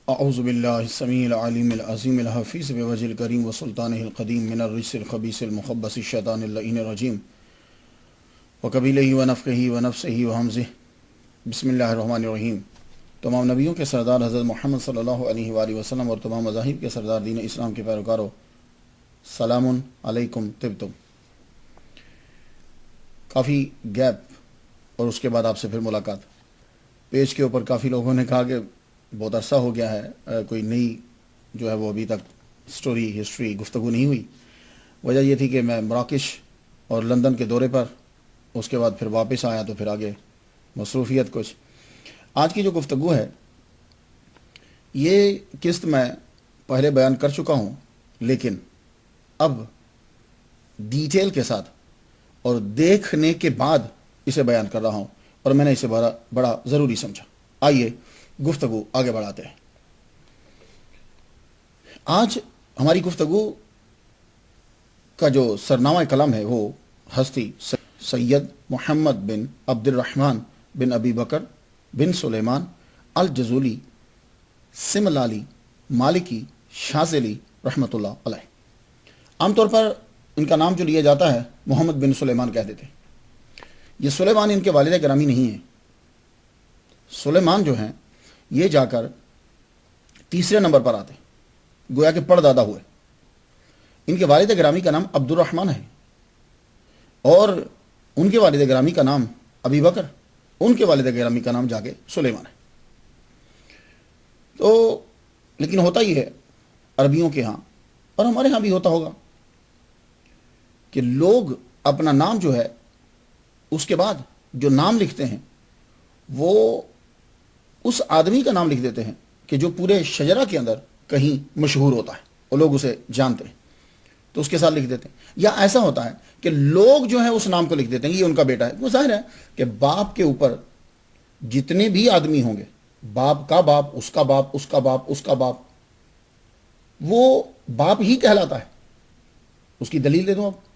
اعوذ باللہ السمیع العلیم العظیم الحفیظ بوجہ الکریم وسلطانہ القدیم من الرجس الخبیث المخبث الشیطان اللعین الرجیم وقبیلہ ونفخہ ونفسہ وہمزہ بسم اللہ الرحمن الرحیم۔ تمام نبیوں کے سردار حضرت محمد صلی اللہ علیہ وآلہ وسلم اور تمام مذاہب کے سردار دین اسلام کے پیروکاروں، سلام علیکم طبتم۔ کافی گیپ اور اس کے بعد آپ سے پھر ملاقات۔ پیج کے اوپر کافی لوگوں نے کہا کہ بہت عرصہ ہو گیا ہے، کوئی نئی جو ہے وہ ابھی تک سٹوری ہسٹری گفتگو نہیں ہوئی۔ وجہ یہ تھی کہ میں مراکش اور لندن کے دورے پر، اس کے بعد پھر واپس آیا تو پھر آگے مصروفیت کچھ۔ آج کی جو گفتگو ہے یہ قسط میں پہلے بیان کر چکا ہوں، لیکن اب ڈیٹیل کے ساتھ اور دیکھنے کے بعد اسے بیان کر رہا ہوں، اور میں نے اسے بڑا ضروری سمجھا۔ آئیے گفتگو آگے بڑھاتے ہیں۔ آج ہماری گفتگو کا جو سرنامہ کلام ہے وہ ہستی سید محمد بن عبد الرحمن بن ابی بکر بن سلیمان الجزولی سملالی مالکی شاذلی رحمۃ اللہ علیہ۔ عام طور پر ان کا نام جو لیا جاتا ہے محمد بن سلیمان کہہ دیتے ہیں۔ یہ سلیمان ان کے والد گرامی نہیں ہیں۔ سلیمان جو ہیں یہ جا کر تیسرے نمبر پر آتے ہیں، گویا کہ پردادا ہوئے۔ ان کے والد گرامی کا نام عبد الرحمن ہے، اور ان کے والد گرامی کا نام ابی بکر، ان کے والد گرامی کا نام جا کے سلیمان ہے۔ تو لیکن ہوتا ہی ہے عربیوں کے ہاں، اور ہمارے ہاں بھی ہوتا ہوگا، کہ لوگ اپنا نام جو ہے اس کے بعد جو نام لکھتے ہیں وہ اس آدمی کا نام لکھ دیتے ہیں کہ جو پورے شجرہ کے اندر کہیں مشہور ہوتا ہے اور لوگ اسے جانتے ہیں، تو اس کے ساتھ لکھ دیتے ہیں۔ یا ایسا ہوتا ہے کہ لوگ جو ہیں اس نام کو لکھ دیتے ہیں، یہ ان کا بیٹا ہے۔ وہ ظاہر ہے کہ باپ کے اوپر جتنے بھی آدمی ہوں گے، باپ کا باپ، اس کا باپ، اس کا باپ، اس کا باپ، وہ باپ ہی کہلاتا ہے۔ اس کی دلیل دے دوں اب۔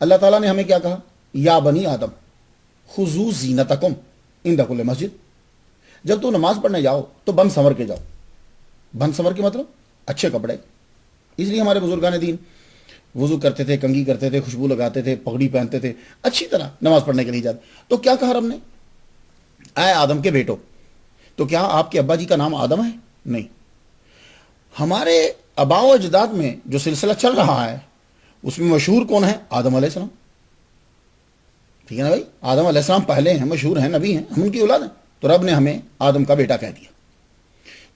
اللہ تعالیٰ نے ہمیں کیا کہا؟ یا بنی آدم خذوا زینتکم عند کل مسجد۔ جب تو نماز پڑھنے جاؤ تو بن سنور کے جاؤ۔ بن سنور کے مطلب اچھے کپڑے۔ اس لیے ہمارے بزرگان دین وضو کرتے تھے، کنگھی کرتے تھے، خوشبو لگاتے تھے، پگڑی پہنتے تھے، اچھی طرح نماز پڑھنے کے لیے جاتے۔ تو کیا کہا رب نے؟ اے آدم کے بیٹو۔ تو کیا آپ کے ابا جی کا نام آدم ہے؟ نہیں۔ ہمارے آباء و اجداد میں جو سلسلہ چل رہا ہے اس میں مشہور کون ہے؟ آدم علیہ السلام۔ ٹھیک ہے نا بھائی؟ آدم علیہ السلام پہلے ہیں، مشہور ہیں، نبی ہیں، ہم ان کی اولاد ہیں، تو رب نے ہمیں آدم کا بیٹا کہہ دیا۔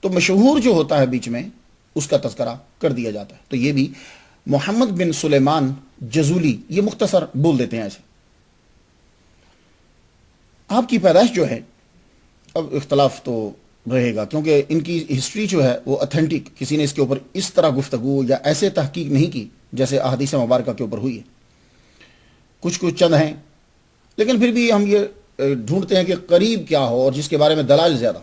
تو مشہور جو ہوتا ہے بیچ میں اس کا تذکرہ کر دیا جاتا ہے۔ تو یہ بھی محمد بن سلیمان جزولی، یہ مختصر بول دیتے ہیں ایسے۔ آپ کی پیدائش جو ہے، اب اختلاف تو رہے گا کیونکہ ان کی ہسٹری جو ہے وہ اتھینٹک، کسی نے اس کے اوپر اس طرح گفتگو یا ایسے تحقیق نہیں کی جیسے احادیث مبارکہ کے اوپر ہوئی ہے۔ کچھ چند ہیں، لیکن پھر بھی ہم یہ ڈھونڈتے ہیں کہ قریب کیا ہو اور جس کے بارے میں دلائل زیادہ۔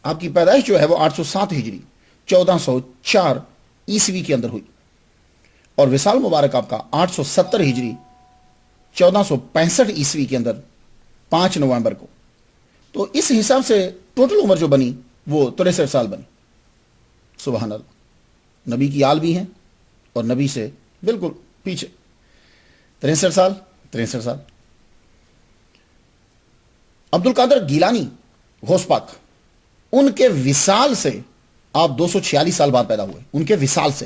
آپ کی پیدائش جو ہے وہ 807 ہجری 1404 عیسوی کے اندر ہوئی، اور وصال مبارک آپ کا 870 ہجری 1465 عیسوی کے اندر 5 نومبر کو۔ تو اس حساب سے ٹوٹل عمر جو بنی وہ 63 سال بنی۔ سبحان اللہ۔ نبی کی آل بھی ہیں اور نبی سے بالکل پیچھے 63 سال 63 سال۔ عبد القادر گیلانی غوث پاک، ان کے وصال سے آپ 246 سال بعد پیدا ہوئے۔ ان کے وصال سے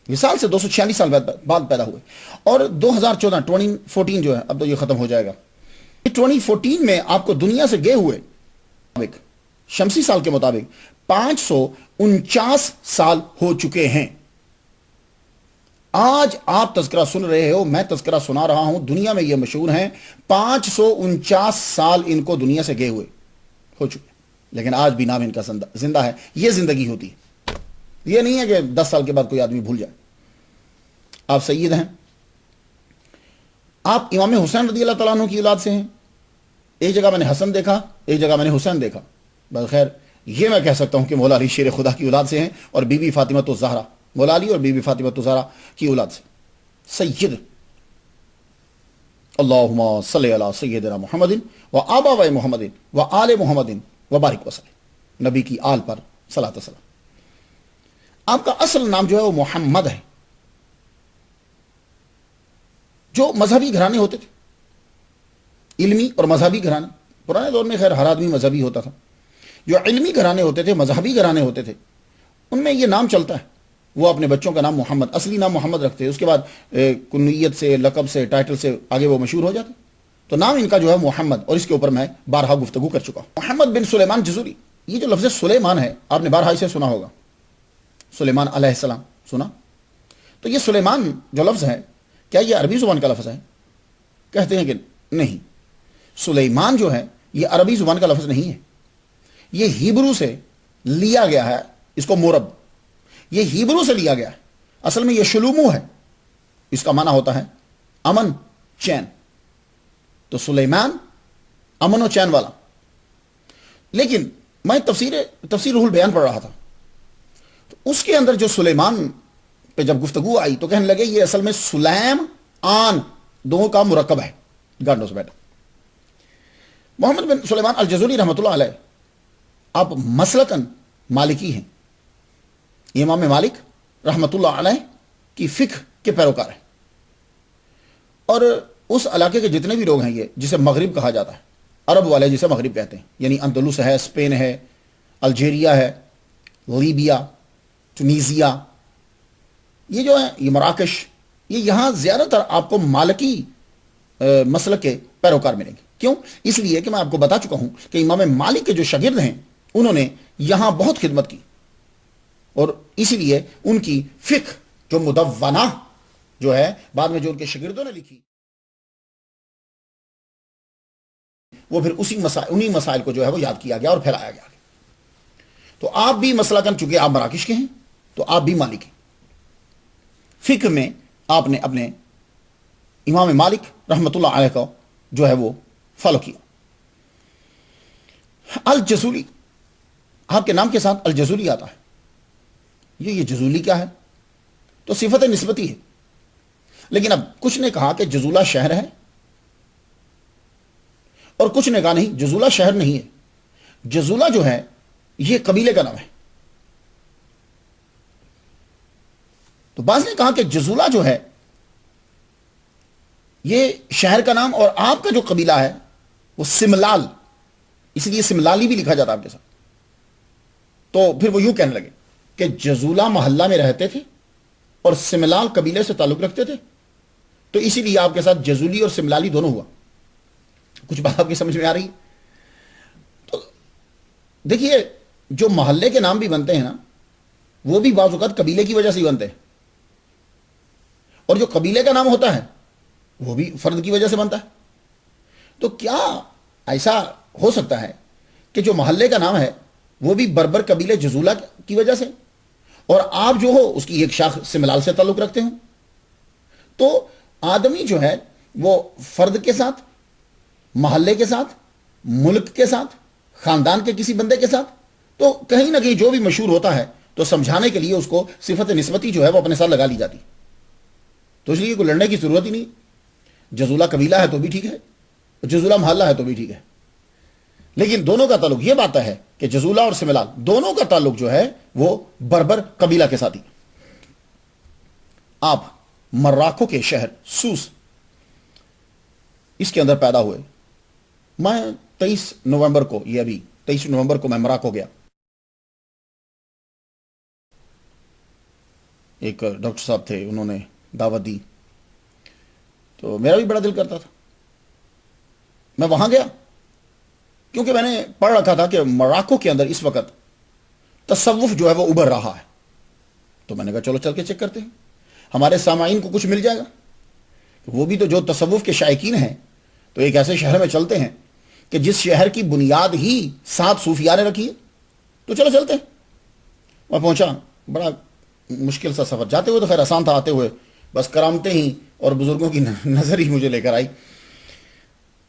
246 سال بعد پیدا ہوئے، اور 2014 جو ہے، اب تو یہ ختم ہو جائے گا، 2014 میں آپ کو دنیا سے گئے ہوئے شمسی سال کے مطابق 549 سال ہو چکے ہیں۔ آج آپ تذکرہ سن رہے ہو، میں تذکرہ سنا رہا ہوں، دنیا میں یہ مشہور ہیں، 549 سال ان کو دنیا سے گئے ہوئے ہو چکے، لیکن آج بھی نام ان کا زندہ ہے۔ یہ زندگی ہوتی ہے، یہ نہیں ہے کہ 10 سال کے بعد کوئی آدمی بھول جائے۔ آپ سید ہیں، آپ امام حسین رضی اللہ تعالیٰ عنہ کی اولاد سے ہیں۔ ایک جگہ میں نے حسن دیکھا، ایک جگہ میں نے حسین دیکھا، بس خیر یہ میں کہہ سکتا ہوں کہ مولا علی شیر خدا کی اولاد سے ہیں، اور بی بی فاطمہ الزہرا، مولا علی اور بی بی فاطمہ الزہرا کی اولاد سے سید۔ اللہم صلی علی سیدنا محمد و آباء محمد و آل محمد و بارک وسلم۔ نبی کی آل پر صلاۃ و سلام۔ آپ کا اصل نام جو ہے وہ محمد ہے۔ جو مذہبی گھرانے ہوتے تھے، علمی اور مذہبی گھرانے، پرانے دور میں خیر ہر آدمی مذہبی ہوتا تھا، جو علمی گھرانے ہوتے تھے، مذہبی گھرانے ہوتے تھے، ان میں یہ نام چلتا ہے، وہ اپنے بچوں کا نام محمد، اصلی نام محمد رکھتے ہیں، اس کے بعد کنیت سے، لقب سے، ٹائٹل سے آگے وہ مشہور ہو جاتے۔ تو نام ان کا جو ہے محمد، اور اس کے اوپر میں بارہا گفتگو کر چکا ہوں۔ محمد بن سلیمان جزوری، یہ جو لفظ سلیمان ہے آپ نے بارہا اسے سنا ہوگا، سلیمان علیہ السلام سنا؟ تو یہ سلیمان جو لفظ ہے، کیا یہ عربی زبان کا لفظ ہے؟ کہتے ہیں کہ نہیں، سلیمان جو ہے یہ عربی زبان کا لفظ نہیں ہے، یہ ہیبرو سے لیا گیا ہے، اس کو مورب، یہ ہیبرو سے لیا گیا ہے، اصل میں یہ شلومو ہے، اس کا معنی ہوتا ہے امن، چین، تو سلیمان امن و چین والا۔ لیکن میں تفسیر روح البیان پڑھ رہا تھا، تو اس کے اندر جو سلیمان پہ جب گفتگو آئی تو کہنے لگے یہ اصل میں سلیم آن دونوں کا مرکب ہے، گاڈ نوز بیٹر۔ محمد بن سلیمان الجزوری رحمۃ اللہ علیہ، آپ مسلکن مالکی ہیں، امام مالک رحمۃ اللہ علیہ کی فقہ کے پیروکار ہیں، اور اس علاقے کے جتنے بھی لوگ ہیں، یہ جسے مغرب کہا جاتا ہے، عرب والے جسے مغرب کہتے ہیں، یعنی اندلس ہے، اسپین ہے، الجیریا ہے، لیبیا، ٹونیزیا، یہ جو ہے، یہ مراکش، یہ یہاں زیادہ تر آپ کو مالکی مسلک کے پیروکار ملیں گے۔ کیوں؟ اس لیے کہ میں آپ کو بتا چکا ہوں کہ امام مالک کے جو شاگرد ہیں انہوں نے یہاں بہت خدمت کی، اور اسی لیے ان کی فقہ جو مدونہ جو ہے بعد میں جو ان کے شاگردوں نے لکھی، وہ پھر انہی مسائل کو جو ہے وہ یاد کیا گیا اور پھیلایا گیا۔ تو آپ بھی مسلکن، چونکہ آپ مراکش کے ہیں تو آپ بھی مالکی، فقہ میں آپ نے اپنے امام مالک رحمۃ اللہ علیہ کو جو ہے وہ فالو کیا۔ الجزولی، آپ کے نام کے ساتھ الجزولی آتا ہے، یہ جزولی کیا ہے؟ تو صفت نسبتی ہے، لیکن اب کچھ نے کہا کہ جزولہ شہر ہے، اور کچھ نے کہا نہیں، جزولہ شہر نہیں ہے، جزولہ جو ہے یہ قبیلے کا نام ہے۔ تو بعض نے کہا کہ جزولہ جو ہے یہ شہر کا نام، اور آپ کا جو قبیلہ ہے وہ سملال، اس لیے سملالی بھی لکھا جاتا ہے آپ کے ساتھ۔ تو پھر وہ یوں کہنے لگے کہ جزولہ محلہ میں رہتے تھے اور سملال قبیلے سے تعلق رکھتے تھے، تو اسی لیے آپ کے ساتھ جزولی اور سملالی دونوں ہوا۔ کچھ بات آپ کی سمجھ میں آ رہی ہے؟ تو دیکھیے، جو محلے کے نام بھی بنتے ہیں نا، وہ بھی بعض اوقات قبیلے کی وجہ سے ہی بنتے ہیں، اور جو قبیلے کا نام ہوتا ہے وہ بھی فرد کی وجہ سے بنتا ہے۔ تو کیا ایسا ہو سکتا ہے کہ جو محلے کا نام ہے وہ بھی بربر قبیلے جزولہ کی وجہ سے، اور آپ جو ہو اس کی ایک شاخ سملال سے تعلق رکھتے ہوں؟ تو آدمی جو ہے وہ فرد کے ساتھ، محلے کے ساتھ، ملک کے ساتھ، خاندان کے کسی بندے کے ساتھ، تو کہیں نہ کہیں جو بھی مشہور ہوتا ہے تو سمجھانے کے لیے اس کو صفت نسبتی جو ہے وہ اپنے ساتھ لگا لی جاتی، تو اس لیے کوئی لڑنے کی ضرورت ہی نہیں۔ جزولہ قبیلہ ہے تو بھی ٹھیک ہے، جزولہ محلہ ہے تو بھی ٹھیک ہے، لیکن دونوں کا تعلق، یہ بات ہے کہ جزولہ اور سملال دونوں کا تعلق جو ہے وہ بربر قبیلہ کے ساتھ ہی۔ آپ مراکو کے شہر سوس اس کے اندر پیدا ہوئے۔ میں 23 نومبر کو، یہ ابھی 23 نومبر کو میں مراکو گیا، ایک ڈاکٹر صاحب تھے، انہوں نے دعوت دی، تو میرا بھی بڑا دل کرتا تھا، میں وہاں گیا، کیونکہ میں نے پڑھ رکھا تھا کہ مراکو کے اندر اس وقت تصوف جو ہے وہ ابھر رہا ہے، تو میں نے کہا چلو چل کے چیک کرتے ہیں، ہمارے سامعین کو کچھ مل جائے گا، وہ بھی تو جو تصوف کے شائقین ہیں تو ایک ایسے شہر میں چلتے ہیں کہ جس شہر کی بنیاد ہی 7 صوفیاء نے رکھی ہے، تو چلو چلتے ہیں۔ میں پہنچا، بڑا مشکل سا سفر، جاتے ہوئے تو خیر آسان تھا، آتے ہوئے بس کرامتیں ہی اور بزرگوں کی نظر ہی مجھے لے کر آئی۔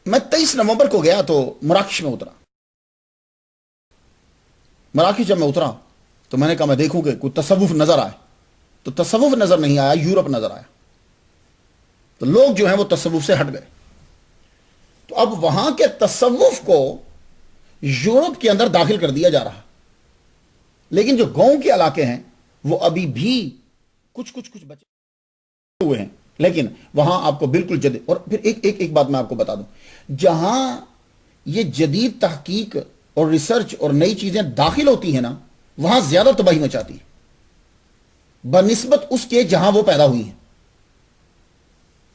میں 23 نومبر کو گیا تو مراکش میں اترا۔ مراکش جب میں اترا تو میں نے کہا میں دیکھوں کہ کوئی تصوف نظر آئے، تو تصوف نظر نہیں آیا، یورپ نظر آیا، تو لوگ جو ہیں وہ تصوف سے ہٹ گئے۔ تو اب وہاں کے تصوف کو یورپ کے اندر داخل کر دیا جا رہا، لیکن جو گاؤں کے علاقے ہیں وہ ابھی بھی کچھ بچے ہوئے ہیں، لیکن وہاں آپ کو بالکل جدید. اور پھر ایک بات میں آپ کو بتا دوں، جہاں یہ جدید تحقیق اور ریسرچ اور نئی چیزیں داخل ہوتی ہیں نا، وہاں زیادہ تباہی مچاتی ہے بنسبت اس کے جہاں وہ پیدا ہوئی ہیں.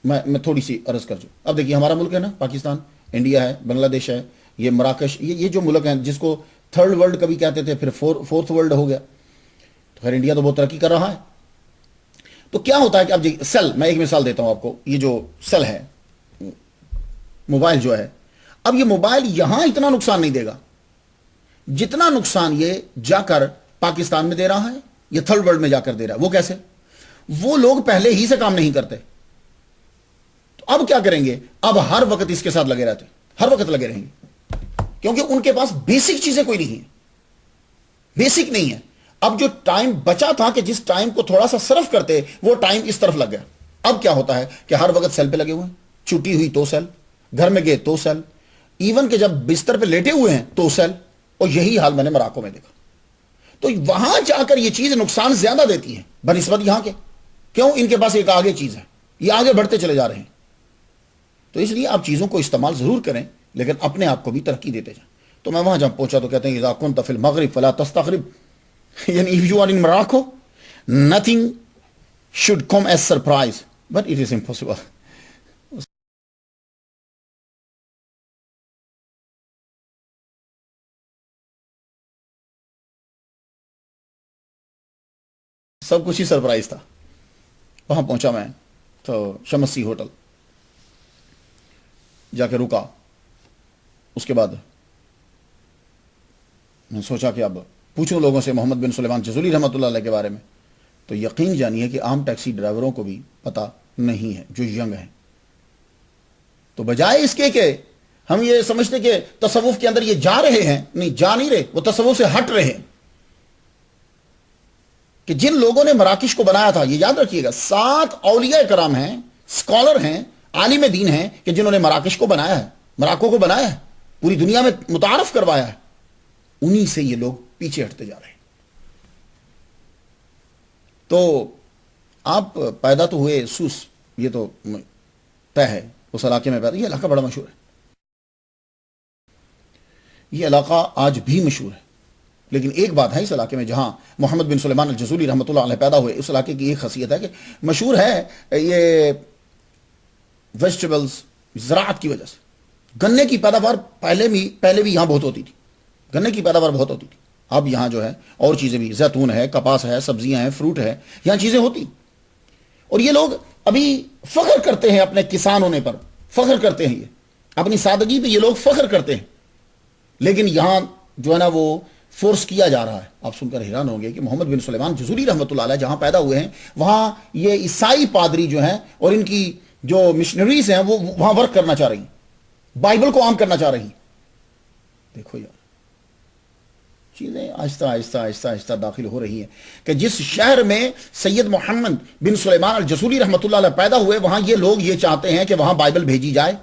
میں تھوڑی سی عرض کر چوں. اب دیکھیے ہمارا ملک ہے نا، پاکستان، انڈیا ہے، بنگلہ دیش ہے، یہ مراکش، یہ جو ملک ہیں جس کو تھرڈ ورلڈ کبھی کہتے تھے، پھر فورتھ ورلڈ ہو گیا. تو خیر انڈیا تو بہت ترقی کر رہا ہے. تو کیا ہوتا ہے کہ اب سیل، میں ایک مثال دیتا ہوں آپ کو. یہ جو سیل ہے، موبائل جو ہے، اب یہ موبائل یہاں اتنا نقصان نہیں دے گا جتنا نقصان یہ جا کر پاکستان میں دے رہا ہے یا تھرڈ ورلڈ میں جا کر دے رہا ہے. وہ کیسے؟ وہ لوگ پہلے ہی سے کام نہیں کرتے، تو اب کیا کریں گے؟ اب ہر وقت اس کے ساتھ لگے رہتے، ہر وقت لگے رہیں گے، کیونکہ ان کے پاس بیسک چیزیں کوئی نہیں ہیں، بیسک نہیں ہے. اب جو ٹائم بچا تھا کہ جس ٹائم کو تھوڑا سا صرف کرتے، وہ ٹائم اس طرف لگ گیا. اب کیا ہوتا ہے کہ ہر وقت سیل پہ لگے ہوئے ہیں، چھٹی ہوئی تو سیل، گھر میں گئے تو سیل، ایون کہ جب بستر پہ لیٹے ہوئے ہیں تو سیل. اور یہی حال میں نے مراکو میں دیکھا. تو وہاں جا کر یہ چیز نقصان زیادہ دیتی ہے بنسبت یہاں کے. کیوں؟ ان کے پاس ایک آگے چیز ہے، یہ آگے بڑھتے چلے جا رہے ہیں. تو اس لیے آپ چیزوں کو استعمال ضرور کریں، لیکن اپنے آپ کو بھی ترقی دیتے جائیں. تو میں وہاں جب پہنچا تو کہتے ہیں اذا كنت في المغرب فلا تستغرب، یعنی if you are in Morocco nothing should come as surprise, but it is impossible. سب کچھ ہی سرپرائز تھا. وہاں پہنچا میں تو شمسی ہوٹل جا کے رکا. اس کے بعد میں سوچا کہ اب پوچھوں لوگوں سے محمد بن سلیمان جزولی رحمۃ اللہ علیہ کے بارے میں. تو یقین جانیے کہ عام ٹیکسی ڈرائیوروں کو بھی پتہ نہیں ہے جو ینگ ہیں. تو بجائے اس کے کہ ہم یہ سمجھتے کہ تصوف کے اندر یہ جا رہے ہیں، نہیں جا نہیں رہے، وہ تصوف سے ہٹ رہے ہیں. کہ جن لوگوں نے مراکش کو بنایا تھا، یہ یاد رکھیے گا، 7 اولیاء کرام ہیں، اسکالر ہیں، عالم دین ہیں کہ جنہوں نے مراکش کو بنایا ہے، مراکو کو بنایا ہے، پوری دنیا میں متعارف کروایا ہے. انہی سے یہ لوگ پیچھے ہٹتے جا رہے ہیں. تو آپ پیدا تو ہوئے سوس، یہ تو طے ہے، اس علاقے میں پیدا. یہ علاقہ بڑا مشہور ہے، یہ علاقہ آج بھی مشہور ہے. لیکن ایک بات ہے اس علاقے میں جہاں محمد بن سلیمان الجزولی رحمۃ اللہ علیہ پیدا ہوئے، اس علاقے کی ایک خاصیت ہے کہ مشہور ہے یہ ویجٹیبلز، زراعت کی وجہ سے. گنے کی پیداوار پہلے بھی یہاں بہت ہوتی تھی، گنے کی پیداوار بہت ہوتی تھی. اب یہاں جو ہے اور چیزیں بھی، زیتون ہے، کپاس ہے، سبزیاں ہیں، فروٹ ہے، یہاں چیزیں ہوتی. اور یہ لوگ ابھی فخر کرتے ہیں اپنے کسان ہونے پر، فخر کرتے ہیں، یہ اپنی سادگی پہ یہ لوگ فخر کرتے ہیں. لیکن یہاں جو ہے نا وہ فورس کیا جا رہا ہے. آپ سن کر حیران ہوں گے کہ محمد بن سلیمان جزولی رحمۃ اللہ علیہ جہاں پیدا ہوئے ہیں، وہاں یہ عیسائی پادری جو ہیں اور ان کی جو مشنریز ہیں وہ وہاں ورک کرنا چاہ رہی ہیں، بائبل کو عام کرنا چاہ رہی ہیں. دیکھو یار، چیزیں آہستہ آہستہ آہستہ آہستہ داخل ہو رہی ہیں کہ جس شہر میں سید محمد بن سلیمان الجزولی رحمۃ اللہ علیہ پیدا ہوئے، وہاں یہ لوگ یہ چاہتے ہیں کہ وہاں بائبل بھیجی جائے،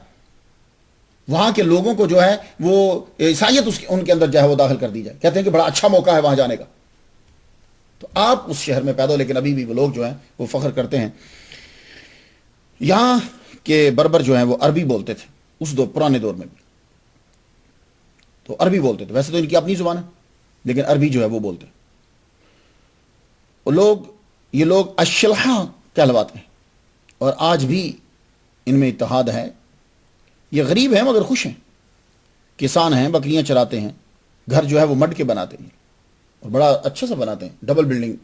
وہاں کے لوگوں کو جو ہے وہ عیسائیت ان کے اندر جو ہے وہ داخل کر دی جائے. کہتے ہیں کہ بڑا اچھا موقع ہے وہاں جانے کا. تو آپ اس شہر میں پیدا ہو، لیکن ابھی بھی وہ لوگ جو ہیں وہ فخر کرتے ہیں. یہاں کے بربر جو ہیں وہ عربی بولتے تھے اس پرانے دور میں بھی، تو عربی بولتے تھے. ویسے تو ان کی اپنی زبان ہے لیکن عربی جو ہے وہ بولتے. یہ لوگ اشلحہ کہلواتے ہیں اور آج بھی ان میں اتحاد ہے. یہ غریب ہیں مگر خوش ہیں، کسان ہیں، بکریاں چراتے ہیں، گھر جو ہے وہ مڈ کے بناتے ہیں اور بڑا اچھا سا بناتے ہیں، ڈبل بلڈنگ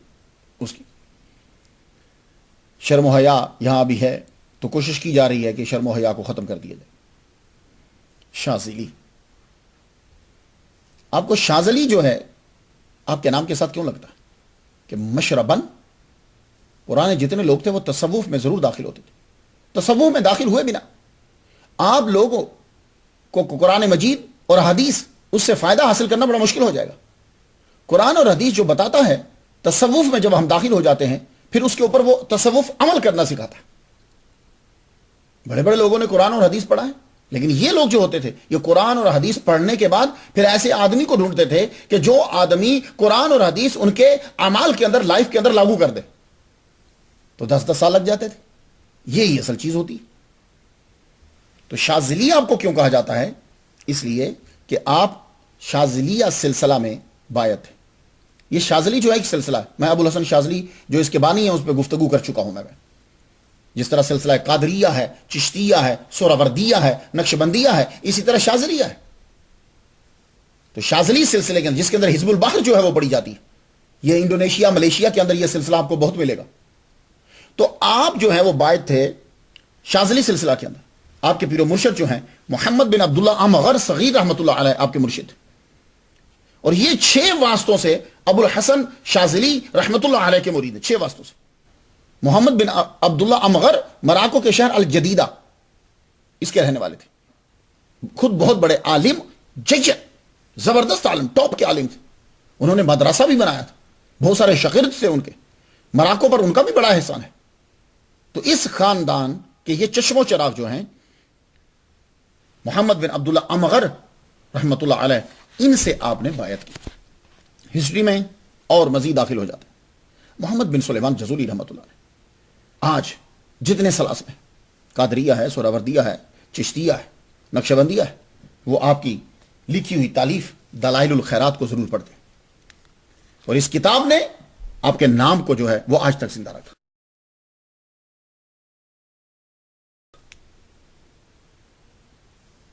اس کی. شرم و حیا یہاں بھی ہے تو کوشش کی جا رہی ہے کہ شرم و حیا کو ختم کر دیا جائے. شاذلی، آپ کو شاذلی جو ہے آپ کے نام کے ساتھ کیوں لگتا ہے؟ کہ مشربن، پرانے جتنے لوگ تھے وہ تصوف میں ضرور داخل ہوتے تھے، تصوف میں داخل ہوئے بنا آپ لوگوں کو قرآن مجید اور حدیث اس سے فائدہ حاصل کرنا بڑا مشکل ہو جائے گا. قرآن اور حدیث جو بتاتا ہے، تصوف میں جب ہم داخل ہو جاتے ہیں پھر اس کے اوپر وہ تصوف عمل کرنا سکھاتا ہے. بڑے بڑے لوگوں نے قرآن اور حدیث پڑھا ہے، لیکن یہ لوگ جو ہوتے تھے یہ قرآن اور حدیث پڑھنے کے بعد پھر ایسے آدمی کو ڈھونڈتے تھے کہ جو آدمی قرآن اور حدیث ان کے اعمال کے اندر، لائف کے اندر لاگو کر دے. تو 10 سال لگ جاتے تھے. یہی اصل چیز ہوتی. تو شاذلیہ آپ کو کیوں کہا جاتا ہے؟ اس لیے کہ آپ شاذلیہ سلسلہ میں بایت ہے. یہ شاذلی جو ہے ایک سلسلہ ہے. میں ابو الحسن شاذلی جو اس کے بانی ہیں اس پہ گفتگو کر چکا ہوں میں. جس طرح سلسلہ قادریہ ہے، چشتیہ ہے، سہروردیہ ہے، نقشبندیہ ہے، اسی طرح شاذلیہ ہے. تو شاذلی سلسلے کے اندر جس کے اندر حزب البحر جو ہے وہ پڑھی جاتی ہے، یہ انڈونیشیا، ملیشیا کے اندر یہ سلسلہ آپ کو بہت ملے گا. تو آپ جو ہے وہ بائت تھے شاذلی سلسلہ کے اندر. آپ کے پیر و مرشد جو ہیں محمد بن عبداللہ امغر صغیر رحمۃ اللہ علیہ آپ کے مرشد. اور یہ 6 واسطوں سے ابو الحسن شاذلی رحمۃ اللہ علیہ کے مرید ہیں. 6 واسطوں سے. محمد بن عبداللہ امغر مراکو کے شہر الجدیدہ اس کے رہنے والے تھے. خود بہت بڑے عالم، جج، زبردست عالم، ٹاپ کے عالم تھے. انہوں نے مدرسہ بھی بنایا تھا. بہت سارے شاگرد تھے ان کے. مراکو پر ان کا بھی بڑا احسان ہے. تو اس خاندان کے یہ چشم و چراغ جو ہیں محمد بن عبداللہ امغر رحمۃ اللہ علیہ، ان سے آپ نے بیعت کی. ہسٹری میں اور مزید داخل ہو جاتے ہیں. محمد بن سلیمان جزوری رحمۃ اللہ علیہ آج جتنے سلاسل ہیں، قادریہ ہے، سہروردیہ ہے، چشتیہ ہے، نقشبندیہ ہے، وہ آپ کی لکھی ہوئی تالیف دلائل الخیرات کو ضرور پڑھتے ہیں. اور اس کتاب نے آپ کے نام کو جو ہے وہ آج تک زندہ رکھا.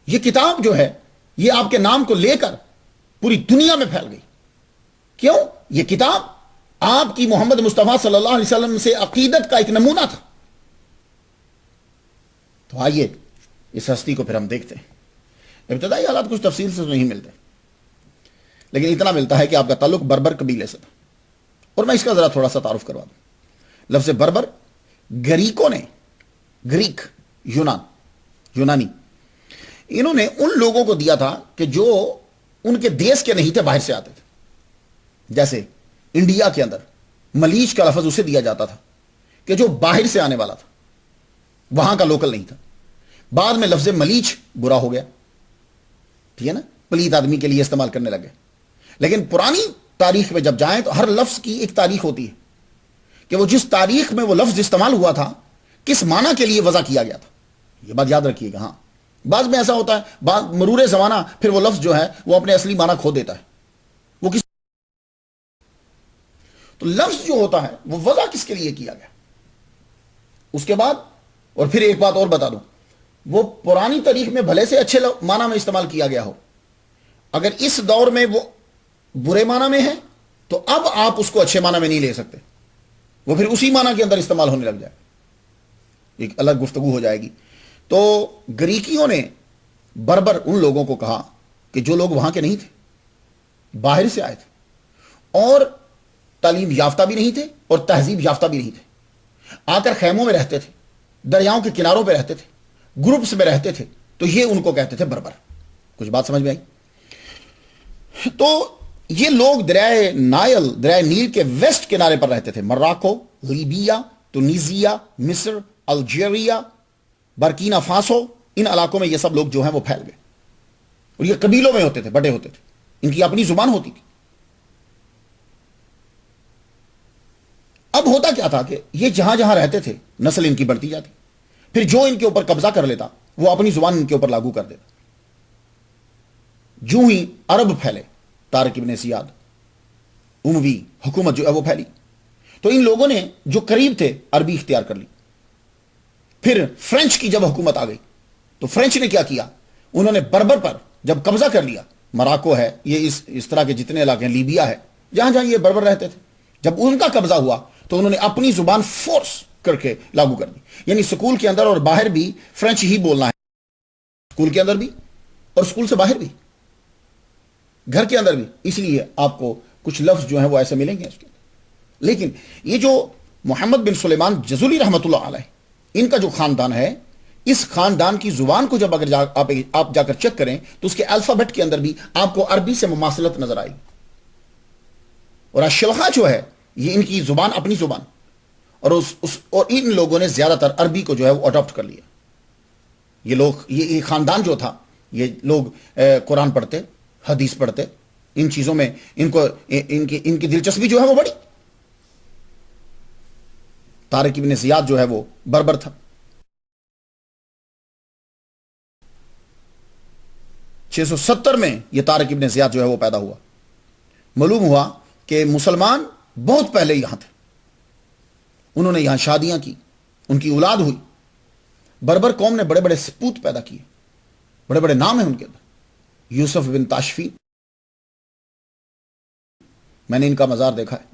یہ کتاب جو ہے یہ آپ کے نام کو لے کر پوری دنیا میں پھیل گئی. کیوں؟ یہ کتاب آپ کی محمد مصطفیٰ صلی اللہ علیہ وسلم سے عقیدت کا ایک نمونہ تھا. تو آئیے اس ہستی کو پھر ہم دیکھتے ہیں. ابتدائی حالات کچھ تفصیل سے نہیں ملتے، لیکن اتنا ملتا ہے کہ آپ کا تعلق بربر قبیلے سے تھا. اور میں اس کا ذرا تھوڑا سا تعارف کروا دوں. لفظ بربر گریکوں نے، گریک، یونانی، انہوں نے ان لوگوں کو دیا تھا کہ جو ان کے دیش کے نہیں تھے، باہر سے آتے تھے. جیسے انڈیا کے اندر ملیچ کا لفظ اسے دیا جاتا تھا کہ جو باہر سے آنے والا تھا، وہاں کا لوکل نہیں تھا. بعد میں لفظ ملیچ برا ہو گیا، ٹھیک ہے نا، پلیت آدمی کے لیے استعمال کرنے لگے. لیکن پرانی تاریخ میں جب جائیں تو ہر لفظ کی ایک تاریخ ہوتی ہے کہ وہ جس تاریخ میں وہ لفظ استعمال ہوا تھا کس معنی کے لیے وضع کیا گیا تھا. یہ بات یاد رکھیے گا. ہاں، بعض میں ایسا ہوتا ہے، بعض مرور زمانہ پھر وہ لفظ جو ہے وہ اپنے اصلی معنی کھو دیتا ہے. وہ کس تو لفظ جو ہوتا ہے وہ وضع کس کے لیے کیا گیا. اس کے بعد اور پھر ایک بات اور بتا دوں، وہ پرانی تاریخ میں بھلے سے اچھے معنی میں استعمال کیا گیا ہو، اگر اس دور میں وہ برے معنی میں ہے تو اب آپ اس کو اچھے معنی میں نہیں لے سکتے. وہ پھر اسی معنی کے اندر استعمال ہونے لگ جائے. ایک الگ گفتگو ہو جائے گی. تو گریکیوں نے بربر ان لوگوں کو کہا کہ جو لوگ وہاں کے نہیں تھے، باہر سے آئے تھے اور تعلیم یافتہ بھی نہیں تھے اور تہذیب یافتہ بھی نہیں تھے، آ کر خیموں میں رہتے تھے، دریاؤں کے کناروں پہ رہتے تھے، گروپس میں رہتے تھے. تو یہ ان کو کہتے تھے بربر. کچھ بات سمجھ میں آئی؟ تو یہ لوگ دریائے نیل کے ویسٹ کنارے پر رہتے تھے. مراکو، لیبیا، تونیزیا، مصر، الجیریا، برکینا فاسو، ان علاقوں میں یہ سب لوگ جو ہیں وہ پھیل گئے. اور یہ قبیلوں میں ہوتے تھے، بڑے ہوتے تھے، ان کی اپنی زبان ہوتی تھی. اب ہوتا کیا تھا کہ یہ جہاں جہاں رہتے تھے نسل ان کی بڑھتی جاتی. پھر جو ان کے اوپر قبضہ کر لیتا وہ اپنی زبان ان کے اوپر لاگو کر دیتا. جو ہی عرب پھیلے، طارق ابن زیاد، اموی حکومت جو ہے وہ پھیلی، تو ان لوگوں نے جو قریب تھے عربی اختیار کر لی. پھر فرینچ کی جب حکومت آ گئی تو فرینچ نے کیا کیا، انہوں نے بربر پر جب قبضہ کر لیا، مراکو ہے، یہ اس طرح کے جتنے علاقے ہیں، لیبیا ہے، جہاں جہاں یہ بربر رہتے تھے، جب ان کا قبضہ ہوا تو انہوں نے اپنی زبان فورس کر کے لاگو کر دی. یعنی سکول کے اندر اور باہر بھی فرینچ ہی بولنا ہے. سکول کے اندر بھی اور سکول سے باہر بھی، گھر کے اندر بھی. اس لیے آپ کو کچھ لفظ جو ہیں وہ ایسے ملیں گے اس کے اندر. لیکن یہ جو محمد بن سلیمان جزولی رحمۃ اللہ علیہ، ان کا جو خاندان ہے، اس خاندان کی زبان کو جب اگر آپ جا کر چیک کریں تو اس کے الفابیٹ کے اندر بھی آپ کو عربی سے مماثلت نظر آئی. اور اشلحہ جو ہے یہ ان کی زبان، اپنی زبان، اور اور ان لوگوں نے زیادہ تر عربی کو جو ہے وہ اڈاپٹ کر لیا. یہ لوگ یہ خاندان جو تھا، یہ لوگ قرآن پڑھتے، حدیث پڑھتے، ان چیزوں میں ان کی دلچسپی جو ہے وہ بڑی. طارق ابن زیاد جو ہے وہ بربر تھا. 670 میں یہ طارق ابن زیاد جو ہے وہ پیدا ہوا. معلوم ہوا کہ مسلمان بہت پہلے یہاں تھے، انہوں نے یہاں شادیاں کی، ان کی اولاد ہوئی. بربر قوم نے بڑے بڑے سپوت پیدا کیے، بڑے بڑے نام ہیں ان کے اندر. یوسف بن تاشفی، میں نے ان کا مزار دیکھا ہے،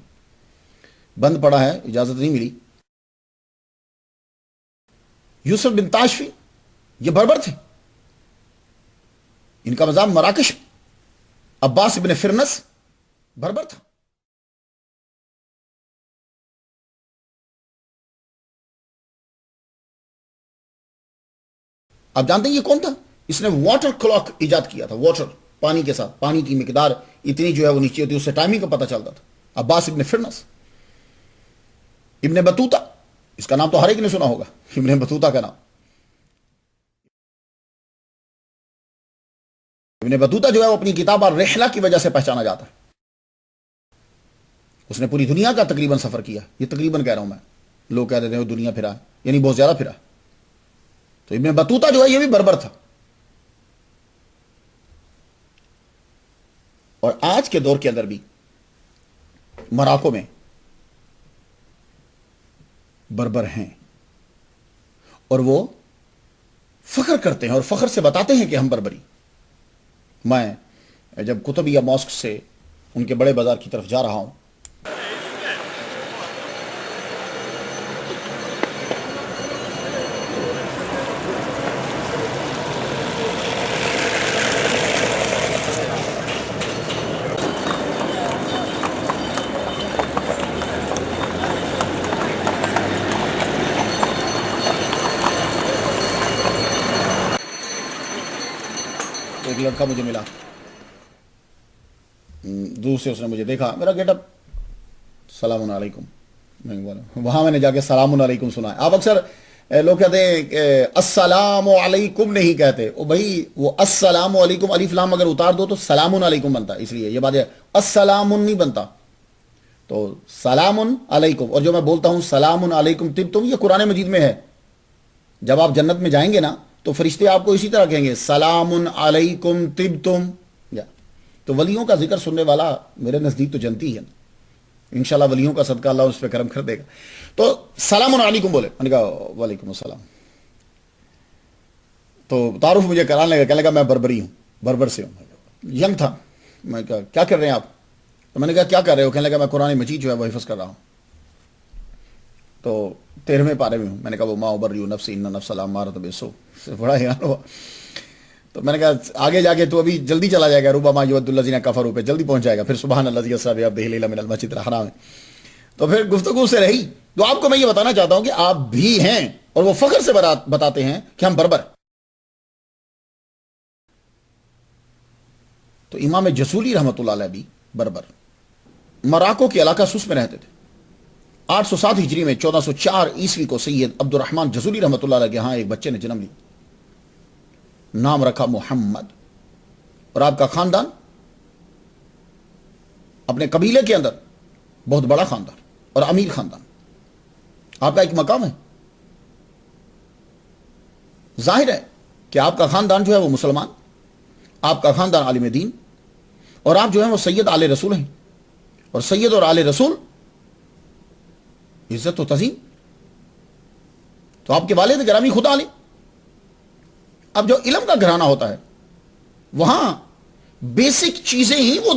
بند پڑا ہے، اجازت نہیں ملی. یوسف بن تاشفی یہ بربر تھے، ان کا مزار مراکش. عباس بن فرنس بربر تھا. آپ جانتے ہیں یہ کون تھا؟ اس نے واٹر کلاک ایجاد کیا تھا. واٹر، پانی کے ساتھ، پانی کی مقدار اتنی جو ہے وہ نیچے ہوتی ہے، اس سے ٹائمنگ کا پتہ چلتا تھا. عباس ابن فرنس. ابن بطوطہ، اس کا نام تو ہر ایک نے سنا ہوگا، ابن بطوطہ کا نام. ابن بطوطہ جو ہے وہ اپنی کتاب الرحلہ کی وجہ سے پہچانا جاتا ہے. اس نے پوری دنیا کا تقریباً سفر کیا. یہ تقریباً کہہ رہا ہوں میں، لوگ کہہ رہے ہیں دنیا پھرا، یعنی بہت زیادہ پھرا. تو ابن بطوطہ جو ہے یہ بھی بربر تھا. اور آج کے دور کے اندر بھی مراکو میں بربر ہیں، اور وہ فخر کرتے ہیں اور فخر سے بتاتے ہیں کہ ہم بربری. میں جب قطبیہ ماسک سے ان کے بڑے بازار کی طرف جا رہا ہوں، ایک لڑکا مجھے ملا، دور سے اس نے مجھے دیکھا، میرا گیٹ اپ، سلام علیکم. وہاں میں نے جا کے سلام علیکم سنا ہے. آپ اکثر لوگ کہتے ہیں کہ السلام علیکم نہیں کہتے. او بھائی، وہ السلام علیکم الف لام اگر اتار دو تو سلام علیکم بنتا، اس لیے یہ بات ہے، السلام نہیں بنتا. تو سلام علیکم. اور جو میں بولتا ہوں سلام علیکم طبتم، یہ قرآن مجید میں ہے. جب آپ جنت میں جائیں گے نا تو فرشتے آپ کو اسی طرح کہیں گے، سلام علیکم طبتم. تو ولیوں کا ذکر سننے والا میرے نزدیک تو جنتی ہے. انشاءاللہ ولیوں کا صدقہ اللہ اس پہ کرم کر دے گا. تو سلام علیکم بولے، میں نے کہا وعلیکم السلام. تو تعارف مجھے کرانے لگا، کہنے لگا میں بربری ہوں، بربر سے ہوں. ینگ تھا. میں کہا کیا کر رہے ہیں آپ؟ تو میں نے کہا کیا کر رہے ہو؟ کہنے لگا میں قرآن مجید جو ہے وہ حفظ کر رہا ہوں. تو 13ویں پارے میں ہوں. میں نے کہا وہ ما ابری نفسی ان نفس لامارۃ بالسوء، بڑا حیران ہوا. تو میں نے کہا آگے جا کے تو ابھی جلدی چلا جائے گا، ربما یود الذین کفروا پہ جلدی پہنچ جائے گا، پھر سبحان الذی اسری بعبدہ لیلا من المسجد الحرام. تو پھر گفتگو سے رہی. تو آپ کو میں یہ بتانا چاہتا ہوں کہ آپ بھی ہیں، اور وہ فخر سے بتاتے ہیں کہ ہم بربر. تو امام جسولی رحمۃ اللہ علیہ بھی بربر، مراکو کے علاقہ سوس میں رہتے تھے. 807 ہجری میں 1404 عیسوی کو سید عبد الرحمن جسولی رحمۃ اللہ علیہ کے ہاں ایک بچے نے جنم لیا، نام رکھا محمد. اور آپ کا خاندان اپنے قبیلے کے اندر بہت بڑا خاندان اور امیر خاندان. آپ کا ایک مقام ہے. ظاہر ہے کہ آپ کا خاندان جو ہے وہ مسلمان، آپ کا خاندان عالم دین، اور آپ جو ہیں وہ سید آل رسول ہیں. اور سید اور آل رسول عزت و تعظیم. تو آپ کے والد گرامی خدا علی. اب جو علم کا گھرانہ ہوتا ہے وہاں بیسک چیزیں ہی وہ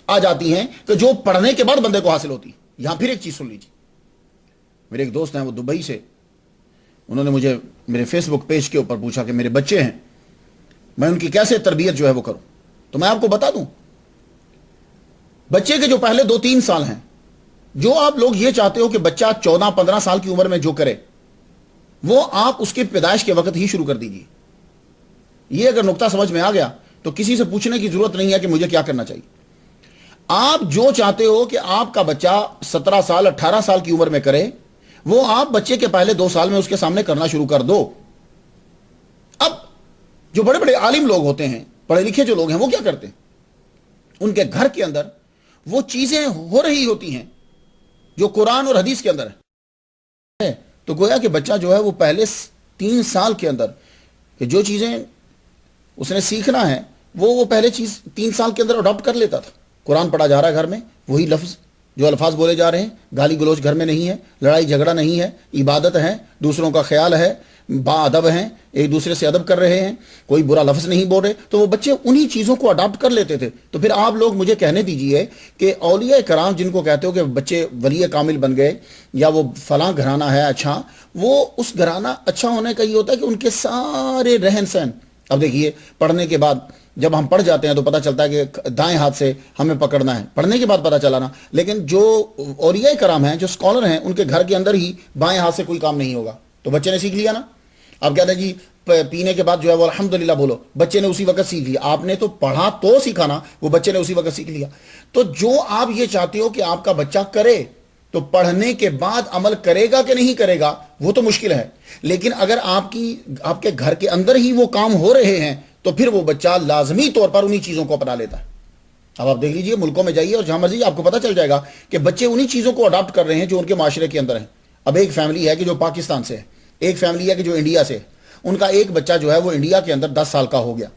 آ جاتی ہیں کہ جو پڑھنے کے بعد بندے کو حاصل ہوتی. یہاں پھر ایک چیز سن لیجیے. میرے ایک دوست ہیں وہ دبئی سے، انہوں نے مجھے میرے فیس بک پیج کے اوپر پوچھا کہ میرے بچے ہیں، میں ان کی کیسے تربیت جو ہے وہ کروں. تو میں آپ کو بتا دوں، بچے کے جو پہلے 2-3 سال ہیں، جو آپ لوگ یہ چاہتے ہو کہ بچہ 14-15 سال کی عمر میں جو کرے وہ آپ اس کے پیدائش کے وقت ہی شروع کر دیجیے. یہ اگر نقطہ سمجھ میں آ گیا تو کسی سے پوچھنے کی ضرورت نہیں ہے کہ مجھے کیا کرنا چاہیے. آپ جو چاہتے ہو کہ آپ کا بچہ 17 سال 18 سال کی عمر میں کرے، وہ آپ بچے کے پہلے 2 سال میں اس کے سامنے کرنا شروع کر دو. اب جو بڑے بڑے عالم لوگ ہوتے ہیں، پڑھے لکھے جو لوگ ہیں، وہ کیا کرتے ہیں؟ ان کے گھر کے اندر وہ چیزیں ہو رہی ہوتی ہیں جو قرآن اور حدیث کے اندر ہے، تو گویا کہ بچہ جو ہے وہ پہلے 3 سال کے اندر کہ جو چیزیں اس نے سیکھنا ہے وہ پہلے چیز 3 سال کے اندر اڈاپٹ کر لیتا تھا۔ قرآن پڑھا جا رہا ہے گھر میں، وہی لفظ جو الفاظ بولے جا رہے ہیں، گالی گلوچ گھر میں نہیں ہے، لڑائی جھگڑا نہیں ہے، عبادت ہے، دوسروں کا خیال ہے، با ادب ہیں، ایک دوسرے سے ادب کر رہے ہیں، کوئی برا لفظ نہیں بول رہے، تو وہ بچے انہی چیزوں کو اڈاپٹ کر لیتے تھے۔ تو پھر آپ لوگ مجھے کہنے دیجئے کہ اولیاء کرام جن کو کہتے ہو کہ بچے ولی کامل بن گئے یا وہ فلاں گھرانہ ہے اچھا، وہ اس گھرانہ اچھا ہونے کا یہ ہوتا ہے کہ ان کے سارے رہن سہن، اب دیکھیے پڑھنے کے بعد جب ہم پڑھ جاتے ہیں تو پتہ چلتا ہے کہ دائیں ہاتھ سے ہمیں پکڑنا ہے، پڑھنے کے بعد پتہ چلا نا، لیکن جو اولیاء کرام ہیں، جو اسکالر ہیں، ان کے گھر کے اندر ہی بائیں ہاتھ سے کوئی کام نہیں ہوگا، تو بچے نے سیکھ لیا نا۔ اب کہتے ہیں جی پینے کے بعد جو ہے وہ الحمدللہ بولو، بچے نے اسی وقت سیکھ لیا، آپ نے تو پڑھا تو سیکھا نا، وہ بچے نے اسی وقت سیکھ لیا۔ تو جو آپ یہ چاہتے ہو کہ آپ کا بچہ کرے، تو پڑھنے کے بعد عمل کرے گا کہ نہیں کرے گا وہ تو مشکل ہے، لیکن اگر آپ کے گھر کے اندر ہی وہ کام ہو رہے ہیں تو پھر وہ بچہ لازمی طور پر انہی چیزوں کو اپنا لیتا ہے۔ اب آپ دیکھ لیجئے ملکوں میں جائیے اور جہاں مرضی آپ کو پتہ چل جائے گا کہ بچے انہی چیزوں کو اڈاپٹ کر رہے ہیں جو ان کے معاشرے کے اندر ہیں۔ اب ایک فیملی ہے کہ جو پاکستان سے ہے، ایک فیملی ہے کہ جو انڈیا سے ہے، ان کا ایک بچہ جو ہے وہ انڈیا کے اندر 10 سال کا ہو گیا،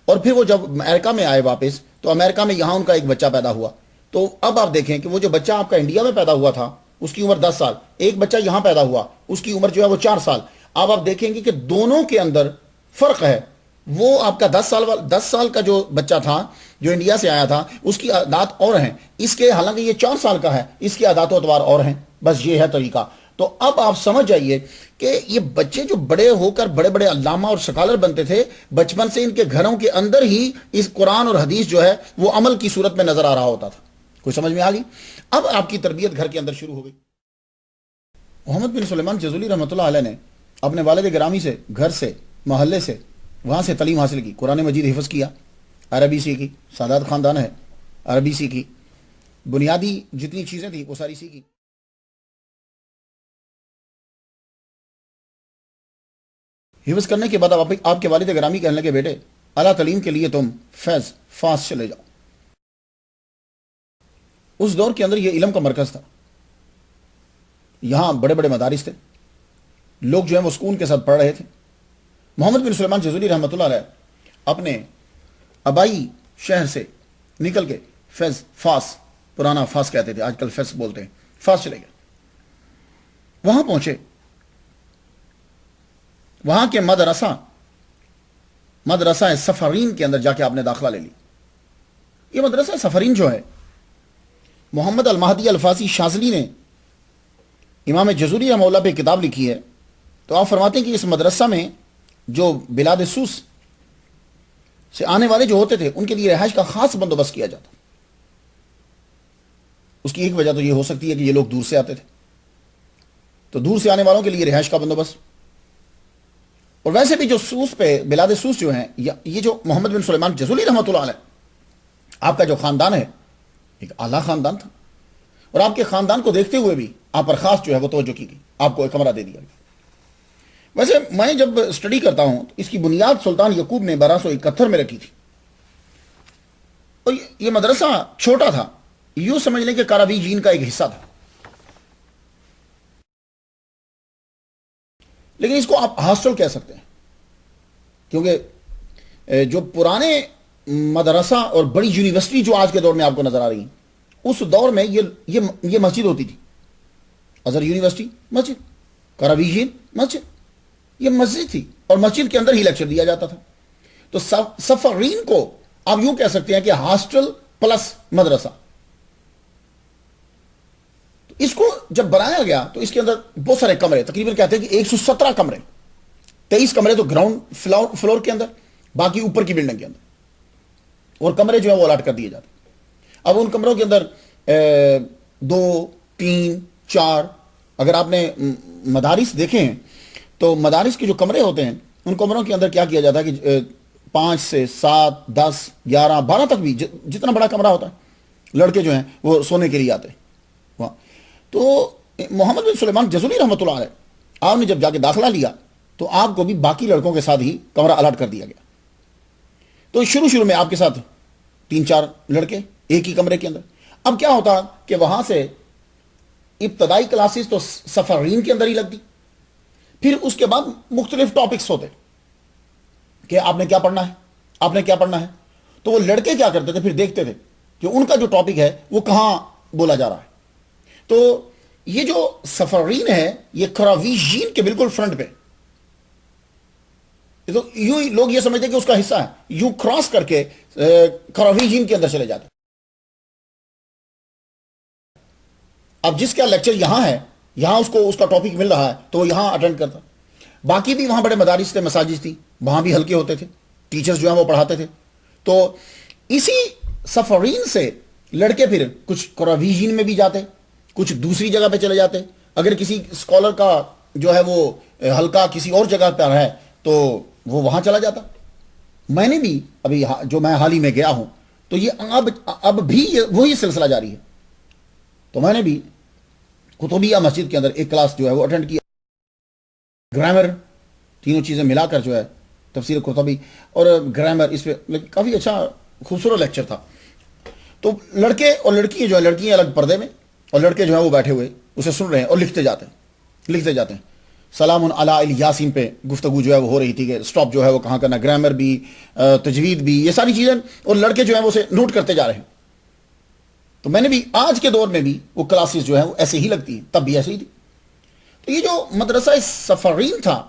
اور پھر وہ جب امریکہ میں آئے واپس تو امریکہ میں یہاں ان کا ایک بچہ پیدا ہوا۔ تو اب آپ دیکھیں کہ وہ جو بچہ آپ کا انڈیا میں پیدا ہوا تھا اس کی عمر 10 سال، ایک بچہ یہاں پیدا ہوا اس کی عمر جو ہے وہ 4 سال۔ اب آپ دیکھیں گے کہ دونوں کے اندر فرق ہے۔ وہ آپ کا 10 سال کا جو بچہ تھا جو انڈیا سے آیا تھا اس کی عادات اور ہیں، اس کے حالانکہ یہ 4 سال کا ہے، اس کی عادات و اطوار اور ہیں، بس یہ ہے طریقہ۔ تو اب آپ سمجھ جائیے کہ یہ بچے جو بڑے ہو کر بڑے بڑے علامہ اور سکالر بنتے تھے، بچپن سے ان کے گھروں کے اندر ہی اس قرآن اور حدیث جو ہے وہ عمل کی صورت میں نظر آ رہا ہوتا تھا۔ کوئی سمجھ میں آ گئی؟ اب آپ کی تربیت گھر کے اندر شروع ہو گئی۔ محمد بن سلیمان جزولی رحمۃ اللہ علیہ نے اپنے والد گرامی سے، گھر سے، محلے سے، وہاں سے تعلیم حاصل کی، قرآن مجید حفظ کیا، عربی سیکھی، سادات خاندان ہے، عربی سیکھی، بنیادی جتنی چیزیں تھیں وہ ساری سیکھی۔ حفظ کرنے کے بعد آپ کے والد گرامی کہنے لگے بیٹے اعلیٰ تعلیم کے لیے تم فیض فاس چلے جاؤ۔ اس دور کے اندر یہ علم کا مرکز تھا، یہاں بڑے بڑے مدارس تھے، لوگ جو ہیں وہ سکون کے ساتھ پڑھ رہے تھے۔ محمد بن سلیمان جزولی رحمۃ اللہ علیہ اپنے آبائی شہر سے نکل کے فیض فاس، پرانا فاس کہتے تھے، آج کل فیض بولتے ہیں، فاس چلے گئے۔ وہاں پہنچے، وہاں کے مدرسہ سفرین کے اندر جا کے آپ نے داخلہ لے لی۔ یہ مدرسہ سفرین جو ہے، محمد المہدی الفاسی شاذلی نے امام جزوری رحمہ اللہ پہ کتاب لکھی ہے، تو آپ فرماتے ہیں کہ اس مدرسہ میں جو بلاد سوس سے آنے والے جو ہوتے تھے ان کے لیے رہائش کا خاص بندوبست کیا جاتا۔ اس کی ایک وجہ تو یہ ہو سکتی ہے کہ یہ لوگ دور سے آتے تھے، تو دور سے آنے والوں کے لیے رہائش کا بندوبست۔ اور ویسے بھی جو سوس پہ، بلاد سوس جو ہیں، یہ جو محمد بن سلیمان جزولی رحمۃ اللہ علیہ آپ کا جو خاندان ہے ایک اعلیٰ خاندان تھا، اور آپ کے خاندان کو دیکھتے ہوئے بھی آپ پر خاص جو ہے وہ توجہ کی گئی، آپ کو ایک کمرہ دے دیا گیا۔ ویسے میں جب اسٹڈی کرتا ہوں تو اس کی بنیاد سلطان یعقوب نے 1271 میں رکھی تھی، اور یہ مدرسہ چھوٹا تھا، یوں سمجھ لیں کہ کاراویجین کا ایک حصہ تھا، لیکن اس کو آپ ہاسٹل کہہ سکتے ہیں، کیونکہ جو پرانے مدرسہ اور بڑی یونیورسٹی جو آج کے دور میں آپ کو نظر آ رہی ہیں، اس دور میں یہ مسجد ہوتی تھی۔ ازہر یونیورسٹی مسجد، کاراویجین مسجد، یہ مسجد تھی، اور مسجد کے اندر ہی لیکچر دیا جاتا تھا۔ تو سفرین کو آپ یوں کہہ سکتے ہیں کہ ہاسٹل پلس مدرسہ۔ اس کو جب بنایا گیا تو اس کے اندر بہت سارے کمرے، تقریباً کہتے ہیں کہ 117 کمرے، 23 کمرے تو گراؤنڈ فلور کے اندر، باقی اوپر کی بلڈنگ کے اندر، اور کمرے جو ہیں وہ الاٹ کر دیے جاتے۔ اب ان کمروں کے اندر 2 3 4، اگر آپ نے مدارس دیکھے ہیں تو مدارس کے جو کمرے ہوتے ہیں ان کمروں کے اندر کیا کیا جاتا ہے کہ 5 سے 7 10 11 12 تک بھی جتنا بڑا کمرہ ہوتا ہے، لڑکے جو ہیں وہ سونے کے لیے آتے ہیں وہاں۔ تو محمد بن سلیمان جزولی رحمۃ اللہ علیہ آپ نے جب جا کے داخلہ لیا تو آپ کو بھی باقی لڑکوں کے ساتھ ہی کمرہ الاٹ کر دیا گیا، تو شروع میں آپ کے ساتھ 3-4 لڑکے ایک ہی کمرے کے اندر. اب کیا ہوتا کہ وہاں سے ابتدائی کلاسز تو سفرین کے اندر ہی لگتی, پھر اس کے بعد مختلف ٹاپکس ہوتے کہ آپ نے کیا پڑھنا ہے, آپ نے کیا پڑھنا ہے. تو وہ لڑکے کیا کرتے تھے, پھر دیکھتے تھے کہ ان کا جو ٹاپک ہے وہ کہاں بولا جا رہا ہے. تو یہ جو سفرین ہے یہ خراویجین کے بالکل فرنٹ پہ, تو یوں لوگ یہ سمجھتے کہ اس کا حصہ ہے, یوں کراس کر کے خراویجین کے اندر چلے جاتے. اب جس کا لیکچر یہاں ہے, یہاں اس کو اس کا ٹاپک مل رہا ہے تو وہ یہاں اٹینڈ کرتا. باقی بھی وہاں بڑے مدارس تھے, مساجد تھی, وہاں بھی ہلکے ہوتے تھے, ٹیچرز جو ہیں وہ پڑھاتے تھے. تو اسی سفرین سے لڑکے پھر کچھ خراویجین میں بھی جاتے, کچھ دوسری جگہ پہ چلے جاتے. اگر کسی اسکالر کا جو ہے وہ حلقہ کسی اور جگہ پر ہے تو وہ وہاں چلا جاتا. میں نے بھی ابھی جو میں حال ہی میں گیا ہوں تو یہ اب بھی وہی سلسلہ جاری ہے. تو میں نے بھی قطبیہ مسجد کے اندر ایک کلاس جو ہے وہ اٹینڈ کیا, گرامر, تینوں چیزیں ملا کر جو ہے تفسیر قرطبی اور گرامر, اس پہ کافی اچھا خوبصورت لیکچر تھا. تو لڑکے اور لڑکیاں جو ہے, لڑکیاں الگ پردے میں اور لڑکے جو ہیں وہ بیٹھے ہوئے اسے سن رہے ہیں اور لکھتے جاتے ہیں. سلام علی الیاسین پہ گفتگو جو ہے وہ ہو رہی تھی کہ سٹاپ جو ہے وہ کہاں کرنا, گرامر بھی, تجوید بھی, یہ ساری چیزیں, اور لڑکے جو ہیں وہ اسے نوٹ کرتے جا رہے ہیں. تو میں نے بھی آج کے دور میں بھی وہ کلاسز جو ہیں وہ ایسے ہی لگتی ہیں, تب بھی ایسے ہی تھی. تو یہ جو مدرسہ سفرین تھا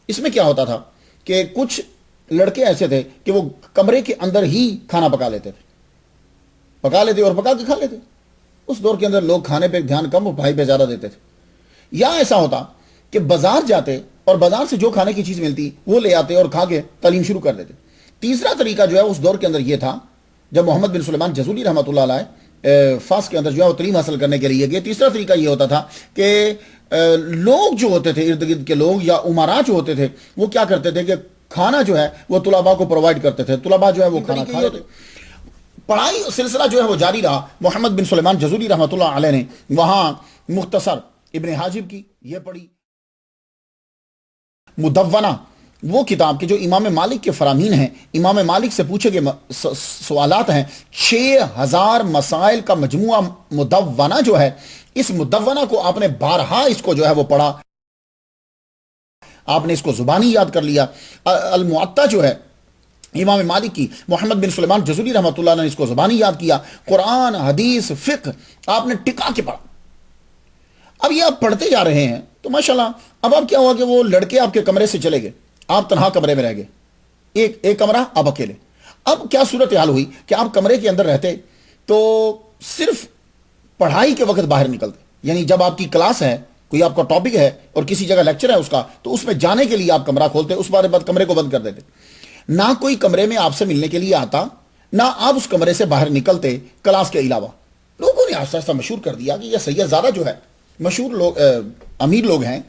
اس میں کیا ہوتا تھا کہ کچھ لڑکے ایسے تھے کہ وہ کمرے کے اندر ہی کھانا پکا لیتے اور پکا کے کھا لیتے. اس دور کے اندر لوگ کھانے پہ دھیان کم اور پڑھائی پہ زیادہ دیتے تھے. یا ایسا ہوتا کہ بازار جاتے اور بازار سے جو کھانے کی چیز ملتی وہ لے آتے اور کھا کے تعلیم شروع کر دیتے. تیسرا طریقہ جو ہے اس دور کے اندر یہ تھا, جب محمد بن سلیمان جزولی رحمۃ اللہ علیہ فاس کے اندر جو ہے وہ تعلیم حاصل کرنے کے لیے گئے, تیسرا طریقہ یہ ہوتا تھا کہ لوگ جو ہوتے تھے ارد گرد کے لوگ یا امراء جو ہوتے تھے وہ کیا کرتے تھے کہ کھانا جو ہے وہ طلباء کو پرووائڈ کرتے تھے, طلباء جو ہے وہ کھانا کھا لیتے. پڑھائی سلسلہ جو ہے وہ جاری رہا. محمد بن سلیمان جزولی رحمۃ اللہ علیہ نے وہاں مختصر ابن حاجب کی یہ پڑھی, مدونہ وہ کتاب کے جو امام مالک کے فرامین ہیں, امام مالک سے پوچھے گئے سوالات ہیں, 6000 مسائل کا مجموعہ مدونہ جو ہے, اس مدونہ کو آپ نے بارہا اس کو جو ہے وہ پڑھا, آپ نے اس کو زبانی یاد کر لیا. المعطا جو ہے امام مالک کی, محمد بن سلیمان جزولی رحمۃ اللہ نے اس کو زبانی یاد کیا. قرآن, حدیث, فقہ آپ نے ٹکا کے پڑھا. اب یہ آپ پڑھتے جا رہے ہیں تو ماشاءاللہ اب آپ کیا ہوا کہ وہ لڑکے آپ کے کمرے سے چلے گئے, آپ تنہا کمرے میں رہ گئے, ایک کمرہ آپ اکیلے. اب کیا صورتحال ہوئی کہ آپ کمرے کے اندر رہتے تو صرف پڑھائی کے وقت باہر نکلتے, یعنی جب آپ کی کلاس ہے, کوئی آپ کا ٹاپک ہے اور کسی جگہ لیکچر ہے اس کا, تو اس میں جانے کے لیے آپ کمرہ کھولتے, اس بارے بعد کمرے کو بند کر دیتے. نہ کوئی کمرے میں آپ سے ملنے کے لیے آتا, نہ آپ اس کمرے سے باہر نکلتے کلاس کے علاوہ. لوگوں نے آہستہ آہستہ مشہور کر دیا کہ یہ سید زادہ جو ہے مشہور لوگ, امیر لوگ ہیں,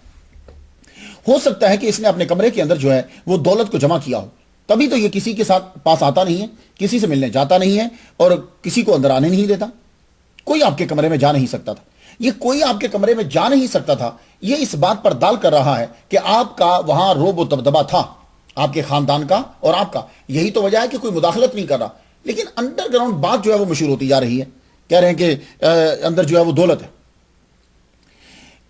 ہو سکتا ہے کہ اس نے اپنے کمرے کے اندر جو ہے وہ دولت کو جمع کیا ہو, تبھی تو یہ کسی کے ساتھ پاس آتا نہیں ہے, کسی سے ملنے جاتا نہیں ہے اور کسی کو اندر آنے نہیں دیتا. کوئی آپ کے کمرے میں جا نہیں سکتا تھا. یہ کوئی آپ کے کمرے میں جا نہیں سکتا تھا, یہ اس بات پر دال کر رہا ہے کہ آپ کا وہاں روب و دبدبہ تھا, آپ کے خاندان کا اور آپ کا. یہی تو وجہ ہے کہ کوئی مداخلت نہیں کر رہا. لیکن انڈر گراؤنڈ بات جو ہے وہ مشہور ہوتی جا رہی ہے, کہہ رہے ہیں کہ اندر جو ہے وہ دولت ہے.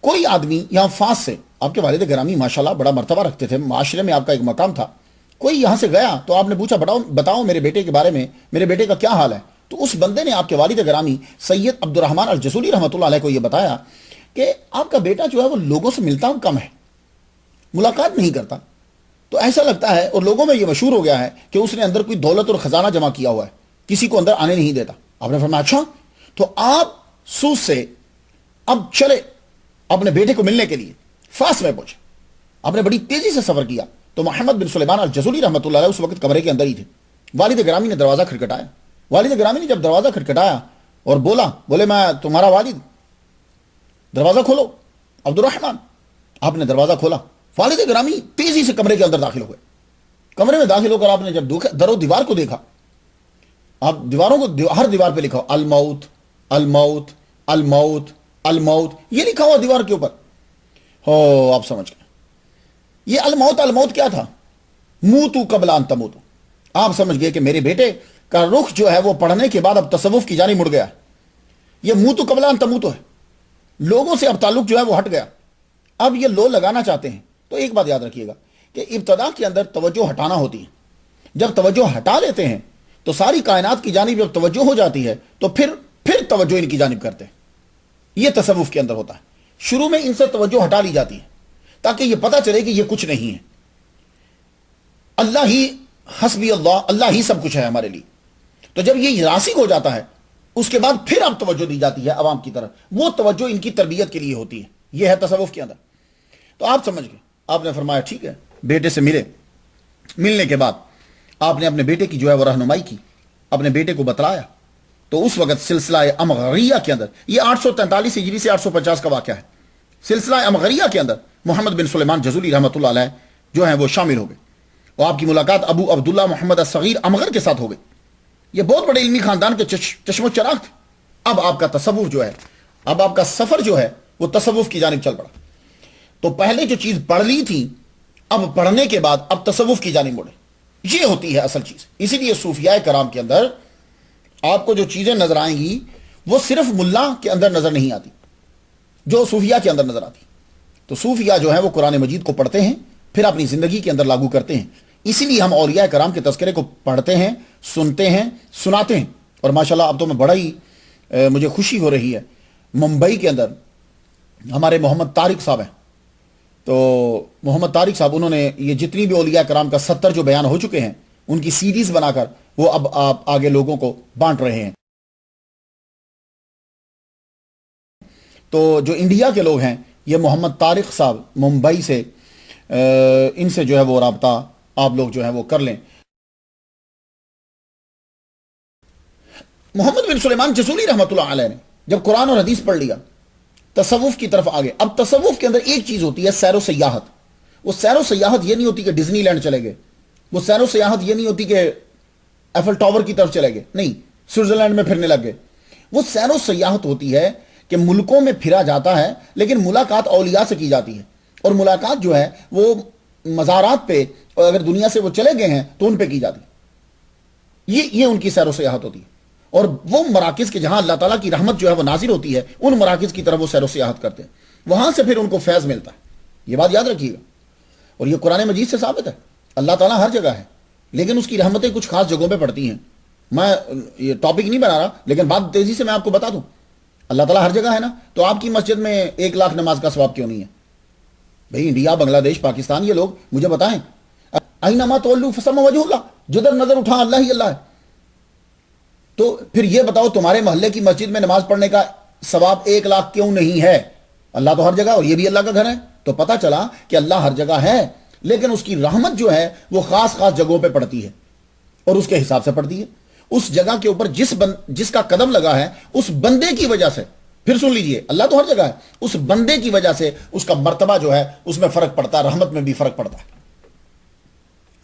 کوئی آدمی یہاں فاس سے, آپ کے والد گرامی ماشاءاللہ بڑا مرتبہ رکھتے تھے, معاشرے میں آپ کا ایک مقام تھا, کوئی یہاں سے گیا تو آپ نے پوچھا بتاؤ میرے بیٹے کے بارے میں, میرے بیٹے کا کیا حال ہے. تو اس بندے نے آپ کے والد گرامی سید عبد الرحمن الجزولی رحمۃ اللہ علیہ کو یہ بتایا کہ آپ کا بیٹا جو ہے وہ لوگوں سے ملتا کم ہے, ملاقات نہیں کرتا. تو ایسا لگتا ہے اور لوگوں میں یہ مشہور ہو گیا ہے کہ اس نے اندر کوئی دولت اور خزانہ جمع کیا ہوا ہے, کسی کو اندر آنے نہیں دیتا. آپ نے فرمایا اچھا, تو آپ سوس سے اب چلے اپنے بیٹے کو ملنے کے لیے فاس میں پہنچے. آپ نے بڑی تیزی سے سفر کیا. تو محمد بن سلیمان الجزولی رحمۃ اللہ علیہ اس وقت کمرے کے اندر ہی تھے. والد گرامی نے دروازہ کھٹکھٹایا. والد گرامی نے جب دروازہ کھٹکھٹایا اور بولے میں تمہارا والد, دروازہ کھولو عبد الرحمن. آپ نے دروازہ کھولا. والد گرامی تیزی سے کمرے کے اندر داخل ہوئے. کمرے میں داخل ہو کر آپ نے جب در و دیوار کو دیکھا, آپ دیواروں کو, ہر دیوار پہ لکھا الموت الموت الموت الموت, یہ لکھا ہوا دیوار کے اوپر. ہو آپ سمجھ گئے یہ الموت الموت کیا تھا, موتو قبل ان تموتو, آپ سمجھ گئے کہ میرے بیٹے کا رخ جو ہے وہ پڑھنے کے بعد اب تصوف کی جانب مڑ گیا. یہ منہ تو قبل ان تموتو ہے, لوگوں سے اب تعلق جو ہے وہ ہٹ گیا. اب یہ لو لگانا چاہتے ہیں. تو ایک بات یاد رکھیے گا کہ ابتدا کے اندر توجہ ہٹانا ہوتی ہے. جب توجہ ہٹا لیتے ہیں تو ساری کائنات کی جانب جب توجہ ہو جاتی ہے تو پھر توجہ ان کی جانب کرتے ہیں. یہ تصوف کے اندر ہوتا ہے. شروع میں ان سے توجہ ہٹا لی جاتی ہے تاکہ یہ پتہ چلے کہ یہ کچھ نہیں ہے, اللہ ہی حسبی اللہ, اللہ ہی سب کچھ ہے ہمارے لیے. تو جب یہ راسخ ہو جاتا ہے اس کے بعد پھر اب توجہ دی جاتی ہے عوام کی طرف. وہ توجہ ان کی تربیت کے لیے ہوتی ہے. یہ ہے تصوف کے اندر. تو آپ سمجھ گئے. آپ نے فرمایا ٹھیک ہے, بیٹے سے ملنے کے بعد آپ نے اپنے بیٹے کی جو ہے وہ رہنمائی کی, اپنے بیٹے کو بتلایا. تو اس وقت سلسلہ امغریہ کے اندر, یہ 843 ہجری سے 850 کا واقعہ ہے, سلسلہ امغریہ کے اندر محمد بن سلیمان جزولی رحمۃ اللہ علیہ جو ہیں وہ شامل ہو گئے, اور آپ کی ملاقات ابو عبداللہ محمد الصغیر امغر کے ساتھ ہو گئی. یہ بہت بڑے علمی خاندان کے چشم و چراغ تھے. اب آپ کا تصوف جو ہے, اب آپ کا سفر جو ہے وہ تصوف کی جانب چل پڑا. تو پہلے جو چیز پڑھ لی تھی, اب پڑھنے کے بعد اب تصوف کی جانب مڑے. یہ ہوتی ہے اصل چیز. اسی لیے صوفیاء کرام کے اندر آپ کو جو چیزیں نظر آئیں گی وہ صرف ملا کے اندر نظر نہیں آتی, جو صوفیاء کے اندر نظر آتی. تو صوفیاء جو ہیں وہ قرآن مجید کو پڑھتے ہیں, پھر اپنی زندگی کے اندر لاگو کرتے ہیں. اسی لیے ہم اولیاء کرام کے تذکرے کو پڑھتے ہیں, سنتے ہیں, سناتے ہیں. اور ماشاءاللہ اب تو میں بڑا ہی مجھے خوشی ہو رہی ہے, ممبئی کے اندر ہمارے محمد طارق صاحب ہیں. تو محمد طارق صاحب انہوں نے یہ جتنی بھی اولیاء کرام کا 70 جو بیان ہو چکے ہیں ان کی سیریز بنا کر وہ اب آپ آگے لوگوں کو بانٹ رہے ہیں. تو جو انڈیا کے لوگ ہیں یہ محمد طارق صاحب ممبئی سے, ان سے جو ہے وہ رابطہ آپ لوگ جو ہے وہ کر لیں. محمد بن سلیمان جزولی رحمۃ اللہ علیہ نے جب قرآن اور حدیث پڑھ لیا, تصوف کی طرف آگے. اب تصوف کے اندر ایک چیز ہوتی ہے سیر و سیاحت. وہ سیر و سیاحت یہ نہیں ہوتی کہ ڈزنی لینڈ چلے گئے, وہ سیر و سیاحت یہ نہیں ہوتی کہ ایفل ٹاور کی طرف چلے گئے, نہیں سوئٹزرلینڈ میں پھرنے لگ گئے. وہ سیر و سیاحت ہوتی ہے کہ ملکوں میں پھرا جاتا ہے لیکن ملاقات اولیاء سے کی جاتی ہے. اور ملاقات جو ہے وہ مزارات پہ, اور اگر دنیا سے وہ چلے گئے ہیں تو ان پہ کی جاتی ہے. یہ ان کی سیر و سیاحت ہوتی ہے. اور وہ مراکز کے جہاں اللہ تعالیٰ کی رحمت جو ہے وہ نازل ہوتی ہے, ان مراکز کی طرف وہ سیر و سیاحت کرتے ہیں, وہاں سے پھر ان کو فیض ملتا ہے. یہ بات یاد رکھیے گا. اور یہ قرآن مجید سے ثابت ہے. اللہ تعالیٰ ہر جگہ ہے لیکن اس کی رحمتیں کچھ خاص جگہوں پہ پڑتی ہیں. میں یہ ٹاپک نہیں بنا رہا لیکن بات تیزی سے میں آپ کو بتا دوں. اللہ تعالیٰ ہر جگہ ہے نا, تو آپ کی مسجد میں 1 لاکھ نماز کا ثواب کیوں نہیں ہے؟ بھئی انڈیا, بنگلہ دیش, پاکستان, یہ لوگ مجھے بتائیں. اینما تولوا فثم وجہ اللہ, جدھر نظر اٹھا اللہ ہی اللہ ہے. تو پھر یہ بتاؤ تمہارے محلے کی مسجد میں نماز پڑھنے کا ثواب 1 لاکھ کیوں نہیں ہے؟ اللہ تو ہر جگہ, اور یہ بھی اللہ کا گھر ہے. تو پتہ چلا کہ اللہ ہر جگہ ہے لیکن اس کی رحمت جو ہے وہ خاص جگہوں پہ پڑتی ہے اور اس کے حساب سے پڑتی ہے. اس جگہ کے اوپر جس کا قدم لگا ہے اس بندے کی وجہ سے, پھر سن لیجئے, اللہ تو ہر جگہ ہے, اس بندے کی وجہ سے اس کا مرتبہ جو ہے اس میں فرق پڑتا ہے, رحمت میں بھی فرق پڑتا ہے.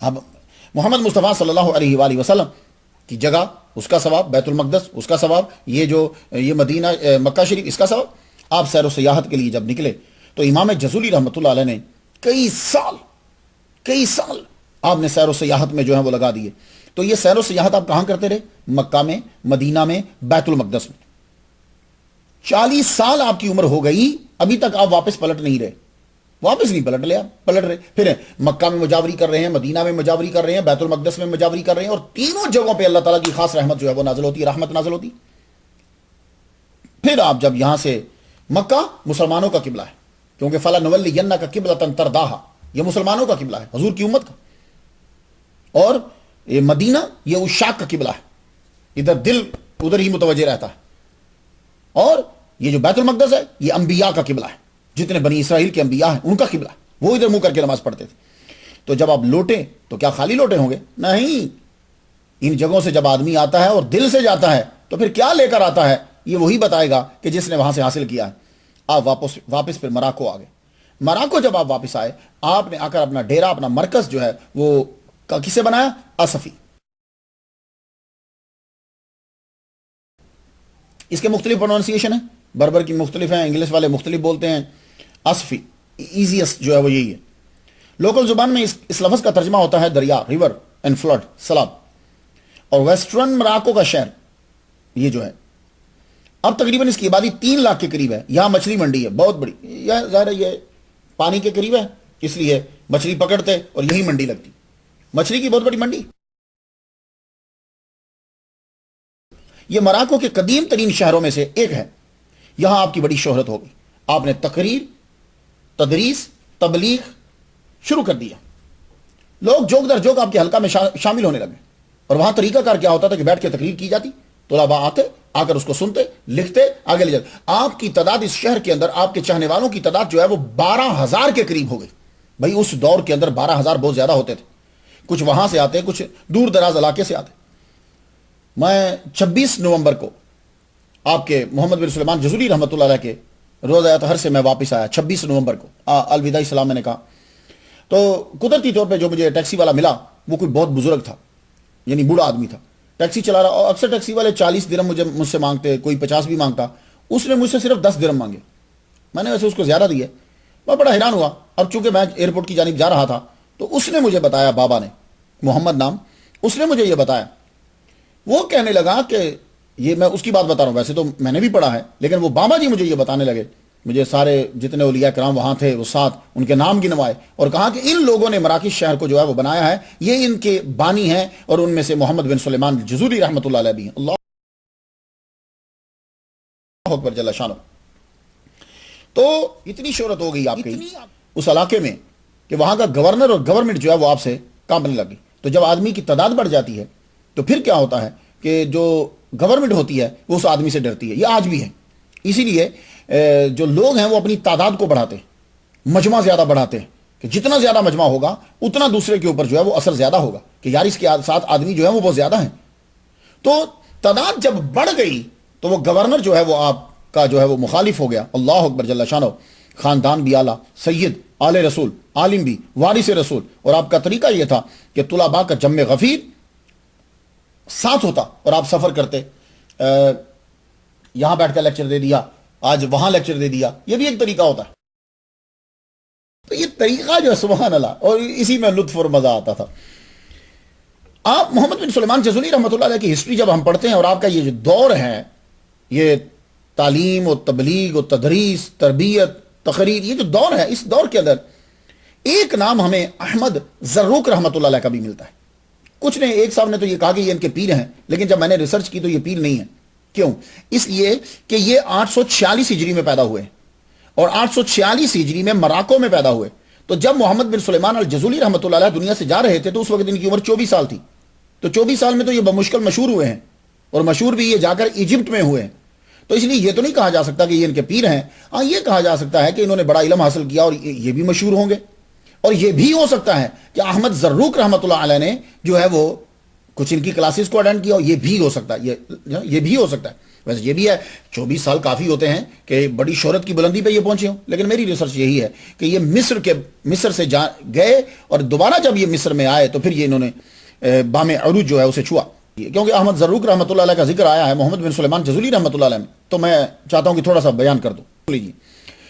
اب محمد مصطفیٰ صلی اللہ علیہ وآلہ وسلم کی جگہ اس کا ثواب, بیت المقدس اس کا ثواب, یہ مدینہ مکہ شریف اس کا ثواب. آپ سیر و سیاحت کے لیے جب نکلے تو امام جزولی رحمۃ اللہ علیہ نے کئی سال آپ نے سیر و سیاحت میں جو ہے وہ لگا دیے. تو یہ سیر و سیاحت آپ کہاں کرتے رہے؟ مکہ میں, مدینہ میں, بیت المقدس میں. 40 سال آپ کی عمر ہو گئی, ابھی تک آپ واپس پلٹ نہیں رہے. واپس نہیں پلٹ رہے. پھر مکہ میں مجاوری کر رہے ہیں, مدینہ میں مجاوری کر رہے ہیں, بیت المقدس میں مجاوری کر رہے ہیں, اور تینوں جگہوں پہ اللہ تعالیٰ کی خاص رحمت جو ہے وہ نازل ہوتی ہے, رحمت نازل ہوتی. پھر آپ جب یہاں سے, مکہ مسلمانوں کا قبلہ ہے کیونکہ فَلَا نُوَلِّيَنَّكَ قِبْلَةً تَرْضَاهَا, یہ مسلمانوں کا قبلہ ہے, حضور کی امت کا. اور یہ مدینہ یہ عشاق کا قبلہ ہے, ادھر دل ادھر ہی متوجہ رہتا ہے. اور یہ جو بیت المقدس ہے یہ انبیاء کا قبلہ ہے, جتنے بنی اسرائیل کے انبیاء ہیں ان کا قبلہ ہے, وہ ادھر منہ کر کے نماز پڑھتے تھے. تو جب آپ لوٹے تو کیا خالی لوٹے ہوں گے؟ نہیں. ان جگہوں سے جب آدمی آتا ہے اور دل سے جاتا ہے تو پھر کیا لے کر آتا ہے یہ وہی بتائے گا کہ جس نے وہاں سے حاصل کیا ہے. آپ واپس پھر مراکو آ گئے. مراکو جب آپ واپس آئے, آپ نے آ کر اپنا ڈیرا, اپنا مرکز جو ہے وہ کسے بنایا؟ اصفی. اس کے مختلف پروننسیشن ہیں, بربر کی مختلف ہیں, انگلش والے مختلف بولتے ہیں. اصفی ایزیسٹ جو ہے وہ یہی ہے. لوکل زبان میں اس لفظ کا ترجمہ ہوتا ہے دریا, ریور اینڈ فلڈ, سیلاب. اور ویسٹرن مراکو کا شہر یہ جو ہے، اب تقریباً اس کی آبادی 3 لاکھ کے قریب ہے. یہاں مچھلی منڈی ہے بہت بڑی، یہ ظاہر ہے یہ پانی کے قریب ہے اس لیے مچھلی پکڑتے اور یہی منڈی لگتی، مچھلی کی بہت بڑی منڈی. یہ مراکو کے قدیم ترین شہروں میں سے ایک ہے. یہاں آپ کی بڑی شہرت ہوگی. آپ نے تقریر، تدریس، تبلیغ شروع کر دیا. لوگ جوک در جوک آپ کے حلقہ میں شامل ہونے لگے. اور وہاں طریقہ کار کیا ہوتا تھا کہ بیٹھ کے تقریر کی جاتی، طلباء آتے، آ کر اس کو سنتے، لکھتے، آگے لے جاتے. آپ کی تعداد اس شہر کے اندر، آپ کے چاہنے والوں کی تعداد جو ہے وہ 12,000 کے قریب ہو گئی. بھائی اس دور کے اندر 12,000 بہت زیادہ ہوتے تھے. کچھ وہاں سے آتے، کچھ دور دراز علاقے سے آتے. میں 26 نومبر کو آپ کے محمد بن سلیمان جزوری رحمۃ اللہ علیہ کے روزہ اطہر سے میں واپس آیا 26 نومبر کو. الوداعی سلام میں نے کہا تو قدرتی طور پہ جو مجھے ٹیکسی والا ملا وہ کوئی بہت بزرگ تھا، یعنی بوڑھا آدمی تھا، ٹیکسی چلا رہا. اور اکثر ٹیکسی والے 40 درہم مجھ سے مانگتے، کوئی 50 بھی مانگتا. اس نے مجھ سے صرف 10 درہم مانگے. میں نے ویسے اس کو زیادہ دیے. میں بڑا حیران ہوا. اب چونکہ میں ایئرپورٹ کی جانب جا رہا تھا تو اس نے مجھے بتایا، بابا نے، محمد نام، اس نے مجھے یہ بتایا. وہ کہنے لگا کہ یہ میں اس کی بات بتا رہا ہوں، ویسے تو میں نے بھی پڑھا ہے، لیکن وہ بابا جی مجھے یہ بتانے لگے. مجھے سارے جتنے اولیاء کرام وہاں تھے وہ ساتھ، ان کے نام گنوائے اور کہا کہ ان لوگوں نے مراکش شہر کو جو ہے وہ بنایا ہے، یہ ان کے بانی ہیں اور ان میں سے محمد بن سلیمان جزوری رحمۃ اللہ علیہ بھی ہیں. اللہ اکبر جل شانہ. تو اتنی شہرت ہو گئی آپ کی اس علاقے میں کہ وہاں کا گورنر اور گورنمنٹ جو ہے وہ آپ سے کانپنے لگی. تو جب آدمی کی تعداد بڑھ جاتی ہے تو پھر کیا ہوتا ہے کہ جو گورنمنٹ ہوتی ہے وہ اس آدمی سے ڈرتی ہے. یہ آج بھی ہے. اسی لیے جو لوگ ہیں وہ اپنی تعداد کو بڑھاتے ہیں، مجمع زیادہ بڑھاتے ہیں کہ جتنا زیادہ مجمع ہوگا اتنا دوسرے کے اوپر جو ہے وہ اثر زیادہ ہوگا کہ یار اس کے ساتھ آدمی جو ہے وہ بہت زیادہ ہیں. تو تعداد جب بڑھ گئی تو وہ گورنر جو ہے وہ آپ کا جو ہے وہ مخالف ہو گیا. اللہ اکبر جل شانہ. خاندان بھی اعلیٰ، سید، آل رسول، عالم بھی، وارث رسول. اور آپ کا طریقہ یہ تھا کہ طلباء کا جمع غفیر ساتھ ہوتا اور آپ سفر کرتے. یہاں بیٹھ کر لیکچر دے دیا، آج وہاں لیکچر دے دیا، یہ بھی ایک طریقہ ہوتا ہے. تو یہ طریقہ جو ہے سبحان اللہ، اور اسی میں لطف اور مزہ آتا تھا. آپ محمد بن سلیمان جزوری رحمۃ اللہ علیہ کی ہسٹری جب ہم پڑھتے ہیں اور آپ کا یہ جو دور ہے، یہ تعلیم و تبلیغ و تدریس، تربیت، تقریر، یہ جو دور ہے، اس دور کے اندر ایک نام ہمیں احمد زروق رحمۃ اللہ علیہ کا بھی ملتا ہے. کچھ نے، ایک صاحب نے تو یہ کہا کہ یہ ان کے پیر ہیں، لیکن جب میں نے ریسرچ کی تو یہ پیر نہیں ہے. کیوں؟ اس لیے کہ یہ 846 ہجری میں پیدا ہوئے اور 846 ہجری میں مراکو میں پیدا ہوئے. تو جب محمد بن سلیمان الجزولی رحمۃ اللہ علیہ دنیا سے جا رہے تھے تو اس وقت ان کی عمر 24 سال تھی. تو 24 سال میں تو یہ بمشکل مشہور ہوئے ہیں، اور مشہور بھی یہ جا کر ایجپٹ میں ہوئے ہیں. تو اس لیے یہ تو نہیں کہا جا سکتا کہ یہ ان کے پیر ہیں. ہاں یہ کہا جا سکتا ہے کہ انہوں نے بڑا علم حاصل کیا اور یہ بھی مشہور ہوں گے. اور یہ بھی ہو سکتا ہے کہ احمد زروق رحمۃ اللہ علیہ نے جو ہے وہ کچھ ان کی کلاسز کو اٹینڈ کیا، اور یہ بھی ہو سکتا ہے. یہ بھی ہو سکتا ہے. ویسے یہ بھی ہے 24 سال کافی ہوتے ہیں کہ بڑی شہرت کی بلندی پہ یہ پہنچے ہوں. لیکن میری ریسرچ یہی ہے کہ یہ مصر سے گئے اور دوبارہ جب یہ مصر میں آئے تو پھر یہ انہوں نے بام عروج جو ہے اسے چھوا. کیونکہ احمد زروق رحمۃ اللہ علیہ کا ذکر آیا ہے محمد بن سلیمان جزولی رحمۃ اللہ علیہ میں، تو میں چاہتا ہوں کہ تھوڑا سا بیان کر دوں. لیجیے،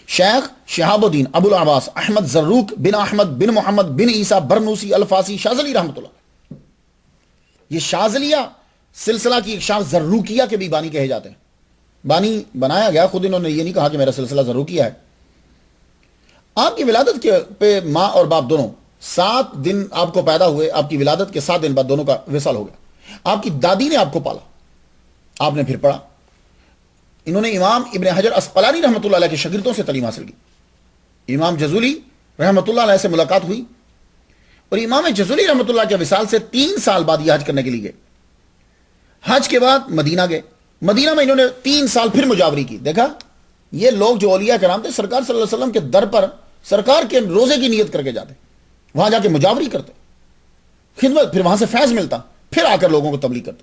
شیخ شہاب الدین ابو العباس احمد زروق بن احمد بن محمد بن عیسیٰ برنوسی الفاسی شاذلی رحمۃ اللہ. یہ شاذلیہ سلسلہ کی ایک شاخ زروقیہ کے بھی بانی کہے جاتے ہیں. بانی بنایا گیا، خود انہوں نے یہ نہیں کہا کہ میرا سلسلہ زروقیہ ہے. آپ کی ولادت کے پہ ماں اور باپ دونوں 7 دن آپ کو پیدا ہوئے، آپ کی ولادت کے 7 دن بعد دونوں کا وصال ہو گیا. آپ کی دادی نے آپ کو پالا، آپ نے پھر پڑھا. انہوں نے امام ابن حجر اسقلانی رحمۃ اللہ علیہ کے شاگردوں سے تعلیم حاصل کی. امام جزولی رحمۃ اللہ علیہ سے ملاقات ہوئی اور امام جزولی رحمۃ اللہ کے وصال سے 3 سال بعد یہ حج کرنے کے لیے گئے. حج کے بعد مدینہ گئے. مدینہ میں انہوں نے 3 سال پھر مجاوری کی. دیکھا یہ لوگ جو اولیاء کرام تھے سرکار صلی اللہ علیہ وسلم کے در پر سرکار کے روزے کی نیت کر کے جاتے، وہاں جا کے مجاوری کرتے، خدمت، پھر وہاں سے فیض ملتا، پھر آ کر لوگوں کو تبلیغ کرتے.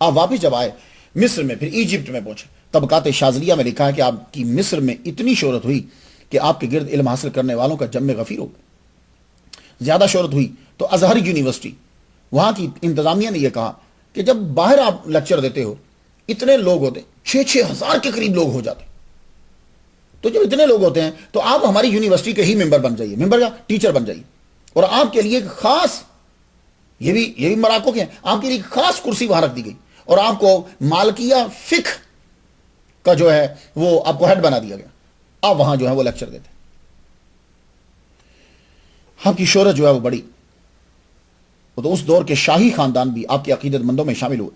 آپ واپس جب آئے مصر میں، پھر ایجپٹ میں پہنچے. طبقات شاذلیہ میں لکھا ہے کہ آپ کی مصر میں اتنی شہرت ہوئی کہ آپ کے گرد علم حاصل کرنے والوں کا جمع غفیر ہو گیا. زیادہ شہرت ہوئی تو ازہر یونیورسٹی، وہاں کی انتظامیہ نے یہ کہا کہ جب باہر آپ لیکچر دیتے ہو اتنے لوگ ہوتے، 6-6 ہزار کے قریب لوگ ہو جاتے. تو جب اتنے لوگ ہوتے ہیں تو آپ ہماری یونیورسٹی کے ہی ممبر بن جائیے، ممبر یا ٹیچر بن جائیے، اور آپ کے لیے ایک خاص یہ بھی مراکو کے ہیں. آپ کے لیے خاص کرسی وہاں رکھ دی گئی اور آپ کو مالکیہ فقہ کا جو ہے وہ آپ کو ہیڈ بنا دیا گیا. آپ وہاں جو ہے وہ لیکچر دیتے. آپ کی شہرت جو ہے وہ بڑی. وہ تو اس دور کے شاہی خاندان بھی آپ کے عقیدت مندوں میں شامل ہوئے.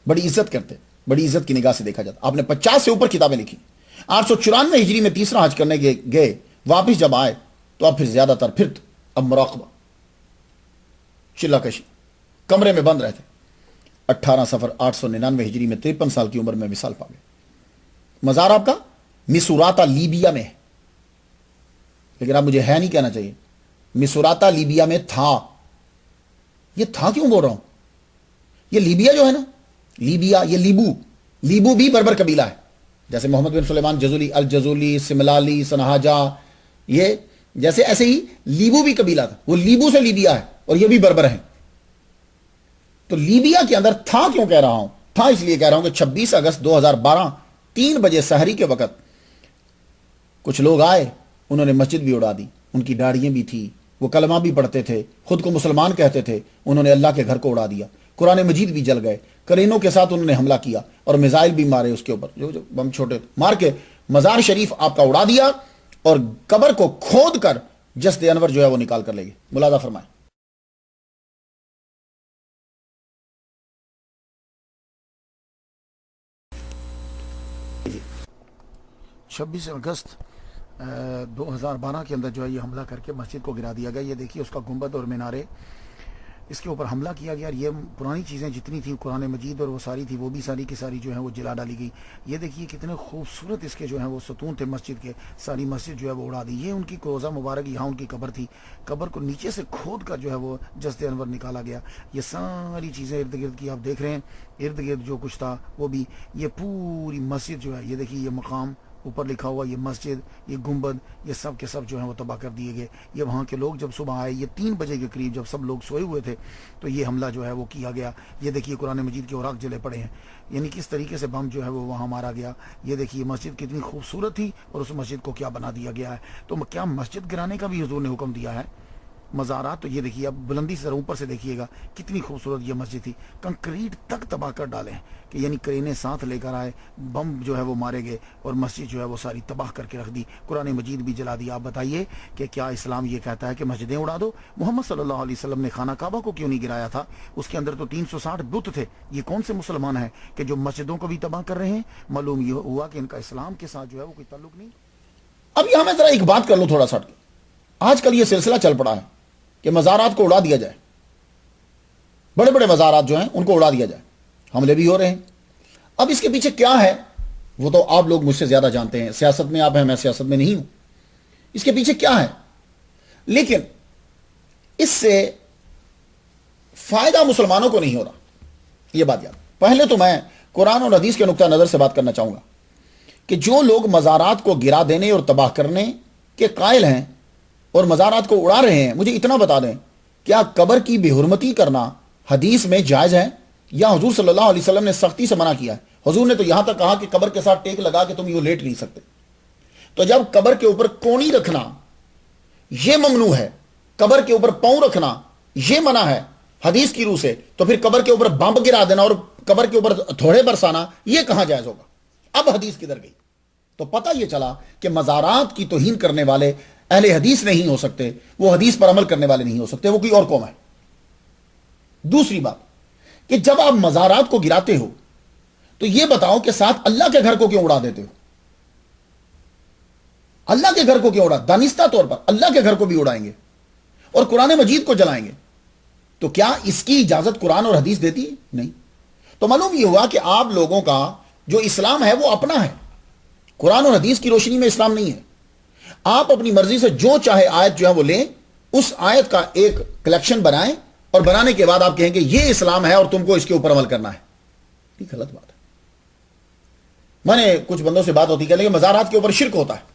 بڑی عزت کرتے, بڑی عزت کی نگاہ سے دیکھا جاتا. آپ نے 50 سے اوپر کتابیں لکھی. 894 ہجری میں تیسرا حج کرنے گئے. واپس جب آئے تو اب پھر زیادہ تر پھر اب مراقبہ, چلا کشی, کمرے میں بند رہتے. 18 صفر 899 ہجری میں 53 سال کی عمر میں وصال پا گئے. مزار آپ کا مسوراتا لیبیا میں ہے, لیکن اب مجھے ہے نہیں کہنا چاہیے. مسوراتا لیبیا میں تھا. یہ تھا کیوں بول رہا ہوں؟ یہ لیبیا جو ہے نا, لیبیا, یہ لیبو بھی بربر قبیلہ ہے. جیسے محمد بن سلیمان جزولی, الجزولی, سملالی, سنہاجا, یہ جیسے ایسے ہی لیبو بھی قبیلہ تھا. وہ لیبو سے لیبیا ہے اور یہ بھی بربر ہیں. تو لیبیا کے اندر تھا کیوں کہہ رہا ہوں؟ تھا اس لیے کہہ رہا ہوں کہ 26 اگست 2012 3 بجے سحری کے وقت کچھ لوگ آئے, انہوں نے مسجد بھی اڑا دی. ان کی داڑھیاں بھی تھی, وہ کلمہ بھی پڑھتے تھے, خود کو مسلمان کہتے تھے. انہوں نے اللہ کے گھر کو اڑا دیا. قرآن مجید بھی جل گئے. کرینوں کے ساتھ انہوں نے حملہ کیا اور میزائل بھی مارے اس کے اوپر, جو بم چھوٹے مار کے مزار شریف آپ کا اڑا دیا اور قبر کو کھود کر جسد انور جو ہے وہ نکال کر لے گئے. ملاحظہ فرمائیں. 26 اگست 2012 کے اندر جو ہے یہ حملہ کر کے مسجد کو گرا دیا گیا. یہ دیکھیے اس کا گنبد اور مینارے, اس کے اوپر حملہ کیا گیا. یہ پرانی چیزیں جتنی تھی قرآن مجید اور وہ ساری تھی, وہ بھی ساری کی ساری جو ہے وہ جلا ڈالی گئی. یہ دیکھیے کتنے خوبصورت اس کے جو ہیں وہ ستون تھے مسجد کے, ساری مسجد جو ہے وہ اڑا دی. یہ ان کی روضہ مبارک, یہاں ان کی قبر تھی. قبر کو نیچے سے کھود کر جو ہے وہ جسد انور نکالا گیا. یہ ساری چیزیں ارد گرد کی آپ دیکھ رہے ہیں, ارد گرد جو کچھ تھا وہ بھی. یہ پوری مسجد جو ہے, یہ دیکھیے یہ مقام اوپر لکھا ہوا, یہ مسجد, یہ گنبد, یہ سب کے سب جو ہیں وہ تباہ کر دیے گئے. یہ وہاں کے لوگ جب صبح آئے, یہ 3 بجے کے قریب جب سب لوگ سوئے ہوئے تھے, تو یہ حملہ جو ہے وہ کیا گیا. یہ دیکھیے قرآن مجید کے اوراق جلے پڑے ہیں, یعنی کس طریقے سے بم جو ہے وہ وہاں مارا گیا. یہ دیکھیے مسجد کتنی خوبصورت تھی اور اس مسجد کو کیا بنا دیا گیا ہے. تو کیا مسجد گرانے کا بھی حضور نے حکم دیا ہے؟ مزارات تو یہ دیکھیے, اب بلندی سے اوپر سے دیکھیے گا کتنی خوبصورت یہ مسجد تھی. کنکریٹ تک تباہ کر ڈالے ہیں کہ یعنی کرینے ساتھ لے کر آئے, بم جو ہے وہ مارے گئے اور مسجد جو ہے وہ ساری تباہ کر کے رکھ دی. قرآن مجید بھی جلا دی. آپ بتائیے کہ کیا اسلام یہ کہتا ہے کہ مسجدیں اڑا دو؟ محمد صلی اللہ علیہ وسلم نے خانہ کعبہ کو کیوں نہیں گرایا تھا؟ اس کے اندر تو 360 بت تھے. یہ کون سے مسلمان ہیں کہ جو مسجدوں کو بھی تباہ کر رہے ہیں؟ معلوم یہ ہوا کہ ان کا اسلام کے ساتھ جو ہے وہ کوئی تعلق نہیں. اب یہاں میں ذرا ایک بات کر لوں تھوڑا سا. آج کل یہ سلسلہ چل پڑا ہے کہ مزارات کو اڑا دیا جائے, بڑے بڑے مزارات جو ہیں ان کو اڑا دیا جائے. حملے بھی ہو رہے ہیں. اب اس کے پیچھے کیا ہے وہ تو آپ لوگ مجھ سے زیادہ جانتے ہیں. سیاست میں آپ ہیں, میں سیاست میں نہیں ہوں. اس کے پیچھے کیا ہے؟ لیکن اس سے فائدہ مسلمانوں کو نہیں ہو رہا, یہ بات یاد. پہلے تو میں قرآن اور حدیث کے نقطہ نظر سے بات کرنا چاہوں گا کہ جو لوگ مزارات کو گرا دینے اور تباہ کرنے کے قائل ہیں اور مزارات کو اڑا رہے ہیں, مجھے اتنا بتا دیں, کیا قبر کی بے حرمتی کرنا حدیث میں جائز ہے یا حضور صلی اللہ علیہ وسلم نے سختی سے منع کیا ہے؟ حضور نے تو یہاں تک کہا کہ قبر کے ساتھ ٹیک لگا کے تم یوں لیٹ نہیں سکتے. تو جب قبر کے اوپر کونی رکھنا یہ ممنوع ہے, قبر کے اوپر پاؤں رکھنا یہ منع ہے حدیث کی روح سے, تو پھر قبر کے اوپر بم گرا دینا اور قبر کے اوپر تھوڑے برسانا یہ کہاں جائز ہوگا؟ اب حدیث کدھر گئی؟ تو پتہ یہ چلا کہ مزارات کی توہین کرنے والے اہل حدیث نہیں ہو سکتے, وہ حدیث پر عمل کرنے والے نہیں ہو سکتے, وہ کوئی اور قوم ہے. دوسری بات کہ جب آپ مزارات کو گراتے ہو تو یہ بتاؤ کہ ساتھ اللہ کے گھر کو کیوں اڑا دیتے ہو؟ اللہ کے گھر کو کیوں اڑا؟ دانستہ طور پر اللہ کے گھر کو بھی اڑائیں گے اور قرآن مجید کو جلائیں گے. تو کیا اس کی اجازت قرآن اور حدیث دیتی ہے؟ نہیں. تو معلوم یہ ہوا کہ آپ لوگوں کا جو اسلام ہے وہ اپنا ہے, قرآن اور حدیث کی روشنی میں اسلام نہیں ہے. آپ اپنی مرضی سے جو چاہے آیت جو ہے وہ لیں, اس آیت کا ایک کلیکشن بنائیں اور بنانے کے بعد آپ کہیں کہ یہ اسلام ہے اور تم کو اس کے اوپر عمل کرنا ہے. یہ غلط بات ہے. میں نے کچھ بندوں سے بات ہوتی کہ مزارات کے اوپر شرک ہوتا ہے.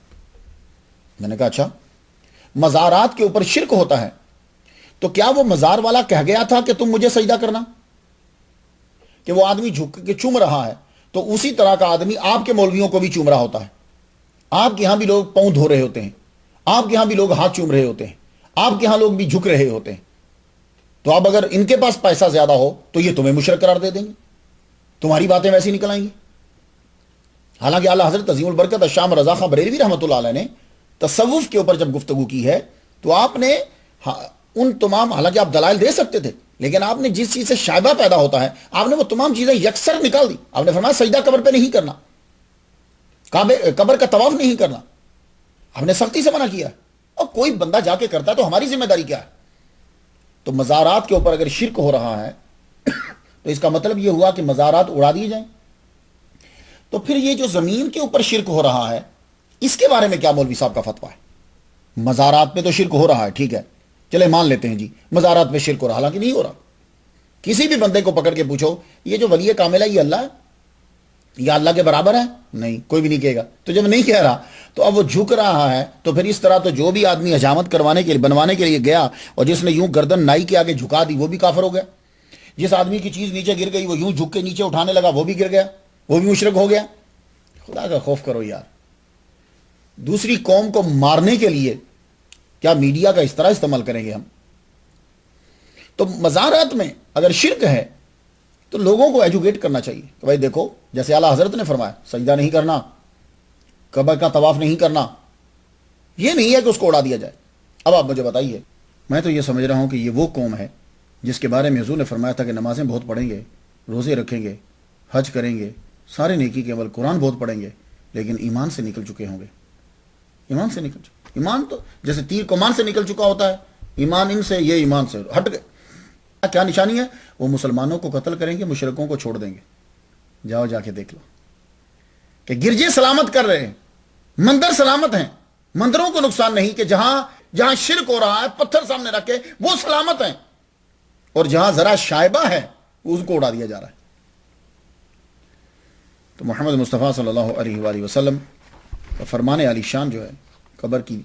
میں نے کہا اچھا, مزارات کے اوپر شرک ہوتا ہے تو کیا وہ مزار والا کہہ گیا تھا کہ تم مجھے سجدہ کرنا؟ کہ وہ آدمی جھک کے چوم رہا ہے تو اسی طرح کا آدمی آپ کے مولویوں کو بھی چوم رہا ہوتا ہے. آپ کے یہاں بھی لوگ پاؤں دھو رہے ہوتے ہیں, آپ کے یہاں بھی لوگ ہاتھ چوم رہے ہوتے ہیں, آپ کے یہاں لوگ بھی جھک رہے ہوتے ہیں. تو اب اگر ان کے پاس پیسہ زیادہ ہو تو یہ تمہیں مشرک قرار دے دیں گے، تمہاری باتیں ویسی نکل آئیں گی۔ حالانکہ اعلیٰ حضرت عظیم البرکت الشام رضا خان بریلوی رحمۃ اللہ علیہ نے تصوف کے اوپر جب گفتگو کی ہے تو آپ نے ان تمام، حالانکہ آپ دلائل دے سکتے تھے، لیکن آپ نے جس چیز سے شائبہ پیدا ہوتا ہے آپ نے وہ تمام چیزیں یکسر نکال دی۔ آپ نے فرمایا سجدہ قبر پہ نہیں کرنا، قبر کا طواف نہیں کرنا، آپ نے سختی سے منع کیا ہے۔ اور کوئی بندہ جا کے کرتا ہے تو ہماری ذمہ داری کیا ہے؟ تو مزارات کے اوپر اگر شرک ہو رہا ہے تو اس کا مطلب یہ ہوا کہ مزارات اڑا دیے جائیں۔ تو پھر یہ جو زمین کے اوپر شرک ہو رہا ہے اس کے بارے میں کیا مولوی صاحب کا فتویٰ ہے؟ مزارات پہ تو شرک ہو رہا ہے، ٹھیک ہے، چلے مان لیتے ہیں جی مزارات پہ شرک ہو رہا، حالانکہ نہیں ہو رہا۔ کسی بھی بندے کو پکڑ کے پوچھو یہ جو ولی کامل ہے یہ اللہ ہے یا اللہ کے برابر ہے؟ نہیں، کوئی بھی نہیں کہے گا۔ تو جب نہیں کہہ رہا تو اب وہ جھک رہا ہے، تو پھر اس طرح تو جو بھی آدمی حجامت کروانے کے لیے بنوانے کے لیے گیا اور جس نے یوں گردن نائی کے آگے جھکا دی وہ بھی کافر ہو گیا، جس آدمی کی چیز نیچے گر گئی وہ یوں جھک کے نیچے اٹھانے لگا وہ بھی گر گیا، وہ بھی مشرک ہو گیا۔ خدا کا خوف کرو یار، دوسری قوم کو مارنے کے لیے کیا میڈیا کا اس طرح استعمال کریں گے ہم؟ تو مزارات میں اگر شرک ہے تو لوگوں کو ایجوکیٹ کرنا چاہیے کہ بھائی دیکھو، جیسے اعلیٰ حضرت نے فرمایا سجدہ نہیں کرنا، قبر کا طواف نہیں کرنا، یہ نہیں ہے کہ اس کو اڑا دیا جائے۔ اب آپ مجھے بتائیے، میں تو یہ سمجھ رہا ہوں کہ یہ وہ قوم ہے جس کے بارے میں حضور نے فرمایا تھا کہ نمازیں بہت پڑھیں گے، روزے رکھیں گے، حج کریں گے، سارے نیکی کے عمل، قرآن بہت پڑھیں گے، لیکن ایمان سے نکل چکے ہوں گے۔ ایمان سے نکل چکے، ایمان تو جیسے تیر کمان سے نکل چکا ہوتا ہے، ایمان ان سے، یہ ایمان سے ہٹ گئے۔ کیا نشانی ہے؟ وہ مسلمانوں کو قتل کریں گے، مشرکوں کو چھوڑ دیں گے۔ جاؤ جا کے دیکھ لو کہ گرجے سلامت کر رہے ہیں، مندر سلامت ہیں، مندروں کو نقصان نہیں، کہ جہاں شرک ہو رہا ہے پتھر سامنے رکھ کے وہ سلامت ہیں، اور جہاں ذرا شائبہ ہے اس کو اڑا دیا جا رہا ہے۔ تو محمد مصطفیٰ صلی اللہ علیہ وآلہ وسلم کا فرمان عالی شان جو ہے قبر کی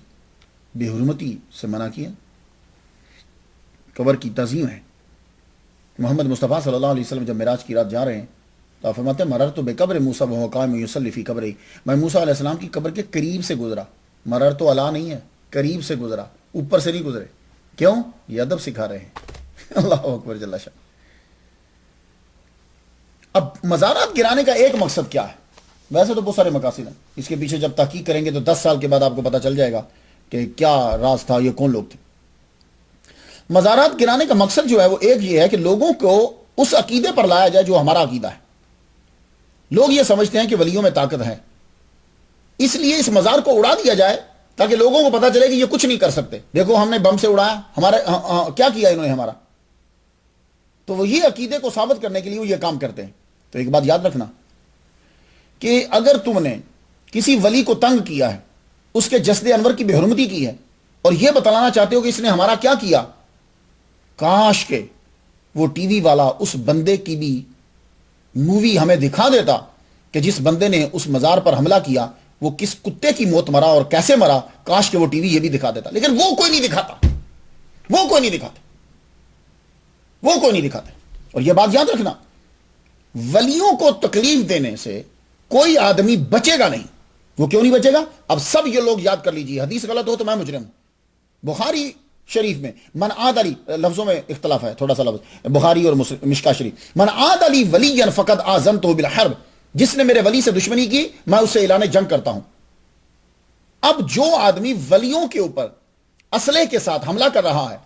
بے حرمتی سے منع کیا، قبر کی تعظیم ہے۔ محمد مصطفیٰ صلی اللہ علیہ وسلم جب معراج کی رات جا رہے ہیں تو آپ فرماتے ہیں مررت بقبر موسیٰ وہو قائم یصلی فی قبرہ، میں موسیٰ علیہ السلام کی قبر کے قریب سے گزرا۔ مرر تو علا نہیں ہے، قریب سے گزرا، اوپر سے نہیں گزرے۔ کیوں؟ یہ ادب سکھا رہے ہیں۔ اللہ اکبر جل شان۔ اب مزارات گرانے کا ایک مقصد کیا ہے؟ ویسے تو بہت سارے مقاصد ہیں، اس کے پیچھے جب تحقیق کریں گے تو 10 سال کے بعد آپ کو پتہ چل جائے گا کہ کیا راز تھا، یہ کون لوگ تھے۔ مزارات گرانے کا مقصد جو ہے وہ ایک یہ ہے کہ لوگوں کو اس عقیدے پر لایا جائے جو ہمارا عقیدہ ہے۔ لوگ یہ سمجھتے ہیں کہ ولیوں میں طاقت ہے، اس لیے اس مزار کو اڑا دیا جائے تاکہ لوگوں کو پتہ چلے کہ یہ کچھ نہیں کر سکتے۔ دیکھو ہم نے بم سے اڑایا، ہمارے کیا کیا انہوں نے ہمارا، تو وہ یہ عقیدے کو ثابت کرنے کے لیے وہ یہ کام کرتے ہیں۔ تو ایک بات یاد رکھنا کہ اگر تم نے کسی ولی کو تنگ کیا ہے، اس کے جسد انور کی بے حرمتی کی ہے، اور یہ بتلانا چاہتے ہو کہ اس نے ہمارا کیا کیا، کاش کہ وہ ٹی وی والا اس بندے کی بھی مووی ہمیں دکھا دیتا کہ جس بندے نے اس مزار پر حملہ کیا وہ کس کتے کی موت مرا اور کیسے مرا، کاش کہ وہ ٹی وی یہ بھی دکھا دیتا، لیکن وہ کوئی نہیں دکھاتا، وہ کوئی نہیں دکھاتے، وہ کوئی نہیں دکھاتے۔ اور یہ بات یاد رکھنا، ولیوں کو تکلیف دینے سے کوئی آدمی بچے گا نہیں۔ وہ کیوں نہیں بچے گا؟ اب سب یہ لوگ یاد کر لیجیے، حدیث غلط ہو تو میں مجرم ہوں۔ بخاری شریف میں من عاد علی، لفظوں میں اختلاف ہے تھوڑا سا لفظ، بخاری اور مشکا شریف، من عاد علی ولی فقد آذنتہ بالحرب، جس نے میرے ولی سے دشمنی کی میں اسے اعلان جنگ کرتا ہوں۔ اب جو آدمی ولیوں کے اوپر اسلحے کے ساتھ حملہ کر رہا ہے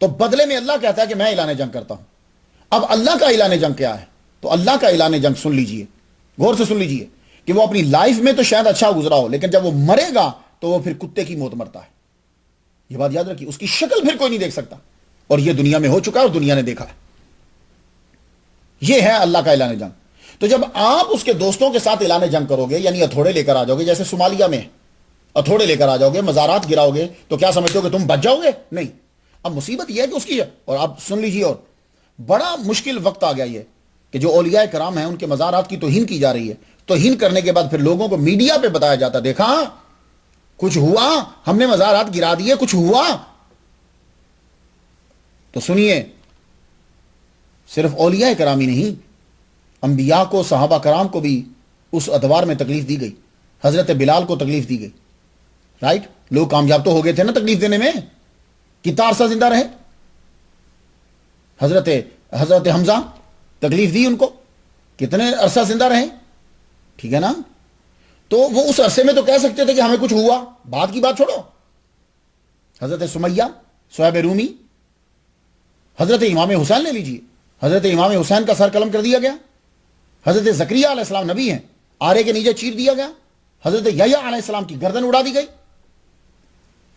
تو بدلے میں اللہ کہتا ہے کہ میں اعلان جنگ کرتا ہوں۔ اب اللہ کا اعلان جنگ کیا ہے؟ تو اللہ کا اعلان جنگ سن لیجئے، غور سے سن لیجئے کہ وہ اپنی لائف میں تو شاید اچھا گزرا ہو، لیکن جب وہ مرے گا تو وہ پھر کتے کی موت مرتا ہے۔ یہ بات یاد رکھیے، اس کی شکل پھر کوئی نہیں دیکھ سکتا، اور یہ دنیا میں ہو چکا ہے اور دنیا نے دیکھا ہے۔ یہ ہے اللہ کا اعلان جنگ۔ تو جب آپ اس کے دوستوں کے ساتھ اعلان جنگ کرو گے، یعنی ہتھوڑے لے کر آ جاؤ گے، جیسے صومالیہ میں ہتھوڑے لے کر آ جاؤ گے، مزارات گراؤ گے، تو کیا سمجھتے ہو کہ تم بچ جاؤ گے؟ نہیں۔ اب مصیبت یہ ہے کہ اس کی ہے، اور آپ سن لیجیے، اور بڑا مشکل وقت آ گیا یہ کہ جو اولیاء کرام ہیں ان کے مزارات کی توہین کی جا رہی ہے۔ توہین کرنے کے بعد پھر لوگوں کو میڈیا پہ بتایا جاتا، دیکھا کچھ ہوا، ہم نے مزارات گرا دیے، کچھ ہوا۔ تو سنیے، صرف اولیاء کرامی نہیں، انبیاء کو، صحابہ کرام کو بھی اس ادوار میں تکلیف دی گئی۔ حضرت بلال کو تکلیف دی گئی، رائٹ؟ لوگ کامیاب تو ہو گئے تھے نا تکلیف دینے میں، کتنا عرصہ زندہ رہے؟ حضرت حمزہ تکلیف دی ان کو، کتنے عرصہ زندہ رہے، ٹھیک ہے نا؟ تو وہ اس عرصے میں تو کہہ سکتے تھے کہ ہمیں کچھ ہوا، بعد کی بات چھوڑو۔ حضرت سمیہ، صہیب رومی، حضرت امام حسین لے لیجئے، حضرت امام حسین کا سر قلم کر دیا گیا، حضرت زکریا علیہ السلام نبی ہیں، آرے کے نیچے چیر دیا گیا، حضرت یحییٰ علیہ السلام کی گردن اڑا دی گئی،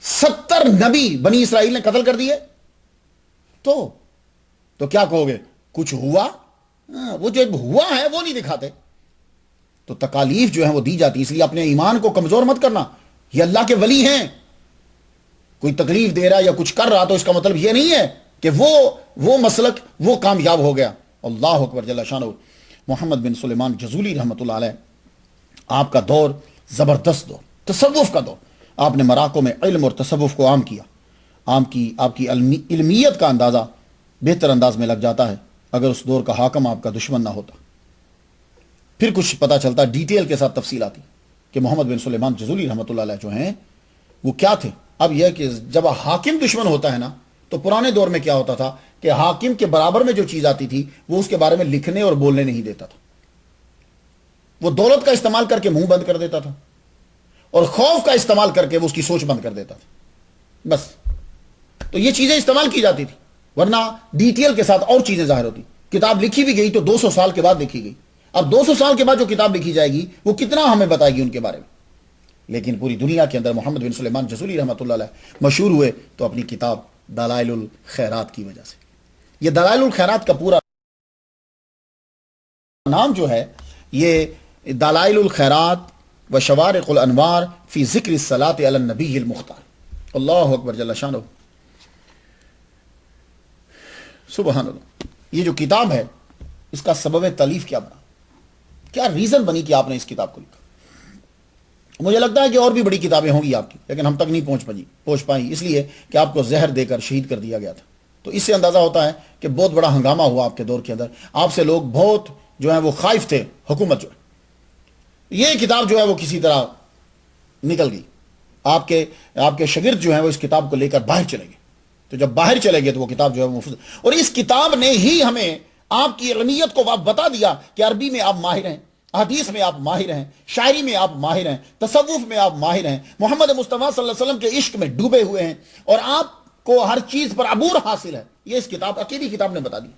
70 نبی بنی اسرائیل نے قتل کر دیے۔ تو کیا کہو گے؟ کچھ ہوا؟ وہ جو ہوا ہے وہ نہیں دکھاتے۔ تو تکالیف جو ہیں وہ دی جاتی، اس لیے اپنے ایمان کو کمزور مت کرنا۔ یہ اللہ کے ولی ہیں، کوئی تکلیف دے رہا یا کچھ کر رہا تو اس کا مطلب یہ نہیں ہے کہ وہ مسلک وہ کامیاب ہو گیا۔ اللہ اکبر جل شانہ۔ محمد بن سلیمان جزولی رحمۃ اللہ علیہ، آپ کا دور زبردست دور، تصوف کا دور۔ آپ نے مراکوں میں علم اور تصوف کو عام کیا۔ آپ کی علمیت کا اندازہ بہتر انداز میں لگ جاتا ہے اگر اس دور کا حاکم آپ کا دشمن نہ ہوتا۔ پھر کچھ پتہ چلتا، ڈیٹیل کے ساتھ تفصیل آتی کہ محمد بن سلیمان جزولی رحمۃ اللہ علیہ جو ہیں وہ کیا تھے۔ اب یہ کہ جب حاکم دشمن ہوتا ہے نا، تو پرانے دور میں کیا ہوتا تھا کہ حاکم کے برابر میں جو چیز آتی تھی وہ اس کے بارے میں لکھنے اور بولنے نہیں دیتا تھا، وہ دولت کا استعمال کر کے منہ بند کر دیتا تھا اور خوف کا استعمال کر کے وہ اس کی سوچ بند کر دیتا تھا، بس۔ تو یہ چیزیں استعمال کی جاتی تھی، ورنہ ڈیٹیل کے ساتھ اور چیزیں ظاہر ہوتی۔ کتاب لکھی بھی گئی تو 200 سال کے بعد لکھی گئی۔ اب 200 سال کے بعد جو کتاب لکھی جائے گی وہ کتنا ہمیں بتائے گی ان کے بارے میں۔ لیکن پوری دنیا کے اندر محمد بن سلیمان جزولی رحمۃ اللہ علیہ مشہور ہوئے تو اپنی کتاب دلائل الخیرات کی وجہ سے۔ یہ دلائل الخیرات کا پورا نام جو ہے یہ دلائل الخیرات و شوارق الانوار فی ذکر الصلاۃ علی النبی المختار۔ اللہ اکبر جل شانہ، سبحان اللہ۔ یہ جو کتاب ہے اس کا سبب تالیف کیا بنا، کیا ریزن بنی کہ آپ نے اس کتاب کو لکھا؟ مجھے لگتا ہے کہ اور بھی بڑی کتابیں ہوں گی آپ کی، لیکن ہم تک نہیں پہنچ پائیں، اس لیے کہ آپ کو زہر دے کر شہید کر دیا گیا تھا۔ تو اس سے اندازہ ہوتا ہے کہ بہت بڑا ہنگامہ ہوا آپ کے دور کے اندر، آپ سے لوگ بہت جو ہیں وہ خائف تھے، حکومت جو ہے۔ یہ کتاب جو ہے وہ کسی طرح نکل گئی، آپ کے شاگرد جو ہیں وہ اس کتاب کو لے کر باہر چلے گئے۔ تو جب باہر چلے گئے تو وہ کتاب جو ہے وہ مفت، اور اس کتاب نے ہی ہمیں آپ کی علمیت کو بتا دیا کہ عربی میں آپ ماہر ہیں، حدیث میں آپ ماہر ہیں، شاعری میں آپ ماہر ہیں، تصوف میں آپ ماہر ہیں، محمد مصطفیٰ صلی اللہ علیہ وسلم کے عشق میں ڈوبے ہوئے ہیں، اور آپ کو ہر چیز پر عبور حاصل ہے۔ یہ اس کتاب، اکیلی کتاب نے بتا دی۔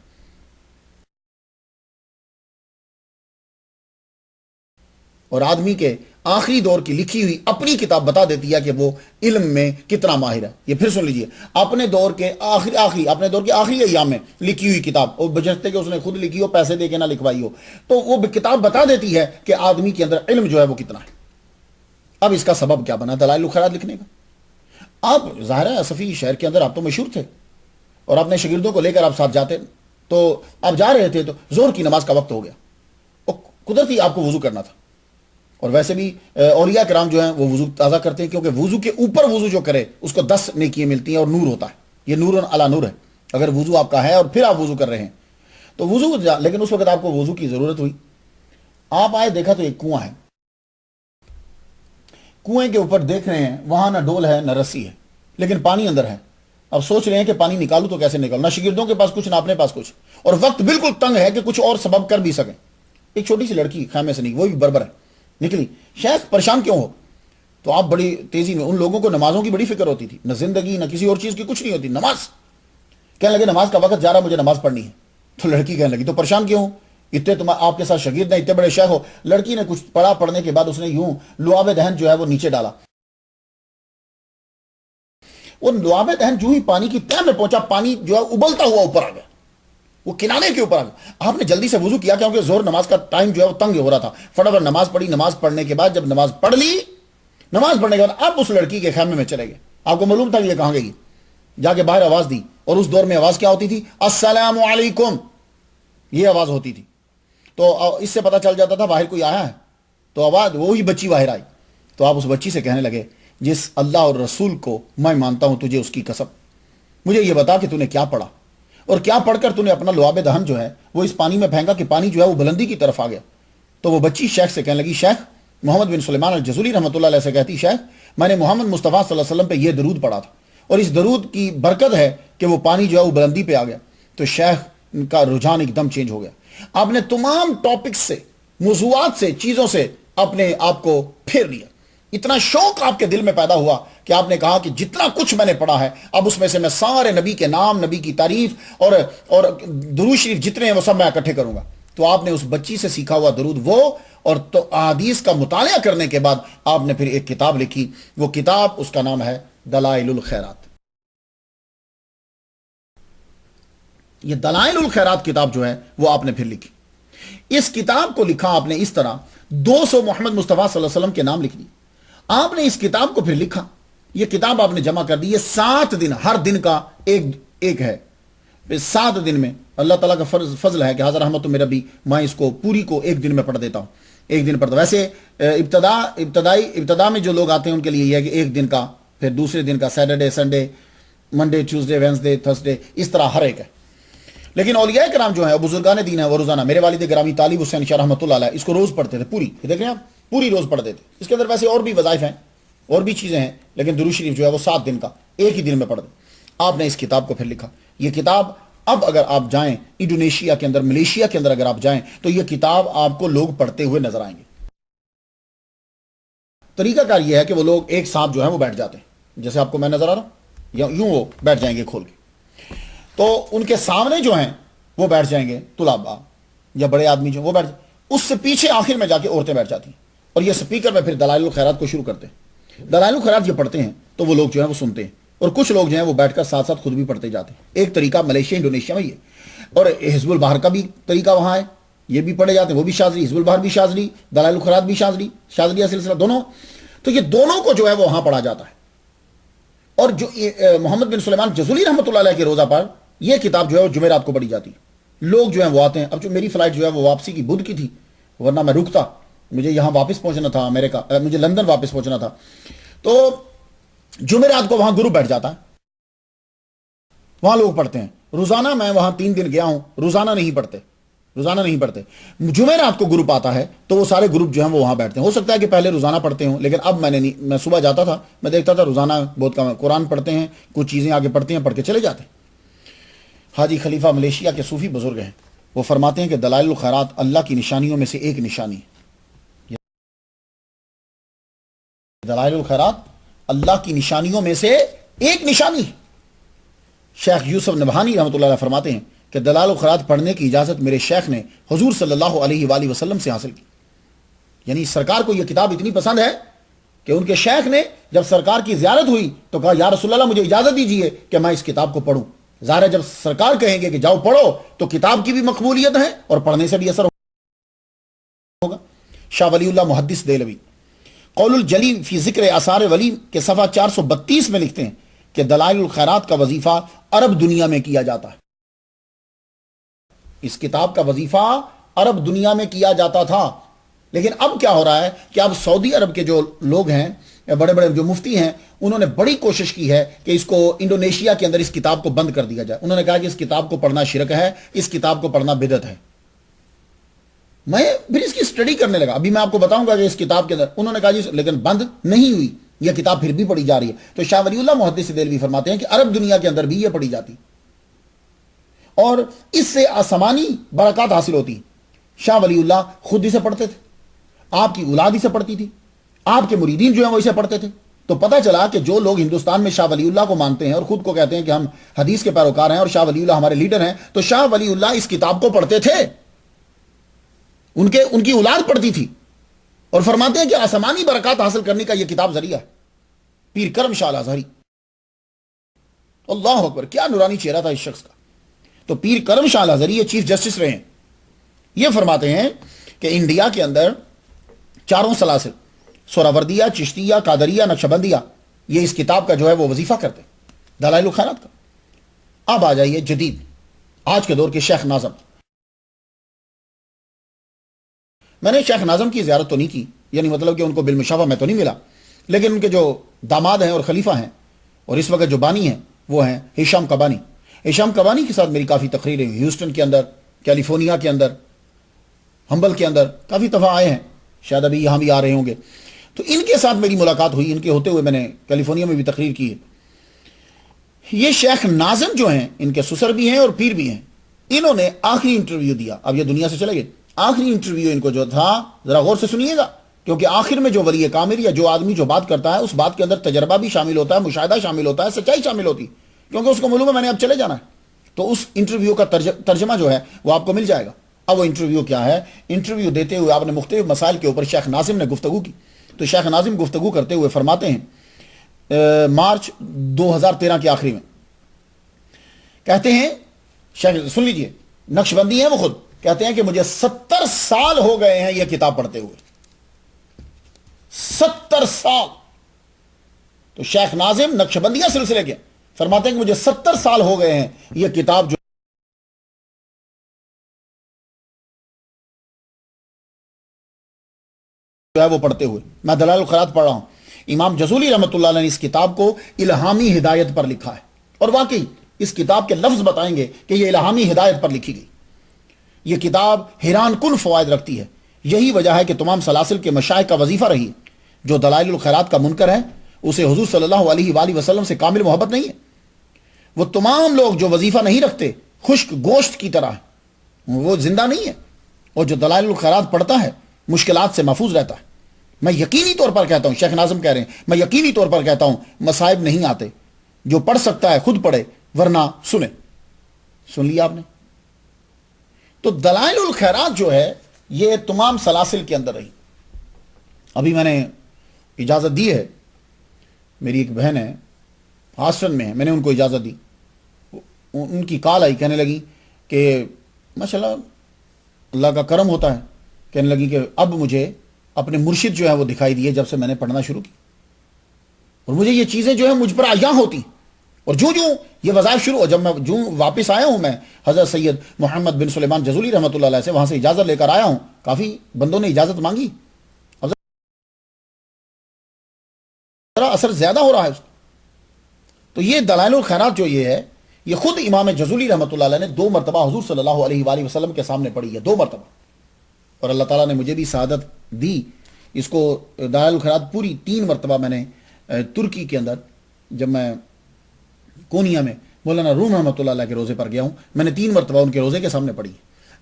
اور آدمی کے آخری دور کی لکھی ہوئی اپنی کتاب بتا دیتی ہے کہ وہ علم میں کتنا ماہر ہے۔ یہ پھر سن لیجئے، اپنے دور کے آخری ایام میں لکھی ہوئی کتاب، اور بجرتے کہ اس نے خود لکھی ہو، پیسے دے کے نہ لکھوائی ہو، تو وہ کتاب بتا دیتی ہے کہ آدمی کے اندر علم جو ہے وہ کتنا ہے۔ اب اس کا سبب کیا بنا دلائل الخیرات لکھنے کا؟ آپ ظاہر ہے صفی شہر کے اندر آپ تو مشہور تھے، اور اپنے شاگردوں کو لے کر آپ ساتھ جاتے، تو آپ جا رہے تھے تو ظہر کی نماز کا وقت ہو گیا، اور قدرتی آپ کو وضو کرنا تھا۔ اور ویسے بھی اولیاء کرام جو ہیں وہ وضو تازہ کرتے ہیں، کیونکہ وضو کے اوپر وضو جو کرے اس کو 10 نیکیاں ملتی ہیں اور نور ہوتا ہے۔ یہ نور علی نور ہے۔ اگر وضو آپ کا ہے اور پھر آپ وضو کر رہے ہیں تو وضو، لیکن اس وقت آپ کو وضو کی ضرورت ہوئی، آپ آئے، دیکھا تو ایک کنواں ہے، کنویں کے اوپر دیکھ رہے ہیں وہاں نہ ڈول ہے نہ رسی ہے، لیکن پانی اندر ہے۔ اب سوچ رہے ہیں کہ پانی نکالوں تو کیسے نکالوں، نہ شاگردوں کے پاس کچھ نہ اپنے پاس کچھ، اور وقت بالکل تنگ ہے کہ کچھ اور سبب کر بھی سکیں۔ ایک چھوٹی سی لڑکی خیمے سے نہیں، وہ بھی بربر ہے، نکلی۔ شیخ پریشان کیوں ہو؟ تو آپ بڑی تیزی میں، ان لوگوں کو نمازوں کی بڑی فکر ہوتی تھی، نہ زندگی نہ کسی اور چیز کی کچھ نہیں ہوتی، نماز۔ کہنے لگے نماز کا وقت جا رہا، مجھے نماز پڑھنی ہے۔ تو لڑکی کہنے لگی تو پریشان کیوں ہو؟ اتنے تم آپ کے ساتھ شاگرد ہیں، اتنے بڑے شیخ ہو۔ لڑکی نے کچھ پڑھا، پڑھنے کے بعد اس نے یوں لعاب دہن جو ہے وہ نیچے ڈالا، وہ لعاب دہن جو ہی پانی کی تہ میں پہنچا، پانی جو ہے ابلتا ہوا اوپر آ گیا، وہ کنارے کے اوپر آ گیا۔ آپ نے جلدی سے وضو کیا کیونکہ زور نماز کا ٹائم جو ہے وہ تنگ ہو رہا تھا، فٹافٹ نماز پڑھی۔ نماز پڑھنے کے بعد جب نماز پڑھ لی، نماز پڑھنے کے بعد آپ اس لڑکی کے خیمے میں چلے گئے۔ آپ کو معلوم تھا کہ یہ کہاں گئی، جا کے باہر آواز دی، اور اس دور میں آواز کیا ہوتی تھی؟ السلام علیکم، یہ آواز ہوتی تھی۔ تو اس سے پتہ چل جاتا تھا باہر کوئی آیا ہے، تو آواز، وہی بچی باہر آئی۔ تو آپ اس بچی سے کہنے لگے، جس اللہ اور رسول کو میں مانتا ہوں، تجھے اس کی قسم، مجھے یہ بتا کہ تو نے کیا پڑھا، اور کیا پڑھ کر تو نے اپنا لعاب دہن جو ہے وہ اس پانی میں پھینکا کہ پانی جو ہے وہ بلندی کی طرف آ گیا۔ تو وہ بچی شیخ سے کہنے لگی، شیخ محمد بن سلیمان الجزولی رحمۃ اللہ علیہ سے کہتی، شیخ میں نے محمد مصطفیٰ صلی اللہ علیہ وسلم پہ یہ درود پڑھا تھا، اور اس درود کی برکت ہے کہ وہ پانی جو ہے وہ بلندی پہ آ گیا۔ تو شیخ کا رجحان ایک دم چینج ہو گیا. آپ نے تمام ٹاپکس سے، موضوعات سے، چیزوں سے اپنے آپ کو پھیر لیا. اتنا شوق آپ کے دل میں پیدا ہوا کہ آپ نے کہا کہ جتنا کچھ میں نے پڑھا ہے اب اس میں سے میں سارے نبی کے نام، نبی کی تعریف اور درود شریف جتنے ہیں وہ سب میں اکٹھے کروں گا. تو آپ نے اس بچی سے سیکھا ہوا درود وہ اور تو احادیث کا مطالعہ کرنے کے بعد آپ نے پھر ایک کتاب لکھی. وہ کتاب، اس کا نام ہے دلائل الخیرات. یہ دلائل الخیرات کتاب جو ہے وہ آپ نے پھر لکھی. اس کتاب کو لکھا آپ نے اس طرح، 200 محمد مصطفیٰ صلی اللہ علیہ وسلم کے نام لکھ دی. آپ نے اس کتاب کو پھر لکھا. یہ کتاب آپ نے جمع کر دی. یہ 7 دن، ہر دن کا ایک ہے. 7 دن میں اللہ تعالیٰ کا فضل ہے کہ حضرت رحمت میرا بھی میں اس کو پوری کو ایک دن میں پڑھ دیتا ہوں. ایک دن پڑھتا. ویسے ابتدا میں جو لوگ آتے ہیں ان کے لیے یہ ہے کہ ایک دن کا، پھر دوسرے دن کا، Saturday, Sunday, Monday, Tuesday, Wednesday, Thursday, اس طرح ہر ایک ہے. لیکن اولیاء کرام جو ہیں، بزرگان دین ہیں، وہ روزانہ، میرے والد گرامی طالب حسین شاہ رحمۃ اللہ علیہ اس کو روز پڑھتے تھے. پوری دیکھ رہے ہیں آپ، پوری روز پڑھتے تھے. اس کے اندر ویسے اور بھی وظائف ہیں، اور بھی چیزیں ہیں، لیکن درود شریف جو ہے وہ 7 دن کا ایک ہی دن میں پڑھتے. آپ نے اس کتاب کو پھر لکھا. یہ کتاب اب اگر آپ جائیں انڈونیشیا کے اندر، ملیشیا کے اندر اگر آپ جائیں تو یہ کتاب آپ کو لوگ پڑھتے ہوئے نظر آئیں گے. طریقہ کار یہ ہے کہ وہ لوگ ایک ساتھ جو ہے وہ بیٹھ جاتے ہیں، جیسے آپ کو میں نظر آ رہا ہوں، یا یوں وہ بیٹھ جائیں گے کھول کے. تو ان کے سامنے جو ہیں وہ بیٹھ جائیں گے طلباء یا بڑے آدمی جو وہ بیٹھ جائیں. اس سے پیچھے آخر میں جا کے عورتیں بیٹھ جاتی ہیں، اور یہ سپیکر میں پھر دلائل الخیرات کو شروع کرتے ہیں. دلائل الخیرات یہ پڑھتے ہیں تو وہ لوگ جو ہیں وہ سنتے ہیں، اور کچھ لوگ جو ہیں وہ بیٹھ کر ساتھ ساتھ خود بھی پڑھتے جاتے ہیں. ایک طریقہ ملیشیا، انڈونیشیا میں یہ، اور حزب البحر کا بھی طریقہ وہاں ہے، یہ بھی پڑھے جاتے ہیں. وہ بھی شاذلی، حزب البحر بھی شاذلی، دلائل الخیرات بھی شاذلی، شاذلیہ سلسلہ دونوں. تو یہ دونوں کو جو ہے وہ وہاں پڑھا جاتا ہے. اور جو محمد بن سلیمان جزولی رحمۃ اللہ علیہ کے روزہ پر یہ کتاب جو ہے وہ جمعرات کو پڑھی جاتی ہے. لوگ جو ہیں وہ آتے ہیں. اب جو میری فلائٹ جو ہے وہ واپسی کی بدھ کی تھی، ورنہ میں رکتا، مجھے یہاں واپس پہنچنا تھا امریکہ، مجھے لندن واپس پہنچنا تھا. تو جمعرات کو وہاں گروپ بیٹھ جاتا ہے، وہاں لوگ پڑھتے ہیں. روزانہ میں وہاں 3 دن گیا ہوں، روزانہ نہیں پڑھتے. جمعرات کو گروپ آتا ہے تو وہ سارے گروپ جو ہیں وہ وہاں بیٹھتے ہیں. ہو سکتا ہے کہ پہلے روزانہ پڑھتے ہوں، لیکن اب میں صبح جاتا تھا، میں دیکھتا تھا روزانہ بہت کم قرآن پڑھتے ہیں، کچھ چیزیں آگے پڑھتے ہیں، پڑھ کے چلے جاتے ہیں. حاجی خلیفہ ملیشیا کے صوفی بزرگ ہیں، وہ فرماتے ہیں کہ دلائل الخیرات اللہ کی نشانیوں میں سے ایک نشانی ہے. دلائل الخیرات اللہ کی نشانیوں میں سے ایک نشانی. شیخ یوسف نبہانی رحمۃ اللہ علیہ فرماتے ہیں کہ دلائل الخیرات پڑھنے کی اجازت میرے شیخ نے حضور صلی اللہ علیہ وآلہ وسلم سے حاصل کی. یعنی سرکار کو یہ کتاب اتنی پسند ہے کہ ان کے شیخ نے جب سرکار کی زیارت ہوئی تو کہا یا رسول اللہ مجھے اجازت دیجیے کہ میں اس کتاب کو پڑھوں. ظاہر ہے جب سرکار کہیں گے کہ جاؤ پڑھو تو کتاب کی بھی مقبولیت ہے اور پڑھنے سے بھی اثر ہوگا. شاہ ولی اللہ محدث دہلوی قول الجلی فی ذکر آثار ولی کے صفحہ 432 میں لکھتے ہیں کہ دلائل الخیرات کا وظیفہ عرب دنیا میں کیا جاتا ہے. اس کتاب کا وظیفہ عرب دنیا میں کیا جاتا تھا، لیکن اب کیا ہو رہا ہے کہ اب سعودی عرب کے جو لوگ ہیں، بڑے بڑے جو مفتی ہیں، انہوں نے بڑی کوشش کی ہے کہ اس کو انڈونیشیا کے اندر اس کتاب کو بند کر دیا جائے. انہوں نے کہا کہ اس کتاب کو پڑھنا شرک ہے، اس کتاب کو پڑھنا بدعت ہے. میں پھر اس کی سٹڈی کرنے لگا. ابھی میں آپ کو بتاؤں گا کہ اس کتاب کے اندر انہوں نے کہا جی لیکن بند نہیں ہوئی، یہ کتاب پھر بھی پڑھی جا رہی ہے. تو شاہ ولی اللہ محدث دہلوی فرماتے ہیں کہ عرب دنیا کے اندر بھی یہ پڑھی جاتی اور اس سے آسمانی برکات حاصل ہوتی. شاہ ولی اللہ خود اسے پڑھتے تھے، آپ کی اولاد اسے پڑھتی تھی، آپ کے مریدین جو ہیں وہ اسے پڑھتے تھے. تو پتہ چلا کہ جو لوگ ہندوستان میں شاہ ولی اللہ کو مانتے ہیں اور خود کو کہتے ہیں کہ ہم حدیث کے پیروکار ہیں اور شاہ ولی اللہ ہمارے لیڈر ہیں، تو شاہ ولی اللہ اس کتاب کو پڑھتے تھے، ان کی اولاد پڑھتی تھی، اور فرماتے ہیں کہ آسمانی برکات حاصل کرنے کا یہ کتاب ذریعہ ہے. پیر کرم شاہ الازہری، اللہ اکبر، کیا نورانی چہرہ تھا اس شخص کا. تو پیر کرم شاہ الازہری یہ چیف جسٹس رہے ہیں. یہ فرماتے ہیں کہ انڈیا کے اندر 4 سلاسل، سہروردیہ، چشتیہ، قادریہ، نقشبندیہ، یہ اس کتاب کا جو ہے وہ وظیفہ کرتے دلائل الخیرات کا. اب آ جائیے جدید آج کے دور کے شیخ ناظم. میں نے شیخ ناظم کی زیارت تو نہیں کی، یعنی مطلب کہ ان کو بالمشافہ میں تو نہیں ملا، لیکن ان کے جو داماد ہیں اور خلیفہ ہیں اور اس وقت جو بانی ہیں وہ ہیں ہشام کبانی. ہشام کبانی کے ساتھ میری کافی تقریریں ہیوسٹن کے اندر، کیلیفورنیا کے اندر، ہمبل کے اندر کافی دفعہ آئے ہیں، شاید ابھی یہاں بھی آ رہے ہوں گے. تو ان کے ساتھ میری ملاقات ہوئی، ان کے ہوتے ہوئے میں نے کیلیفورنیا میں بھی تقریر کی ہے. یہ شیخ ناظم جو ہیں، ان کے سسر بھی ہیں اور پیر بھی ہیں، انہوں نے آخری انٹرویو دیا، اب یہ دنیا سے چلے گئے، آخری انٹرویو ان کو جو تھا، ذرا غور سے سنیے گا، کیونکہ آخر میں جو ولی کامل یا جو آدمی جو بات کرتا ہے اس بات کے اندر تجربہ بھی شامل ہوتا ہے، مشاہدہ شامل ہوتا ہے، سچائی شامل ہوتی، کیونکہ اس کو معلوم ہے میں نے اب چلے جانا ہے، تو اس انٹرویو کا ترجمہ جو ہے وہ آپ کو مل جائے گا۔ اب وہ انٹرویو کیا ہے؟ انٹرویو دیتے ہوئے آپ نے مختلف مسائل کے اوپر شیخ ناظم نے گفتگو کی، تو شیخ ناظم گفتگو کرتے ہوئے فرماتے ہیں مارچ 2013 کے آخری میں، کہتے ہیں، شیخ سن لیجئے، نقش بندی ہیں وہ خود، کہتے ہیں کہ مجھے 70 سال ہو گئے ہیں یہ کتاب پڑھتے ہوئے، 70 سال۔ تو شیخ ناظم نقش بندیہ سلسلے کے فرماتے ہیں کہ مجھے 70 سال ہو گئے ہیں یہ کتاب جو ہے وہ پڑھتے ہوئے، میں دلائل الخیرات پڑھ رہا ہوں۔ امام جزولی رحمۃ اللہ علیہ نے اس کتاب کو الہامی ہدایت پر لکھا ہے، اور واقعی اس کتاب کے لفظ بتائیں گے کہ یہ الہامی ہدایت پر لکھی گئی۔ یہ کتاب حیران کن فوائد رکھتی ہے، یہی وجہ ہے کہ تمام سلاسل کے مشائخ کا وظیفہ رہی، جو دلائل الخیرات کا منکر ہے اسے حضور صلی اللہ علیہ وآلہ وسلم سے کامل محبت نہیں ہے۔ وہ تمام لوگ جو وظیفہ نہیں رکھتے خشک گوشت کی طرح ہے، وہ زندہ نہیں ہے، اور جو دلائل الخیرات پڑھتا ہے مشکلات سے محفوظ رہتا ہے۔ میں یقینی طور پر کہتا ہوں، شیخ ناظم کہہ رہے ہیں، میں یقینی طور پر کہتا ہوں مصائب نہیں آتے، جو پڑھ سکتا ہے خود پڑھے، ورنہ سنے۔ سن لیا آپ نے؟ تو دلائل الخیرات جو ہے یہ تمام سلاسل کے اندر رہی۔ ابھی میں نے اجازت دی ہے، میری ایک بہن ہے آسٹن میں ہے، میں نے ان کو اجازت دی، ان کی کال آئی، کہنے لگی کہ ماشاءاللہ اللہ کا کرم ہوتا ہے، کہنے لگی کہ اب مجھے اپنے مرشد جو ہے وہ دکھائی دیے جب سے میں نے پڑھنا شروع کی، اور مجھے یہ چیزیں جو ہے مجھ پر عیاں ہوتی، اور جو یہ وظائف شروع ہو، جب میں واپس آیا ہوں، میں حضرت سید محمد بن سلیمان جزولی رحمۃ اللہ علیہ سے وہاں سے اجازت لے کر آیا ہوں، کافی بندوں نے اجازت مانگی، اب ذرا اثر زیادہ ہو رہا ہے اس کا۔ تو یہ دلائل الخیرات جو یہ ہے، یہ خود امام جزولی رحمۃ اللہ علیہ نے 2 مرتبہ حضور صلی اللہ علیہ وآلہ وسلم کے سامنے پڑھی ہے، 2 مرتبہ، اور اللہ تعالیٰ نے مجھے بھی سعادت دی۔ اس کو دلائل الخیرات پوری 3 مرتبہ میں نے ترکی کے اندر، جب میں کونیا میں مولانا روم رحمۃ اللہ علیہ کے روزے پر گیا ہوں، میں نے 3 مرتبہ ان کے روزے کے سامنے پڑھی،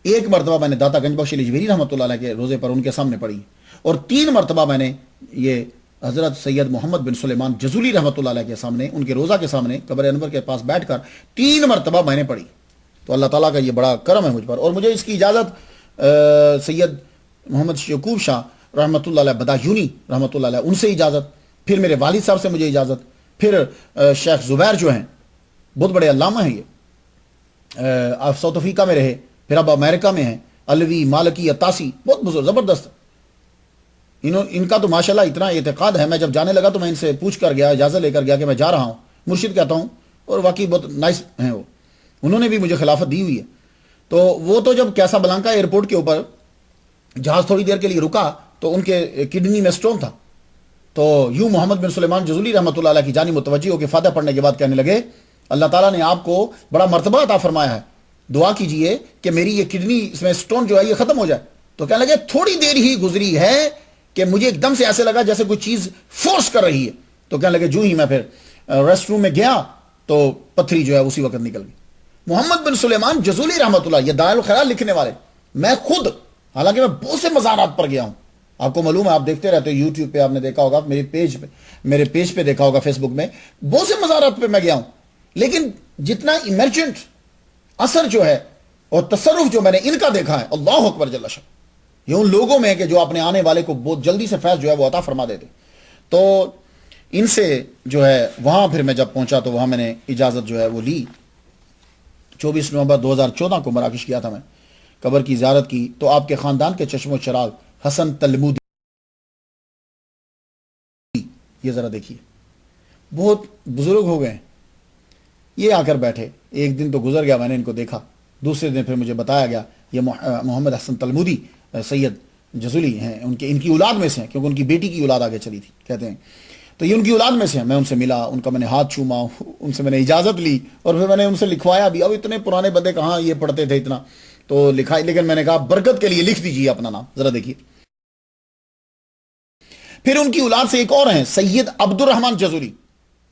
1 مرتبہ میں نے داتا گنج بخش لجویری رحمۃ اللہ علیہ کے روزے پر ان کے سامنے پڑھی، اور 3 مرتبہ میں نے یہ حضرت سید محمد بن سلیمان جزولی رحمۃ اللہ علیہ کے سامنے، ان کے روزہ کے سامنے قبر انور کے پاس بیٹھ کر 3 مرتبہ میں نے پڑھی۔ تو اللہ تعالیٰ کا یہ بڑا کرم ہے مجھ پر، اور مجھے اس کی اجازت سید محمد شکوب شاہ رحمۃ اللہ علیہ بدایونی رحمۃ اللہ علیہ ان سے اجازت، پھر میرے والد صاحب سے مجھے اجازت، پھر شیخ زبیر جو ہیں بہت بڑے علامہ ہیں، یہ آپ ساؤتھ افریقہ میں رہے، پھر اب امریکہ میں ہیں، علوی مالکی عطاسی، بہت بزرگ زبردست، ان کا تو ماشاءاللہ اتنا اعتقاد ہے، میں جب جانے لگا تو میں ان سے پوچھ کر گیا، اجازت لے کر گیا کہ میں جا رہا ہوں، مرشد کہتا ہوں، اور واقعی بہت نائس ہیں وہ، انہوں نے بھی مجھے خلافت دی ہوئی ہے۔ تو وہ تو جب کیسا بلانکا ایئرپورٹ کے اوپر جہاز تھوڑی دیر کے لیے رکا تو ان کے کڈنی میں سٹون تھا، تو یوں محمد بن سلیمان جزولی رحمۃ اللہ علیہ کی جانب متوجہ ہو کے فاتحہ پڑھنے کے بعد کہنے لگے، اللہ تعالیٰ نے آپ کو بڑا مرتبہ عطا فرمایا ہے، دعا کیجئے کہ میری یہ کڈنی، اس میں سٹون جو ہے یہ ختم ہو جائے۔ تو کہنے لگے تھوڑی دیر ہی گزری ہے کہ مجھے ایک دم سے ایسے لگا جیسے کوئی چیز فورس کر رہی ہے، تو کہنے لگے جو ہی میں پھر ریسٹ روم میں گیا تو پتھری جو ہے اسی وقت نکل گئی۔ محمد بن سلیمان جزولی رحمۃ اللہ، یہ دلائل الخیرات لکھنے والے، میں خود، حالانکہ میں بہت سے مزارات پر گیا ہوں، آپ کو معلوم ہے، آپ دیکھتے رہتے ہو یوٹیوب پہ، آپ نے دیکھا ہوگا میرے پیج پہ دیکھا ہوگا، فیس بک میں بہت سے مزارات پہ میں گیا ہوں، لیکن جتنا ایمرجنٹ اثر جو ہے اور تصرف جو میں نے ان کا دیکھا ہے، اللہ اکبر جل شان، یہ ان لوگوں میں ہے کہ جو اپنے آنے والے کو بہت جلدی سے فیض جو ہے وہ عطا فرما دیتے۔ تو ان سے جو ہے وہاں پھر میں جب پہنچا تو وہاں میں نے اجازت جو ہے وہ لی، 24 نومبر 2014 کو مراکش کیا تھا میں، قبر کی زیارت کی، تو آپ کے خاندان کے چشم و چراغ حسن تلمودی، یہ ذرا دیکھیے، بہت بزرگ ہو گئے، یہ آ کر بیٹھے، ایک دن تو گزر گیا، میں نے ان کو دیکھا، دوسرے دن پھر مجھے بتایا گیا یہ محمد حسن تلمودی سید جزولی ہیں، ان کی اولاد میں سے ہیں، کیونکہ ان کی بیٹی کی اولاد آگے چلی تھی کہتے ہیں، تو یہ ان کی اولاد میں سے ہیں۔ میں ان سے ملا، ان کا میں نے ہاتھ چوما، ان سے میں نے اجازت لی، اور پھر میں نے ان سے لکھوایا بھی، اب اتنے پرانے بندے کہاں یہ پڑھتے تھے اتنا، تو لکھائی، لیکن میں نے کہا برکت کے لیے لکھ دیجیے اپنا نام، ذرا دیکھیے۔ پھر ان کی اولاد سے ایک اور ہیں سید عبد الرحمن جزولی،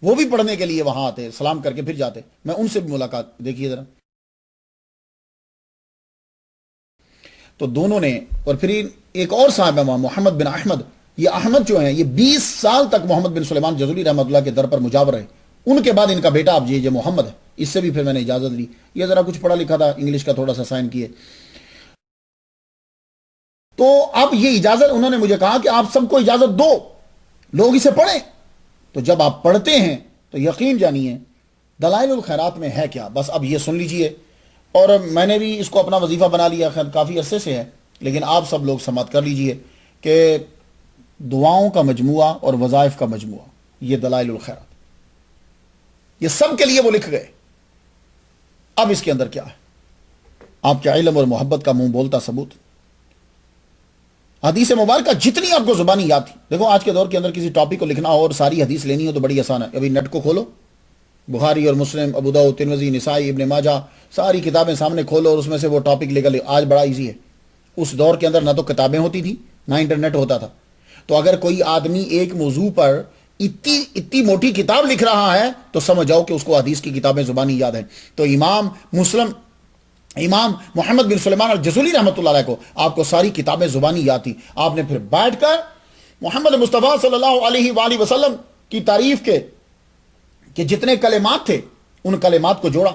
وہ بھی پڑھنے کے لیے وہاں آتے، سلام کر کے پھر جاتے. میں ان سے بھی ملاقات، دیکھیے ذرا. تو دونوں نے، اور پھر ایک اور صاحب ہے وہاں محمد بن احمد. یہ احمد جو ہیں یہ 20 سال تک محمد بن سلیمان جزولی رحمۃ اللہ کے در پر مجاور رہے. ان کے بعد ان کا بیٹا اب یہ محمد ہے. اس سے بھی پھر میں نے اجازت لی. یہ ذرا کچھ پڑھا لکھا تھا، انگلش کا تھوڑا سا سائن کیے. تو اب یہ اجازت انہوں نے مجھے کہا کہ آپ سب کو اجازت دو، لوگ اسے پڑھیں. تو جب آپ پڑھتے ہیں تو یقین جانیے دلائل الخیرات میں ہے کیا، بس اب یہ سن لیجئے. اور میں نے بھی اس کو اپنا وظیفہ بنا لیا، خیر کافی عرصے سے ہے، لیکن آپ سب لوگ سماعت کر لیجئے کہ دعاؤں کا مجموعہ اور وظائف کا مجموعہ، یہ دلائل الخیرات، یہ سب کے لیے وہ لکھ گئے. اب اس کے اندر کیا ہے؟ آپ کے علم اور محبت کا منہ بولتا ثبوت. حدیث مبارکہ جتنی آپ کو زبانی یاد تھی. دیکھو آج کے دور کے اندر کسی ٹاپک کو لکھنا ہو اور ساری حدیث لینی ہو تو بڑی آسان ہے. ابھی نیٹ کو کھولو، بخاری اور مسلم، ابو داؤد، ترمذی، نسائی، ابن ماجہ، ساری کتابیں سامنے کھولو اور اس میں سے وہ ٹاپک لے کر لے. آج بڑا ایزی ہے. اس دور کے اندر نہ تو کتابیں ہوتی تھیں نہ انٹرنیٹ ہوتا تھا. تو اگر کوئی آدمی ایک موضوع پر اتنی موٹی کتاب لکھ رہا ہے تو سمجھ جاؤ کہ اس کو حدیث کی کتابیں زبانی یاد ہیں. تو امام محمد بن سلیمان الجزولی رحمۃ اللہ علیہ کو آپ کو ساری کتابیں زبانی یاد تھی. آپ نے پھر بیٹھ کر محمد مصطفیٰ صلی اللہ علیہ وآلہ وسلم کی تعریف کے کہ جتنے کلمات تھے ان کلمات کو جوڑا،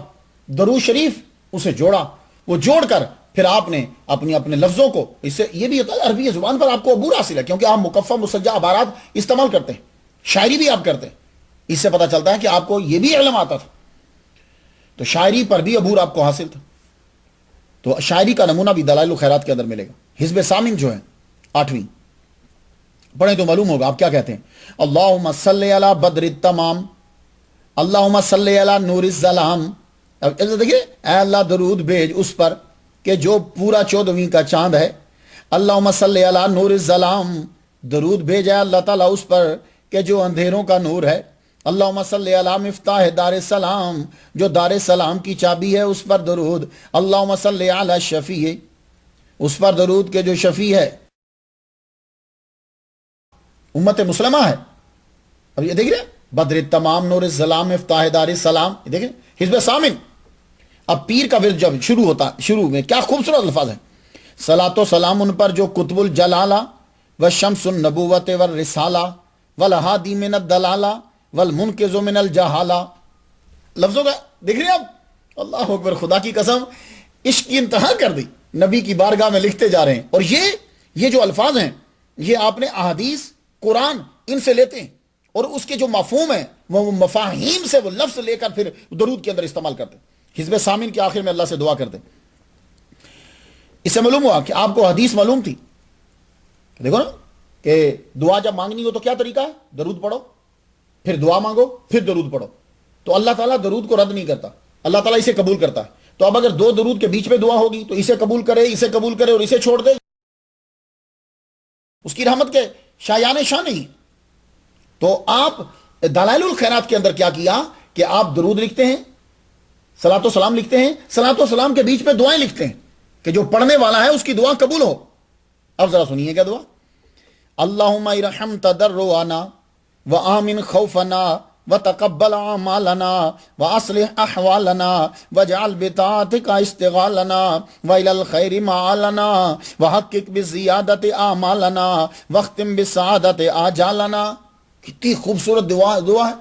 درود شریف اسے جوڑا، وہ جوڑ کر پھر آپ نے اپنے لفظوں کو، اس سے یہ بھی ہوتا ہے عربی زبان پر آپ کو عبور حاصل ہے کیونکہ آپ مکفہ مسجع عبارات استعمال کرتے ہیں، شاعری بھی آپ کرتے ہیں. اس سے پتہ چلتا ہے کہ آپ کو یہ بھی علم آتا تھا. تو شاعری پر بھی عبور آپ کو حاصل تھا. تو شاعری کا نمونہ بھی دلائل الخیرات کے اندر ملے گا. حزب سامن جو ہے 8ویں پڑھیں تو معلوم ہوگا آپ کیا کہتے ہیں. اللہم صلی علی بدر التمام، اللہم صلی علی نور الظلام. اب دیکھیے، اے اللہ درود بھیج اس پر کہ جو پورا 14ویں کا چاند ہے. اللہم صلی علی نور الظلام، درود بھیجا اللہ تعالیٰ اس پر کہ جو اندھیروں کا نور ہے. اللہم صلی علی مفتاح دار السلام، جو دار السلام کی چابی ہے اس پر درود. اللہم صلی علی شفیع، اس پر درود کہ جو شفیع ہے، امت مسلمہ ہے. اب یہ دیکھ رہے بدر التمام، نور الظلام، مفتاح دار السلام. یہ دیکھیں حزب سامن. اب پیر کا ورد جب شروع ہوتا، شروع میں کیا خوبصورت الفاظ ہیں. صلاۃ و سلام ان پر جو قطب الجلالہ والشمس النبوت والرسالہ والہادی من الدلالہ والمنقذ من الجہالہ. لفظوں کا دیکھ رہے ہیں آپ، اللہ اکبر، خدا کی قسم عشق کی انتہا کر دی. نبی کی بارگاہ میں لکھتے جا رہے ہیں. اور یہ جو الفاظ ہیں یہ آپ نے احادیث، قرآن، ان سے لیتے ہیں اور اس کے جو مفہوم ہیں وہ مفاہیم سے وہ لفظ لے کر پھر درود کے اندر استعمال کرتے ہیں. حزب سامن کے آخر میں اللہ سے دعا کرتے ہیں. اس سے معلوم ہوا کہ آپ کو حدیث معلوم تھی. دیکھو نا کہ دعا جب مانگنی ہو تو کیا طریقہ ہے، درود پڑھو، پھر دعا مانگو، پھر درود پڑھو. تو اللہ تعالیٰ درود کو رد نہیں کرتا، اللہ تعالیٰ اسے قبول کرتا ہے. تو اب اگر دو درود کے بیچ میں دعا ہوگی تو اسے قبول کرے، اسے قبول کرے اور اسے چھوڑ دے، اس کی رحمت کے شایان شان نہیں. تو آپ دلائل الخیرات کے اندر کیا کیا کہ آپ درود لکھتے ہیں، صلاۃ و سلام لکھتے ہیں، صلاۃ و سلام کے بیچ میں دعائیں لکھتے ہیں کہ جو پڑھنے والا ہے اس کی دعا قبول ہو. اب ذرا سنیے کیا دعا. اللہم ارحم تضرعنا وآمن خوفنا وتقبل اعمالنا واصلح احوالنا واجعل بطاعتك اشتغالنا والى الخير معالنا وحقق بزیادت اعمالنا واختم بسعادت آجالنا. کتنی خوبصورت دعا ہے.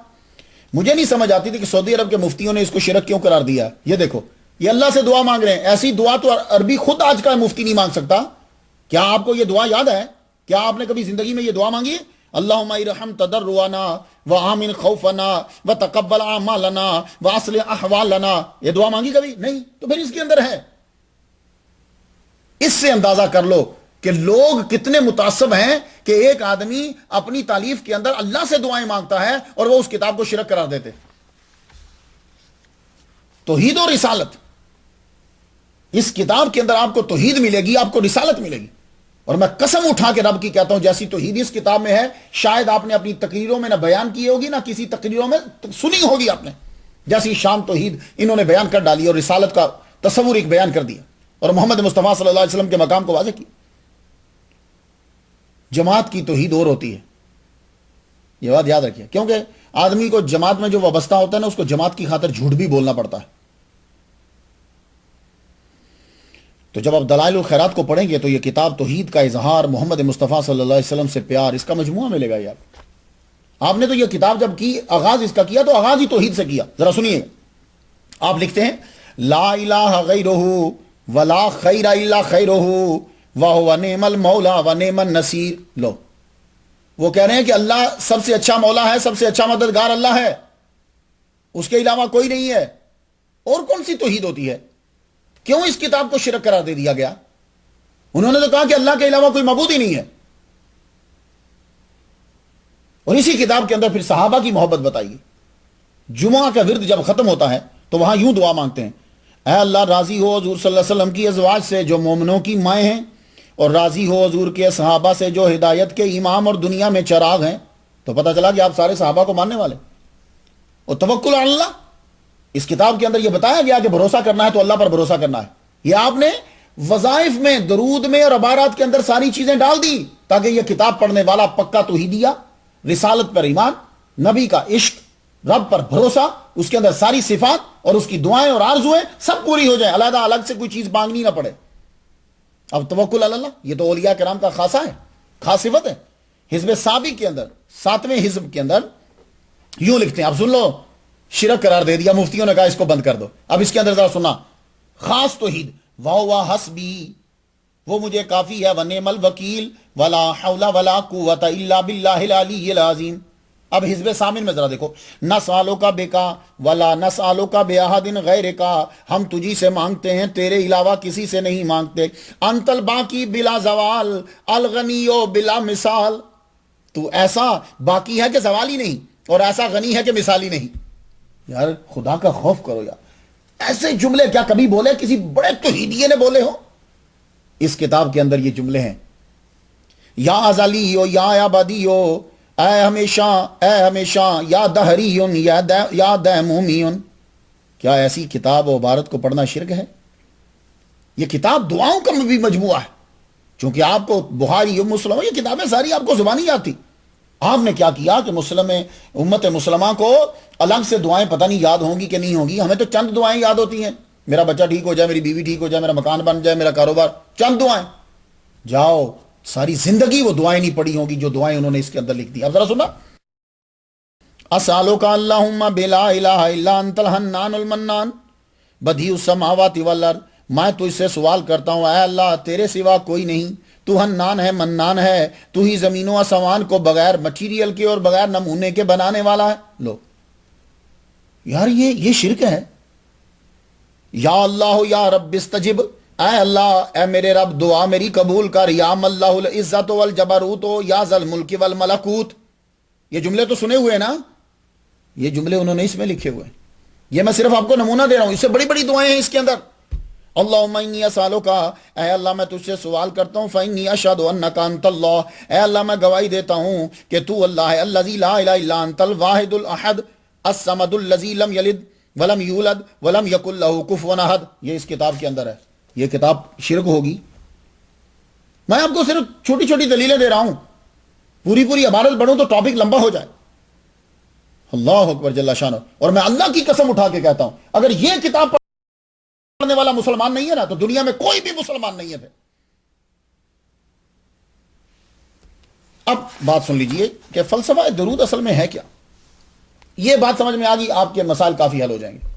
مجھے نہیں سمجھ آتی تھی کہ سعودی عرب کے مفتیوں نے اس کو شرک کیوں قرار دیا. یہ دیکھو، یہ اللہ سے دعا مانگ رہے ہیں. ایسی دعا تو عربی خود آج کا مفتی نہیں مانگ سکتا. کیا آپ کو یہ دعا یاد ہے؟ کیا آپ نے کبھی زندگی میں یہ دعا مانگی ہے؟ اللہم ارحم تضرعنا وآمن خوفنا وتقبل اعمالنا واصلح احوالنا. یہ دعا مانگی کبھی نہیں؟ تو پھر اس کے اندر ہے. اس سے اندازہ کر لو کہ لوگ کتنے متعصب ہیں کہ ایک آدمی اپنی تالیف کے اندر اللہ سے دعائیں مانگتا ہے اور وہ اس کتاب کو شرک قرار دیتے. توحید و رسالت، اس کتاب کے اندر آپ کو توحید ملے گی، آپ کو رسالت ملے گی. اور میں قسم اٹھا کے رب کی کہتا ہوں جیسی توحید اس کتاب میں ہے شاید آپ نے اپنی تقریروں میں نہ بیان کی ہوگی نہ کسی تقریروں میں سنی ہوگی آپ نے. جیسی شان توحید انہوں نے بیان کر ڈالی اور رسالت کا تصور ایک بیان کر دیا اور محمد مصطفیٰ صلی اللہ علیہ وسلم کے مقام کو واضح کی. جماعت کی توحید اور ہوتی ہے، یہ بات یاد رکھیے، کیونکہ آدمی کو جماعت میں جو وابستہ ہوتا ہے نا، اس کو جماعت کی خاطر جھوٹ بھی بولنا پڑتا ہے. تو جب آپ دلائل الخیرات کو پڑھیں گے تو یہ کتاب توحید کا اظہار، محمد مصطفیٰ صلی اللہ علیہ وسلم سے پیار، اس کا مجموعہ ملے گا یار. آپ نے تو یہ کتاب جب کی، آغاز اس کا کیا تو آغاز ہی توحید سے کیا. ذرا سنیے، آپ لکھتے ہیں لا الہ غیرہ ولا خیر الا خیرہ وہو نعم المولا ونعم النصیر. لو، وہ کہہ رہے ہیں کہ اللہ سب سے اچھا مولا ہے، سب سے اچھا مددگار اللہ ہے، اس کے علاوہ کوئی نہیں ہے. اور کون سی توحید ہوتی ہے؟ کیوں اس کتاب کو شرک قرار دے دیا گیا؟ انہوں نے تو کہا کہ اللہ کے علاوہ کوئی معبود ہی نہیں ہے. اور اسی کتاب کے اندر پھر صحابہ کی محبت بتائی گئی. جمعہ کا ورد جب ختم ہوتا ہے تو وہاں یوں دعا مانگتے ہیں، اے اللہ راضی ہو حضور صلی اللہ علیہ وسلم کی ازواج سے جو مومنوں کی مائیں ہیں، اور راضی ہو حضور کے صحابہ سے جو ہدایت کے امام اور دنیا میں چراغ ہیں. تو پتہ چلا کہ آپ سارے صحابہ کو ماننے والے. اور توکل علی اللہ، اس کتاب کے اندر یہ بتایا گیا کہ بھروسہ کرنا ہے تو اللہ پر بھروسہ کرنا ہے. یہ آپ نے وظائف میں، درود میں اور عبارات کے اندر ساری چیزیں ڈال دی تاکہ یہ کتاب پڑھنے والا پکا توحیدیہ، رسالت پر ایمان، نبی کا عشق، رب پر بھروسہ، اس کے اندر ساری صفات اور اس کی دعائیں اور آرزویں سب پوری ہو جائیں، علیحدہ الگ سے کوئی چیز مانگنی نہ پڑے. اب توکل علی اللہ یہ تو اولیاء کرام کا خاصہ ہے، خاص صفت ہے. حزب سابق کے اندر، 7ویں حزب کے اندر یوں لکھتے ہیں، اب سن لو، شرک قرار دے دیا، مفتیوں نے کہا اس کو بند کر دو. اب اس کے اندر ذرا سنا، خاص توحید، واہ حسبی، وہ مجھے کافی ہے، ونعم الوکیل، ولا حول ولا قوت الا باللہ العلی العظیم. اب حزب سامن میں ذرا دیکھو، نسالو کا بے کا ولا نسالو کا بے احد غیر کا، ہم تجھی سے مانگتے ہیں، تیرے علاوہ کسی سے نہیں مانگتے. انت الباقی بلا زوال الغنی بلا مثال، تو ایسا باقی ہے کہ زوال ہی نہیں، اور ایسا غنی ہے کہ مثالی نہیں. یار خدا کا خوف کرو یار، ایسے جملے کیا کبھی بولے کسی بڑے توحیدیے نے بولے ہو؟ اس کتاب کے اندر یہ جملے ہیں، یا ازلی ہو یا ابدی ہو، اے ہمیشہ یا دہریون یا دائمومیون. کیا ایسی کتاب و عبارت کو پڑھنا شرک ہے؟ یہ کتاب دعاؤں کا بھی مجموعہ ہے. چونکہ آپ کو بخاری و مسلم یہ کتابیں ساری آپ کو زبانی یاد تھی. آپ نے کیا کیا کہ امت مسلمہ کو الگ سے دعائیں پتہ نہیں یاد ہوں گی کہ نہیں ہوں گی. ہمیں تو چند دعائیں یاد ہوتی ہیں، میرا بچہ ٹھیک ہو جائے، میری بیوی ٹھیک ہو جائے، میرا مکان بن جائے، میرا کاروبار، چند دعائیں. جاؤ، ساری زندگی وہ دعائیں نہیں پڑھی ہوں گی جو دعائیں انہوں نے اس کے اندر لکھ دی. اب ذرا سنا، اسالک اللہم بلا الہ الا انت الحنان المنان بدیع السماوات والارض، میں تجھ سے سوال کرتا ہوں اے اللہ تیرے سوا کوئی نہیں، تو حنان ہے، منان ہے، تو ہی زمین و آسمان کو بغیر مٹیریل کے اور بغیر نمونے کے بنانے والا ہے. لو یار یہ شرک ہے. یا اللہ یا رب استجب، اے اللہ، اے میرے رب دعا میری قبول کر. یا ملہ العزت والجبروت یا ذل ملک والملکوت. یہ جملے تو سنے ہوئے نا، یہ جملے انہوں نے اس میں لکھے ہوئے. یہ میں صرف آپ کو نمونہ دے رہا ہوں، اس سے بڑی بڑی دعائیں ہیں اس کے اندر. اللہم انی اسالک، اے اللہ میں تجھ سے سوال کرتا ہوں، فانی اشہد انک انت اللہ، اے اللہ میں گواہی دیتا ہوں کہ تو اللہ ہے، الذی لا الہ الا انت الواحد الاحد الصمد الذی لم یلد ولم یولد ولم یکن لہ کفوا احد. یہ اس کتاب کے اندر ہے. یہ کتاب شرک ہوگی؟ میں آپ کو صرف چھوٹی چھوٹی دلیلیں دے رہا ہوں، پوری عبارت پڑھوں تو ٹاپک لمبا ہو جائے. اللہ اکبر جل شانہ. اور میں اللہ کی قسم اٹھا کے کہتا ہوں، اگر یہ کتاب پڑھنے والا مسلمان نہیں ہے نا تو دنیا میں کوئی بھی مسلمان نہیں ہے. اب بات سن لیجئے کہ فلسفہ درود اصل میں ہے کیا. یہ بات سمجھ میں آ گئی، آپ کے مسائل کافی حل ہو جائیں گے.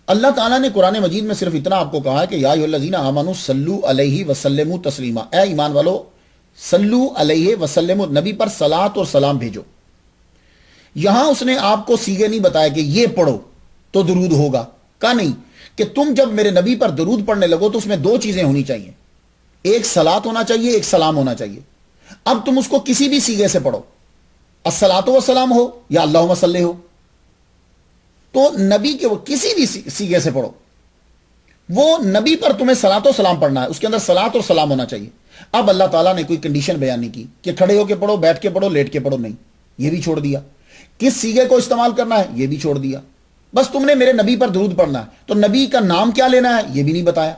اللہ تعالیٰ نے قرآن مجید میں صرف اتنا آپ کو کہا ہے کہ یا ایھا الذین آمنوا صلوا علیہ وسلموا تسلیما، اے ایمان والو صلو علیہ وسلم، نبی پر صلاۃ اور سلام بھیجو. یہاں اس نے آپ کو سیغے نہیں بتایا کہ یہ پڑھو تو درود ہوگا، کہا نہیں کہ تم جب میرے نبی پر درود پڑھنے لگو تو اس میں دو چیزیں ہونی چاہیے، ایک صلاۃ ہونا چاہیے، ایک سلام ہونا چاہیے. اب تم اس کو کسی بھی سیغے سے پڑھو، الصلاۃ والسلام ہو یا اللہم صلی ہو، تو نبی کے وہ کسی بھی سیغے سے پڑھو، وہ نبی پر تمہیں صلاۃ و سلام پڑھنا ہے، اس کے اندر صلاۃ اور سلام ہونا چاہیے. اب اللہ تعالیٰ نے کوئی کنڈیشن بیان نہیں کی کہ کھڑے ہو کے پڑھو، بیٹھ کے پڑھو، لیٹ کے پڑھو، نہیں، یہ بھی چھوڑ دیا. کس سیغے کو استعمال کرنا ہے یہ بھی چھوڑ دیا. بس تم نے میرے نبی پر درود پڑھنا ہے، تو نبی کا نام کیا لینا ہے یہ بھی نہیں بتایا.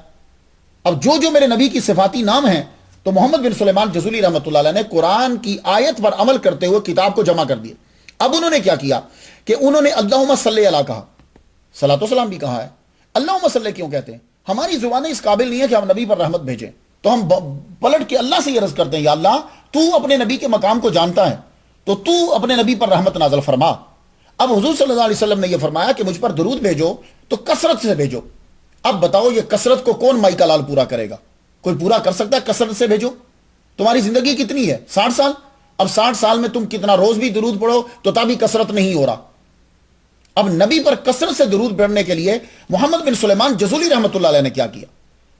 اب جو میرے نبی کی صفاتی نام ہیں، تو محمد بن سلیمان جزولی رحمۃ اللہ علیہ نے قرآن کی آیت پر عمل کرتے ہوئے کتاب کو جمع کر دیا. اب انہوں نے کیا کیا کہ انہوں نے اللہم صلی علی کہا، صلاۃ و سلام بھی کہا ہے۔ اللہم صلی کیوں کہتے ہیں؟ ہماری زبانیں اس قابل نہیں ہے کہ ہم نبی پر رحمت بھیجیں، تو ہم پلٹ کے اللہ سے یہ عرض کرتے ہیں، یا اللہ تو اپنے نبی کے مقام کو جانتا ہے، تو اپنے نبی پر رحمت نازل فرما۔ اب حضور صلی اللہ علیہ وسلم نے یہ فرمایا کہ مجھ پر درود بھیجو تو کثرت سے بھیجو۔ اب بتاؤ یہ کثرت کو کون مائی کا لال پورا کرے گا؟ کوئی پورا کر سکتا ہے کثرت سے بھیجو؟ تمہاری زندگی کتنی ہے؟ 60 سال۔ اب 60 سال میں تم کتنا روز بھی درود پڑھو تو تبھی کثرت نہیں ہو رہا۔ اب نبی پر کثرت سے درود پڑھنے کے لیے محمد بن سلیمان جزولی رحمۃ اللہ علیہ نے کیا کیا؟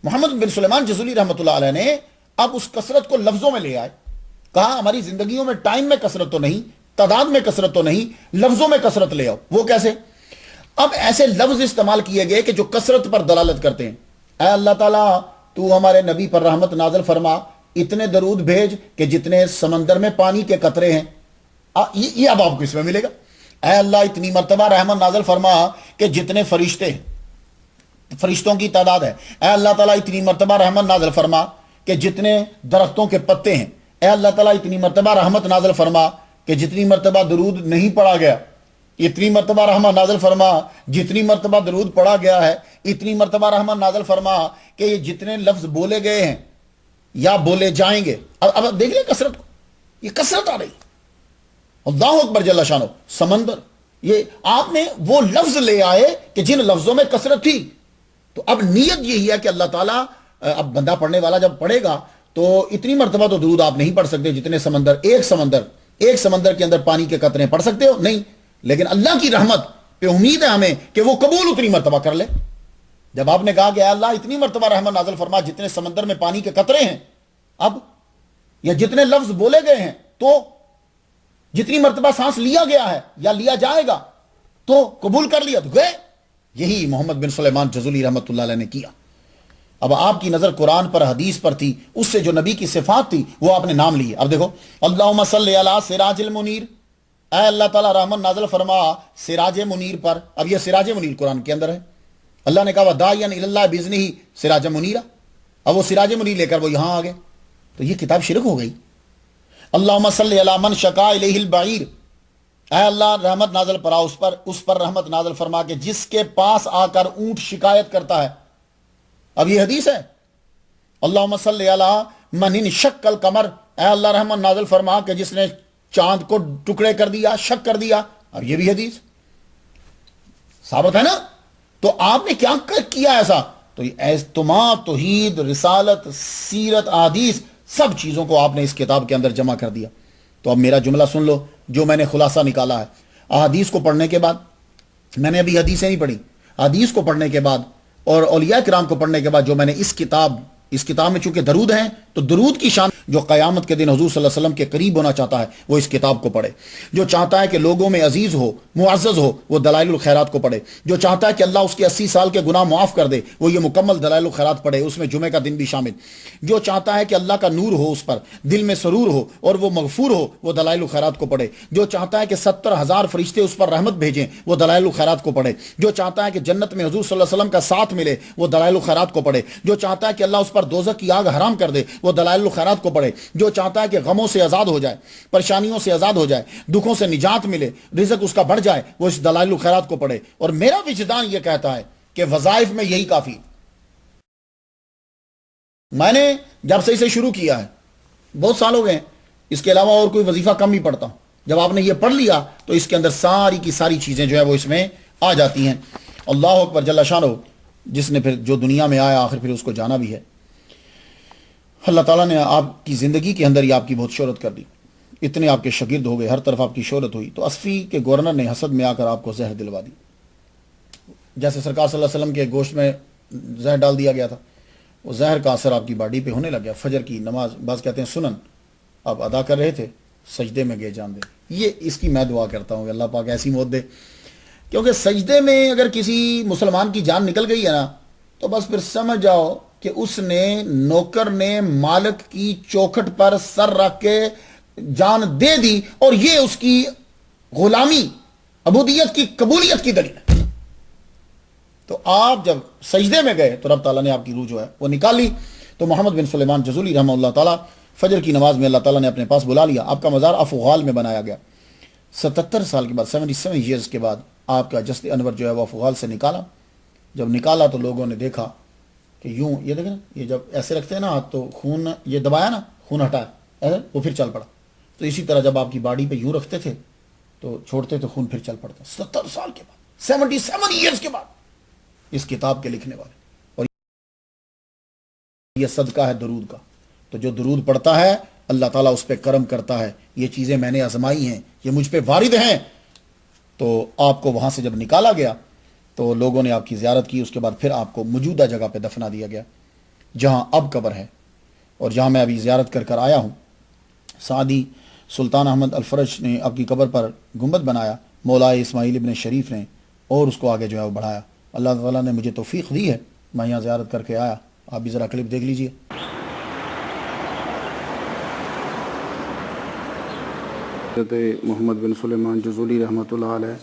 محمد بن سلیمان جزولی رحمۃ اللہ علیہ نے اب اس کثرت کو لفظوں میں لے آئے، کہا ہماری زندگیوں میں ٹائم میں کثرت تو نہیں، تعداد میں کثرت تو نہیں، لفظوں میں کثرت لے آؤ۔ وہ کیسے؟ اب ایسے لفظ استعمال کیے گئے کہ جو کثرت پر دلالت کرتے ہیں۔ اے اللہ تعالیٰ تو ہمارے نبی پر رحمت نازل فرما، اتنے درود بھیج کہ جتنے سمندر میں پانی کے قطرے ہیں۔ یہ اب آپ کو اس میں ملے گا۔ اے اللہ اتنی مرتبہ رحمت نازل فرما کہ جتنے فرشتے ہیں، فرشتوں کی تعداد ہے۔ اے اللہ تعالیٰ اتنی مرتبہ رحمت نازل فرما کہ جتنے درختوں کے پتے ہیں۔ اے اللہ تعالیٰ اتنی مرتبہ رحمت نازل فرما کہ جتنی مرتبہ درود نہیں پڑھا گیا، اتنی مرتبہ رحمت نازل فرما جتنی مرتبہ درود پڑھا گیا ہے، اتنی مرتبہ رحمت نازل فرما کہ یہ جتنے لفظ بولے گئے ہیں یا بولے جائیں گے۔ اب دیکھ لیں کثرت کو، یہ کثرت آ رہی۔ اللہ اکبر جل شانہ، سمندر، یہ آپ نے وہ لفظ لے آئے کہ جن لفظوں میں کثرت تھی۔ تو اب نیت یہی ہے کہ اللہ تعالیٰ، اب بندہ پڑھنے والا جب پڑھے گا تو اتنی مرتبہ تو درود آپ نہیں پڑھ سکتے جتنے سمندر، ایک سمندر کے اندر پانی کے قطرے پڑھ سکتے ہو نہیں، لیکن اللہ کی رحمت پہ امید ہے ہمیں کہ وہ قبول اتنی مرتبہ کر لے۔ جب آپ نے کہا کہ اے اللہ اتنی مرتبہ رحمت نازل فرما جتنے سمندر میں پانی کے قطرے ہیں، اب یا جتنے لفظ بولے گئے ہیں، تو جتنی مرتبہ سانس لیا گیا ہے یا لیا جائے گا تو قبول کر لیا تو گئے۔ یہی محمد بن سلیمان جزولی رحمۃ اللہ علیہ نے کیا۔ اب آپ کی نظر قرآن پر، حدیث پر تھی، اس سے جو نبی کی صفات تھی وہ آپ نے نام لیے۔ اب دیکھو، اللہم صلی علی سراج المنیر، اے اللہ تعالیٰ رحمت نازل فرما سراج منیر پر۔ اب یہ سراج منیر قرآن کے اندر ہے۔ اللہ نے کہا داعیا الی اللہ باذنہ سراج منیرا، اب وہ سراج منیر لے کر وہ یہاں آ گئے، تو یہ کتاب شرک ہو گئی۔ اللہم صلی علی من شکا الیہ البعیر، اے اللہ رحمت نازل فرما اس پر رحمت نازل فرما کہ جس کے پاس آ کر اونٹ شکایت کرتا ہے۔ اب یہ حدیث ہے۔ اللہم صلی علی من انشق القمر، اے اللہ رحمت نازل فرما کہ جس نے چاند کو ٹکڑے کر دیا، شک کر دیا۔ اب یہ بھی حدیث ثابت ہے نا۔ تو آپ نے کیا کیا ایسا؟ تو تمام توحید، رسالت، سیرت، احادیث، سب چیزوں کو آپ نے اس کتاب کے اندر جمع کر دیا۔ تو اب میرا جملہ سن لو جو میں نے خلاصہ نکالا ہے۔ احادیث کو پڑھنے کے بعد، میں نے ابھی حدیثیں نہیں پڑھی، حدیث کو پڑھنے کے بعد اور اولیاء کرام کو پڑھنے کے بعد جو میں نے اس کتاب میں چونکہ درود ہیں تو درود کی شان جو قیامت کے دن حضور صلی اللہ علیہ وسلم کے قریب ہونا چاہتا ہے وہ اس کتاب کو پڑھے، جو چاہتا ہے کہ لوگوں میں عزیز ہو، معزز ہو، وہ دلائل الخیرات کو پڑھے، جو چاہتا ہے کہ اللہ اس کے 80 سال کے گناہ معاف کر دے وہ یہ مکمل دلائل الخیرات پڑھے، اس میں جمعہ کا دن بھی شامل، جو چاہتا ہے کہ اللہ کا نور ہو اس پر، دل میں سرور ہو اور وہ مغفور ہو وہ دلائل الخیرات کو پڑھے، جو چاہتا ہے کہ 70,000 فرشتے اس پر رحمت بھیجیں وہ دلائل الخیرات کو پڑھے، جو چاہتا ہے کہ جنت میں حضور صلی اللہ علیہ وسلم کا ساتھ ملے وہ دلائل الخیرات کو پڑھے، جو چاہتا ہے کہ اللہ اس پر دوزخ کی آگ حرام کر دے وہ دلائل الخیرات کو پڑھے، جو چاہتا ہے کہ غموں سے آزاد ہو جائے، پریشانیوں سے آزاد ہو جائے، دکھوں سے نجات ملے، رزق اس کا بڑھ جائے، وہ اس دلائل الخیرات کو پڑھے۔ اور میرا وجدان یہ کہتا ہے کہ وظائف میں یہی کافی۔ میں نے جب سے اسے شروع کیا ہے بہت سال ہو گئے ہیں، اس کے علاوہ اور کوئی وظیفہ کم ہی پڑھتا ہوں۔ جب آپ نے یہ پڑھ لیا تو اس کے اندر ساری کی ساری چیزیں جو ہے وہ اس میں آ جاتی ہیں۔ اللہ اکبر جل شانہ، جس نے پھر جو دنیا میں آیا آخر پھر اس کو جانا بھی ہے۔ اللہ تعالیٰ نے آپ کی زندگی کے اندر ہی آپ کی بہت شہرت کر دی، اتنے آپ کے شاگرد ہو گئے، ہر طرف آپ کی شہرت ہوئی، تو اصفی کے گورنر نے حسد میں آ کر آپ کو زہر دلوا دی۔ جیسے سرکار صلی اللہ علیہ وسلم کے گوشت میں زہر ڈال دیا گیا تھا، وہ زہر کا اثر آپ کی باڈی پہ ہونے لگ گیا۔ فجر کی نماز، بعض کہتے ہیں سنن، آپ ادا کر رہے تھے، سجدے میں گئے جان دے۔ یہ اس کی میں دعا کرتا ہوں کہ اللہ پاک ایسی موت دے، کیونکہ سجدے میں اگر کسی مسلمان کی جان نکل گئی ہے نا تو بس پھر سمجھ جاؤ کہ اس نے، نوکر نے مالک کی چوکھٹ پر سر رکھ کے جان دے دی، اور یہ اس کی غلامی، عبودیت کی قبولیت کی دلیل ہے۔ تو آپ جب سجدے میں گئے تو رب تعالیٰ نے آپ کی روح جو ہے وہ نکالی۔ تو محمد بن سلیمان جزولی رحمہ اللہ تعالیٰ، فجر کی نماز میں اللہ تعالیٰ نے اپنے پاس بلا لیا۔ آپ کا مزار افغال میں بنایا گیا۔ 77 سال کے بعد 77 ایئرز کے بعد آپ کا جسد انور جو ہے وہ افغال سے نکالا. جب نکالا تو لوگوں نے دیکھا کہ یوں یہ دیکھیں نا، یہ جب ایسے رکھتے ہیں نا ہاتھ تو خون یہ دبایا نا، خون ہٹایا ایسے وہ پھر چل پڑا. تو اسی طرح جب آپ کی باڈی پہ یوں رکھتے تھے تو چھوڑتے تو خون پھر چل پڑتا. 70 سال کے بعد 77 ایئرز کے بعد اس کتاب کے لکھنے والے. اور یہ صدقہ ہے درود کا. تو جو درود پڑھتا ہے اللہ تعالیٰ اس پہ کرم کرتا ہے. یہ چیزیں میں نے آزمائی ہیں، یہ مجھ پہ وارد ہیں. تو آپ کو وہاں سے جب نکالا گیا تو لوگوں نے آپ کی زیارت کی. اس کے بعد پھر آپ کو موجودہ جگہ پہ دفنا دیا گیا جہاں اب قبر ہے اور جہاں میں ابھی زیارت کر آیا ہوں. سعدی سلطان احمد الفرج نے آپ کی قبر پر گنبد بنایا، مولا اسماعیل ابن شریف نے، اور اس کو آگے جو ہے وہ بڑھایا. اللہ تعالیٰ نے مجھے توفیق دی ہے، میں یہاں زیارت کر کے آیا. آپ بھی ذرا کلپ دیکھ لیجئے. حضرت محمد بن سلیمان جزولی رحمۃ اللہ علیہ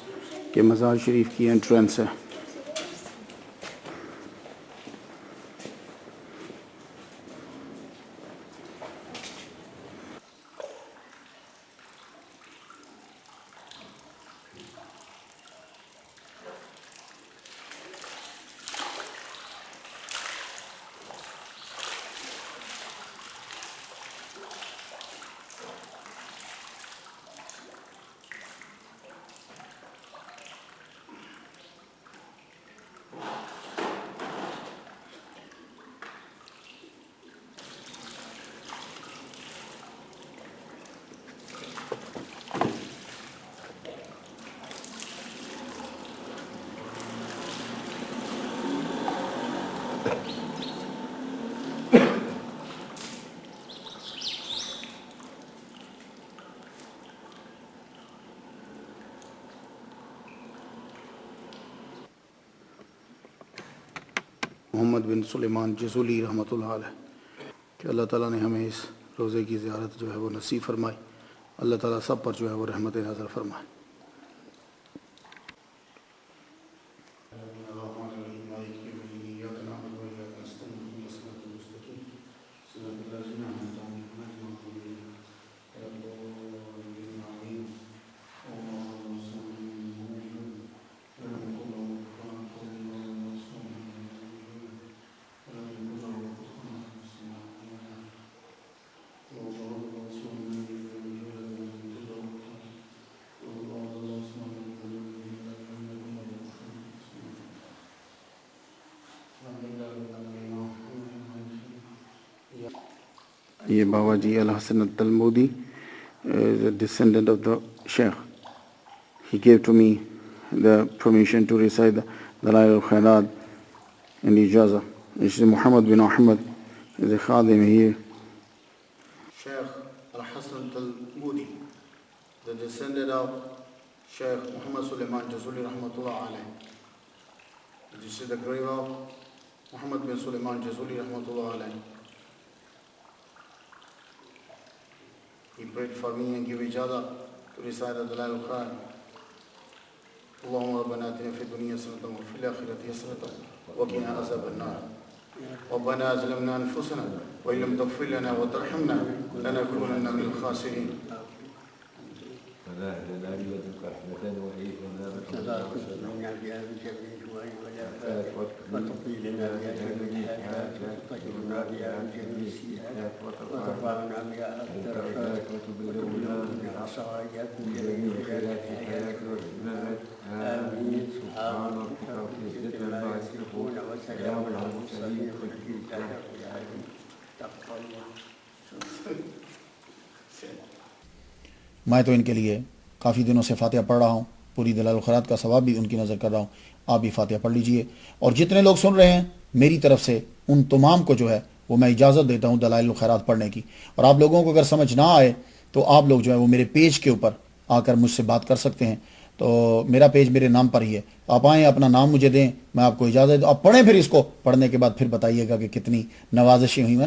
کے مزار شریف کی انٹرنس ہے. محمد بن سلیمان جزولی رحمۃ اللہ علیہ کہ اللہ تعالیٰ نے ہمیں اس روزے کی زیارت جو ہے وہ نصیب فرمائی. اللہ تعالیٰ سب پر جو ہے وہ رحمت نظر فرمائے. یہ بابا جی الحسن التلمودی, the descendant of the Sheikh. He gave to me the permission to recite the Dalail al-Khairat and Ijaza. This is Muhammad bin Ahmad, the Khadim here. Sheikh al-Hasan al-Talmudi, the descendant of Sheikh Muhammad Sulaiman Jazuli Rahmatullah alayh. This is the grave of Muhammad bin Sulaiman Jazuli Rahmatullah alayh. He prayed for me and gave ijazah to recite the Dalail al-Khairat. اللهم ربنا آتنا في الدنيا حسنة وفي الآخرة حسنة وقنا عذاب النار. ربنا ظلمنا أنفسنا وإن لم تغفر لنا وترحمنا لنكونن من الخاسرين. وتقضي لنا بها جميع الحاجات وتطهرنا بها من جميع السيئات وترفعنا بها الدرجات وتبلغنا بها الصغائرات من جميع خيرات الحياة والممات. آمين. سبحان ربك رب العزة عما يصفون وسلام على المرسلين والحمد لله رب العالمين. تقبل الله. میں تو ان کے لیے کافی دنوں سے فاتحہ پڑھ رہا ہوں، پوری دلائل الخیرات کا ثواب بھی ان کی نظر کر رہا ہوں. آپ بھی فاتحہ پڑھ لیجئے. اور جتنے لوگ سن رہے ہیں میری طرف سے ان تمام کو جو ہے وہ میں اجازت دیتا ہوں دلائل الخیرات پڑھنے کی. اور آپ لوگوں کو اگر سمجھ نہ آئے تو آپ لوگ جو ہے وہ میرے پیج کے اوپر آ کر مجھ سے بات کر سکتے ہیں. تو میرا پیج میرے نام پر ہی ہے، آپ آئیں اپنا نام مجھے دیں، میں آپ کو اجازت دوں، آپ پڑھیں، پھر اس کو پڑھنے کے بعد پھر بتائیے گا کہ کتنی نوازشیں ہوئی.